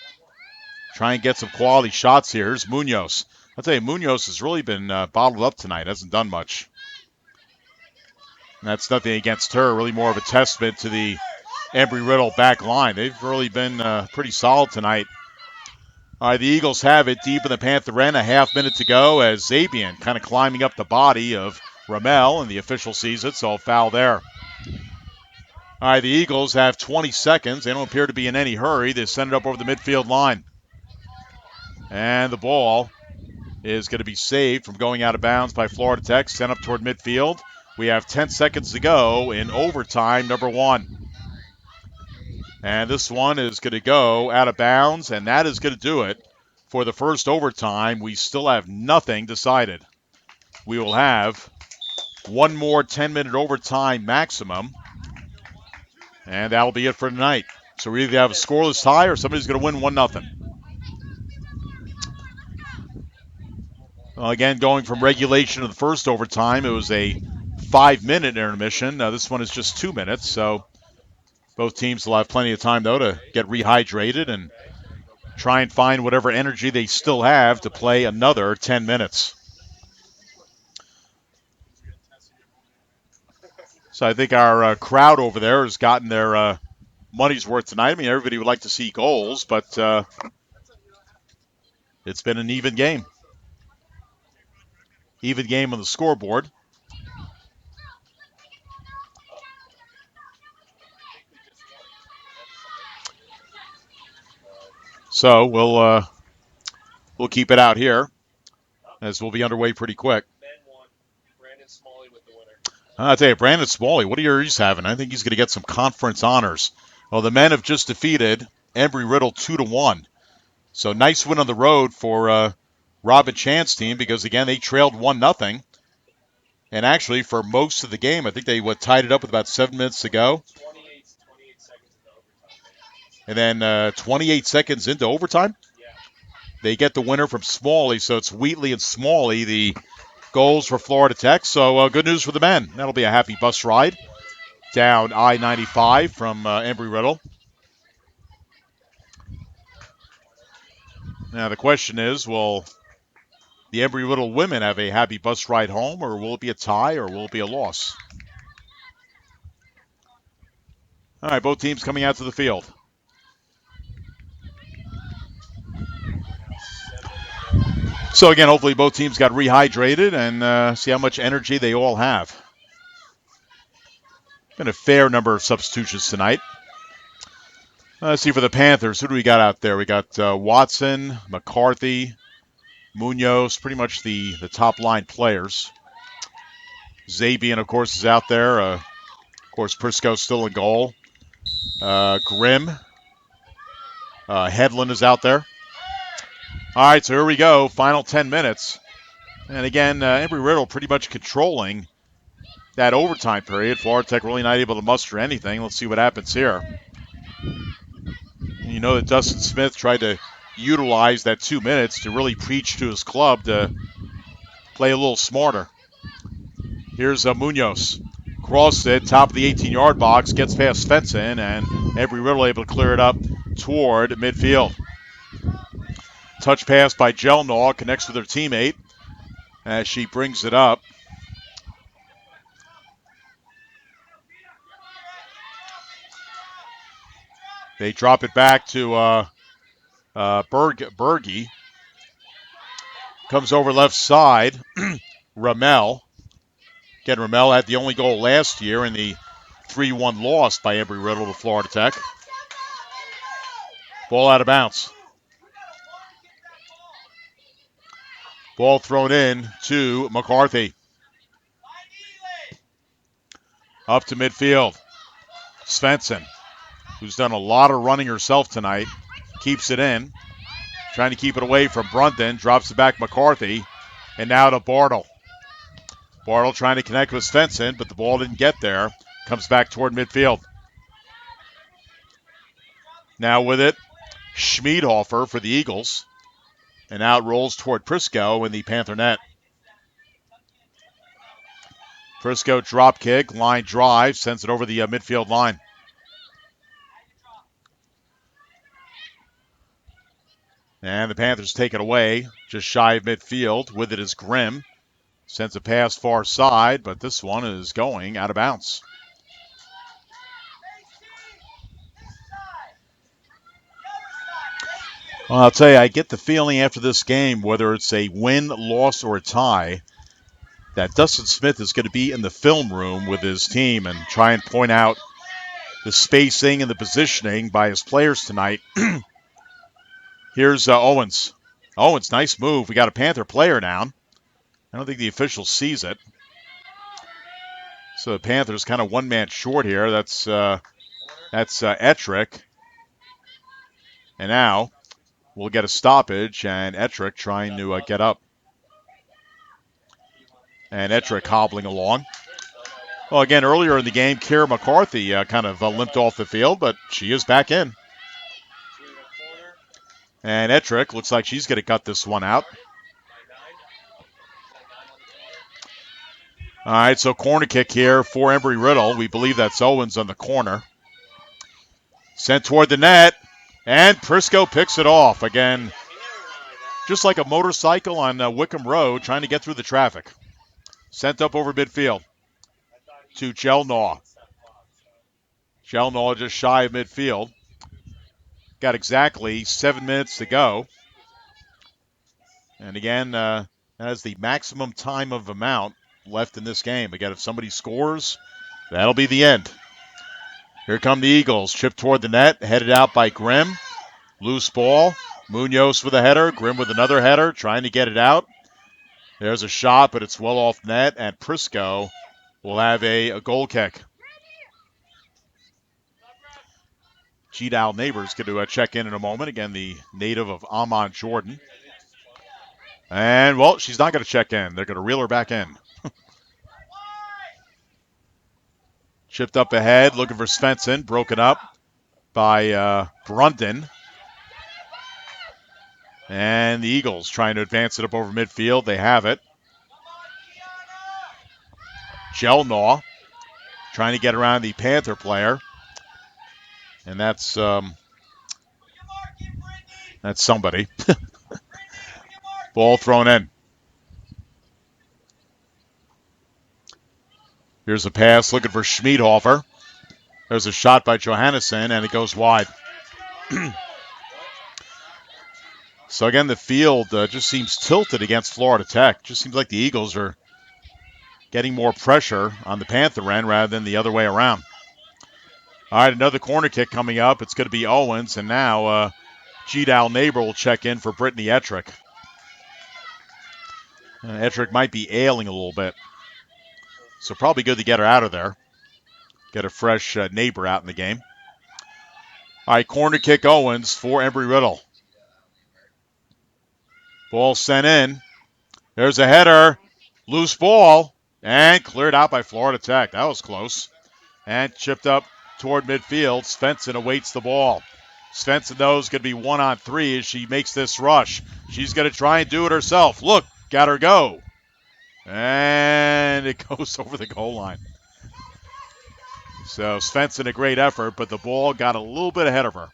try and get some quality shots here. Here's Munoz. I'll tell you, Munoz has really been bottled up tonight. Hasn't done much. And that's nothing against her. Really more of a testament to the Embry-Riddle back line. They've really been pretty solid tonight. All right, the Eagles have it deep in the Panther end. A half minute to go as Zabian kind of climbing up the body of Ramel, and the official sees it, so foul there. All right, the Eagles have 20 seconds. They don't appear to be in any hurry. They send it up over the midfield line. And the ball is going to be saved from going out of bounds by Florida Tech. Sent up toward midfield. We have 10 seconds to go in overtime number 1. And this one is going to go out of bounds, and that is going to do it for the first overtime. We still have nothing decided. We will have one more 10-minute overtime maximum, and that'll be it for tonight. So we either have a scoreless tie or somebody's going to win 1-0. Well, again, going from regulation to the first overtime, it was a 5-minute intermission. Now this one is just 2 minutes, so both teams will have plenty of time, though, to get rehydrated and try and find whatever energy they still have to play another 10 minutes. So I think our crowd over there has gotten their money's worth tonight. I mean, everybody would like to see goals, but it's been an even game. Even game on the scoreboard. So we'll keep it out here as we'll be underway pretty quick. I'll tell you, Brandon Smalley, what are you having? I think he's going to get some conference honors. Well, the men have just defeated Embry-Riddle 2-1. So nice win on the road for Robin Chan's team because, again, they trailed 1-0. And actually, for most of the game, I think they tied it up with about 7 minutes to go. 28 seconds into overtime. And then 28 seconds into overtime, they get the winner from Smalley. So it's Wheatley and Smalley, the goals for Florida Tech. So good news for the men. That'll be a happy bus ride down I-95 from Embry-Riddle. Now the question is, will the Embry-Riddle women have a happy bus ride home, or will it be a tie, or will it be a loss? All right, both teams coming out to the field. So again, hopefully both teams got rehydrated and see how much energy they all have. Been a fair number of substitutions tonight. Let's see for the Panthers. Who do we got out there? We got Watson, McCarthy, Munoz, pretty much the top line players. Zabian, of course, is out there. Of course, Prisco's still in goal. Grimm. Hedlund is out there. All right, so here we go. Final 10 minutes. And again, Embry-Riddle pretty much controlling that overtime period. Florida Tech really not able to muster anything. Let's see what happens here. You know that Dustin Smith tried to utilize that 2 minutes to really preach to his club to play a little smarter. Here's Munoz. Crossed it, top of the 18-yard box, gets past Svensson, and Embry-Riddle able to clear it up toward midfield. Touch pass by Jelnaw, connects with her teammate as she brings it up. They drop it back to Berge. Comes over left side. Ramel. Again, Ramel had the only goal last year in the 3-1 loss by Embry-Riddle to Florida Tech. Ball out of bounds. Ball thrown in to McCarthy. Up to midfield. Svensson, who's done a lot of running herself tonight, keeps it in. Trying to keep it away from Brundon. Drops it back McCarthy. And now to Bartle. Bartle trying to connect with Svensson, but the ball didn't get there. Comes back toward midfield. Now with it, Schmiedhofer for the Eagles. And out rolls toward Prisco in the Panther net. Prisco drop kick, line drive, sends it over the midfield line. And the Panthers take it away, just shy of midfield. With it is Grimm. Sends a pass far side, but this one is going out of bounds. Well, I'll tell you, I get the feeling after this game, whether it's a win, loss, or a tie, that Dustin Smith is going to be in the film room with his team and try and point out the spacing and the positioning by his players tonight. Here's Owens. Owens, nice move. We got a Panther player down. I don't think the official sees it. So the Panthers kind of one man short here. That's Ettrick. And now we'll get a stoppage, and Ettrick trying to get up. And Ettrick hobbling along. Well, again, earlier in the game, Kira McCarthy kind of limped off the field, but she is back in. And Ettrick looks like she's going to cut this one out. All right, so corner kick here for Embry-Riddle. We believe that's Owens on the corner. Sent toward the net, and Prisco picks it off. Again, just like a motorcycle on Wickham Road, trying to get through the traffic. Sent up over midfield to Jelnaw. Jelnaw just shy of midfield. Got exactly 7 minutes to go. And again, that is the maximum time of amount left in this game. Again, if somebody scores, that'll be the end. Here come the Eagles. Chip toward the net, headed out by Grimm. Loose ball. Munoz with a header. Grimm with another header, trying to get it out. There's a shot, but it's well off net, and Prisco will have a goal kick. G-Dow Neighbors going to check in a moment. Again, the native of Amman, Jordan. And, well, she's not going to check in. They're going to reel her back in. Chipped up ahead, looking for Svensson. Broken up by Brundon. And the Eagles trying to advance it up over midfield. They have it. Jelnaw trying to get around the Panther player. And that's somebody. Ball thrown in. Here's a pass looking for Schmiedhofer. There's a shot by Johannesson, and it goes wide. So again, the field just seems tilted against Florida Tech. Just seems like the Eagles are getting more pressure on the Panther end rather than the other way around. All right, another corner kick coming up. It's going to be Owens, and now G-Dal Neighbor will check in for Brittany Ettrick. Ettrick might be ailing a little bit, so probably good to get her out of there. Get a fresh Neighbor out in the game. All right, corner kick Owens for Embry-Riddle. Ball sent in. There's a header. Loose ball. And cleared out by Florida Tech. That was close. And chipped up toward midfield. Svensson awaits the ball. Svensson, though, is going to be 1-on-3 as she makes this rush. She's going to try and do it herself. Look, got her go. And it goes over the goal line. So Svensson, a great effort, but the ball got a little bit ahead of her.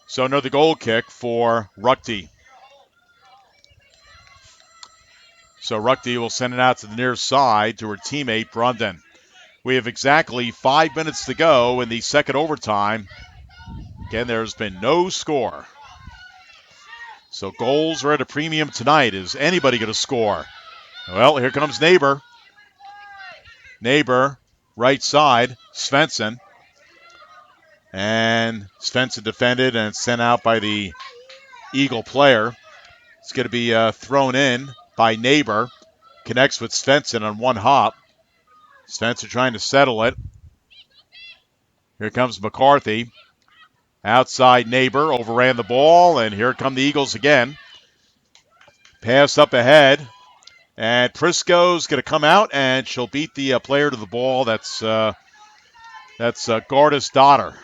So another goal kick for Ruckty. So Ruckty will send it out to the near side to her teammate, Brundon. We have exactly 5 minutes to go in the second overtime. Again, there's been no score. So goals are at a premium tonight. Is anybody going to score? Well, here comes Neighbor. Neighbor, right side, Svensson. And Svensson defended and sent out by the Eagle player. It's going to be thrown in by Neighbor. Connects with Svensson on one hop. Svensson trying to settle it. Here comes McCarthy. Outside Neighbor overran the ball, and here come the Eagles again. Pass up ahead, and Prisco's going to come out, and she'll beat the player to the ball. That's Garda's daughter.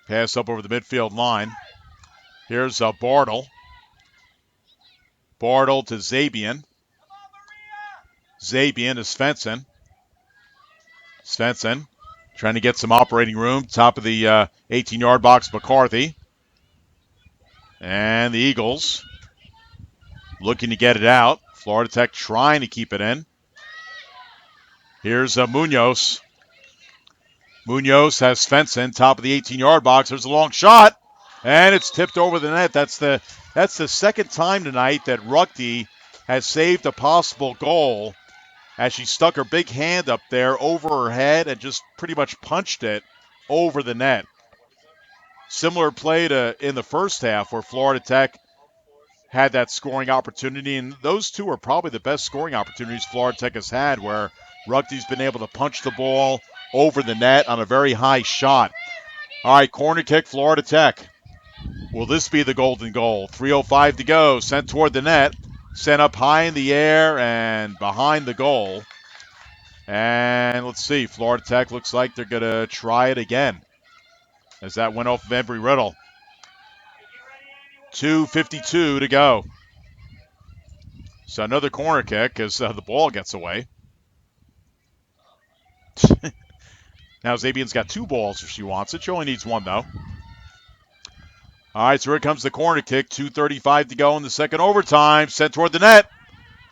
Pass up over the midfield line. Here's Bartle. Bartle to Zabian. Zabian to Svensson. Svensson trying to get some operating room. Top of the 18-yard box, McCarthy. And the Eagles looking to get it out. Florida Tech trying to keep it in. Here's Munoz. Munoz has Svensson, top of the 18-yard box. There's a long shot, and it's tipped over the net. That's the second time tonight that Ruckty has saved a possible goal as she stuck her big hand up there over her head and just pretty much punched it over the net. Similar play to in the first half where Florida Tech had that scoring opportunity, and those two are probably the best scoring opportunities Florida Tech has had, where Ruckty's been able to punch the ball over the net on a very high shot. All right, corner kick, Florida Tech. Will this be the golden goal? 3:05 to go, sent toward the net, sent up high in the air and behind the goal. And let's see, Florida Tech looks like they're going to try it again as that went off of Embry-Riddle. 2:52 to go. So another corner kick as the ball gets away. Now Zabian's got two balls if she wants it. She only needs one, though. All right, so here comes the corner kick. 2:35 to go in the second overtime. Sent toward the net.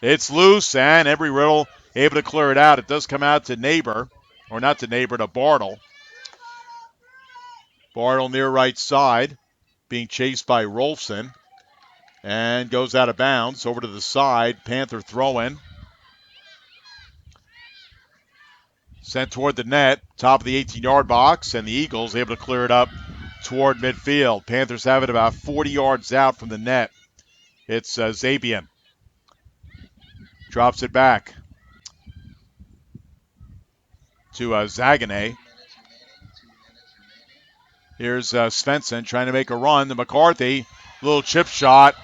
It's loose, and Embry-Riddle able to clear it out. It does come out to Neighbor, or not to Neighbor, to Bartle. Bartle near right side, being chased by Rolfson, and goes out of bounds over to the side. Panther throw-in. Sent toward the net, top of the 18-yard box, and the Eagles able to clear it up toward midfield. Panthers have it about 40 yards out from the net. It's Zabian. Drops it back to Zagane. Here's Svensson trying to make a run to McCarthy. Little chip shot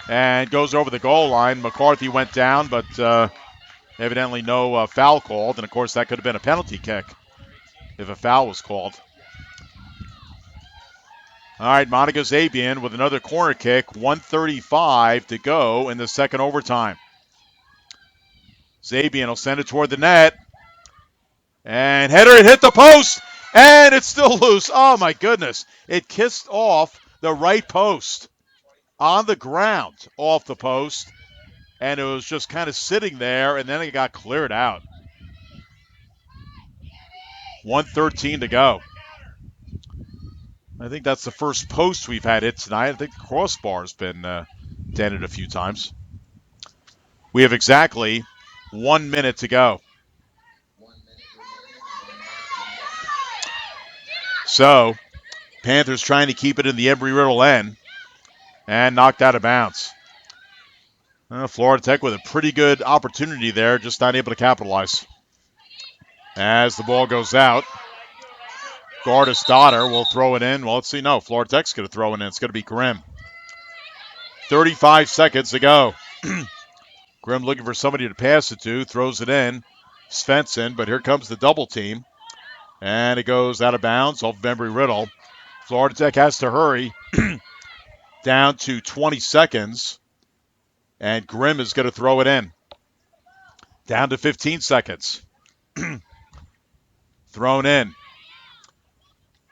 and goes over the goal line. McCarthy went down, but evidently no foul called. And, of course, that could have been a penalty kick if a foul was called. All right, Monica Zabian with another corner kick. 1:35 to go in the second overtime. Zabian will send it toward the net. And header, it hit the post. And it's still loose. Oh, my goodness. It kissed off the right post on the ground off the post. And it was just kind of sitting there, and then it got cleared out. 1:13 to go. I think that's the first post we've had hit tonight. I think the crossbar's been dented a few times. We have exactly 1 minute to go. So, Panthers trying to keep it in the Embry-Riddle end and knocked out of bounds. Florida Tech with a pretty good opportunity there, just not able to capitalize. As the ball goes out, Gardis Daughter will throw it in. Well, let's see. No, Florida Tech's going to throw it in. It's going to be Grimm. 35 seconds to go. Grimm looking for somebody to pass it to, throws it in. Svensson, but here comes the double team. And it goes out of bounds off of Embry-Riddle. Florida Tech has to hurry. Down to 20 seconds. And Grimm is going to throw it in. Down to 15 seconds. Thrown in.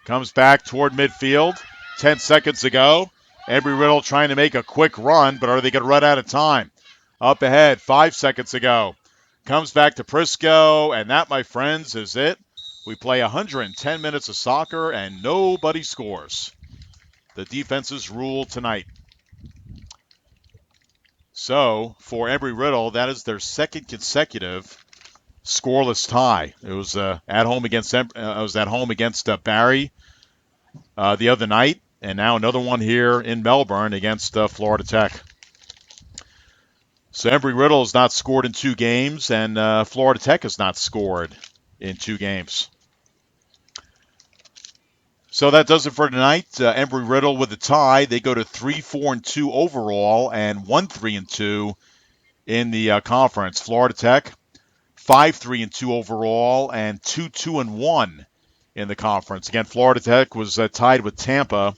Comes back toward midfield. 10 seconds to go. Embry-Riddle trying to make a quick run, but are they going to run out of time? Up ahead, 5 seconds to go. Comes back to Prisco, and that, my friends, is it. We play 110 minutes of soccer, and nobody scores. The defenses rule tonight. So, for Embry-Riddle, that is their second consecutive scoreless tie. It was at home against Barry the other night, and now another one here in Melbourne against Florida Tech. So Embry-Riddle has not scored in 2 games, and Florida Tech has not scored in 2 games. So that does it for tonight. Embry-Riddle with a tie. They go to 3-4-2 overall and 1-3-2 in the conference. Florida Tech 5-3-2 overall and 2-2-1 in the conference. Again, Florida Tech was tied with Tampa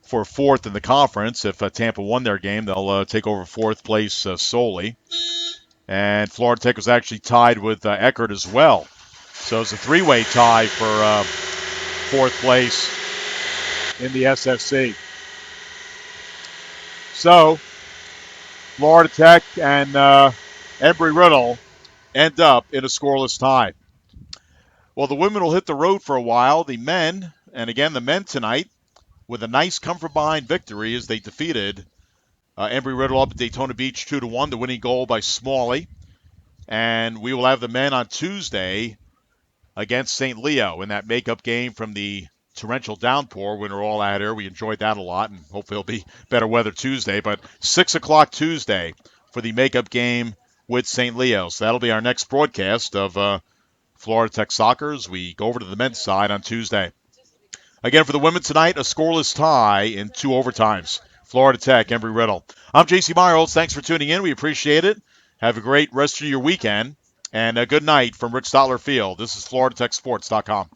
for 4th in the conference. If Tampa won their game, they'll take over 4th place solely. And Florida Tech was actually tied with Eckerd as well. So it's a 3-way tie for 4th place in the SFC. So Florida Tech and Embry-Riddle end up in a scoreless tie. Well, the women will hit the road for a while. The men, and again, the men tonight, with a nice come-from-behind victory as they defeated Embry-Riddle up at Daytona Beach 2-1, the winning goal by Smalley. And we will have the men on Tuesday against St. Leo in that makeup game from the torrential downpour when we're all out here. We enjoyed that a lot, and hopefully it'll be better weather Tuesday. But 6 o'clock Tuesday for the makeup game with St. Leo. So that'll be our next broadcast of Florida Tech Soccer as we go over to the men's side on Tuesday. Again, for the women tonight, a scoreless tie in 2 overtimes. Florida Tech, Embry-Riddle. I'm J.C. Meyerholtz. Thanks for tuning in. We appreciate it. Have a great rest of your weekend. And a good night from Rick Stotler Field. This is FloridaTechSports.com.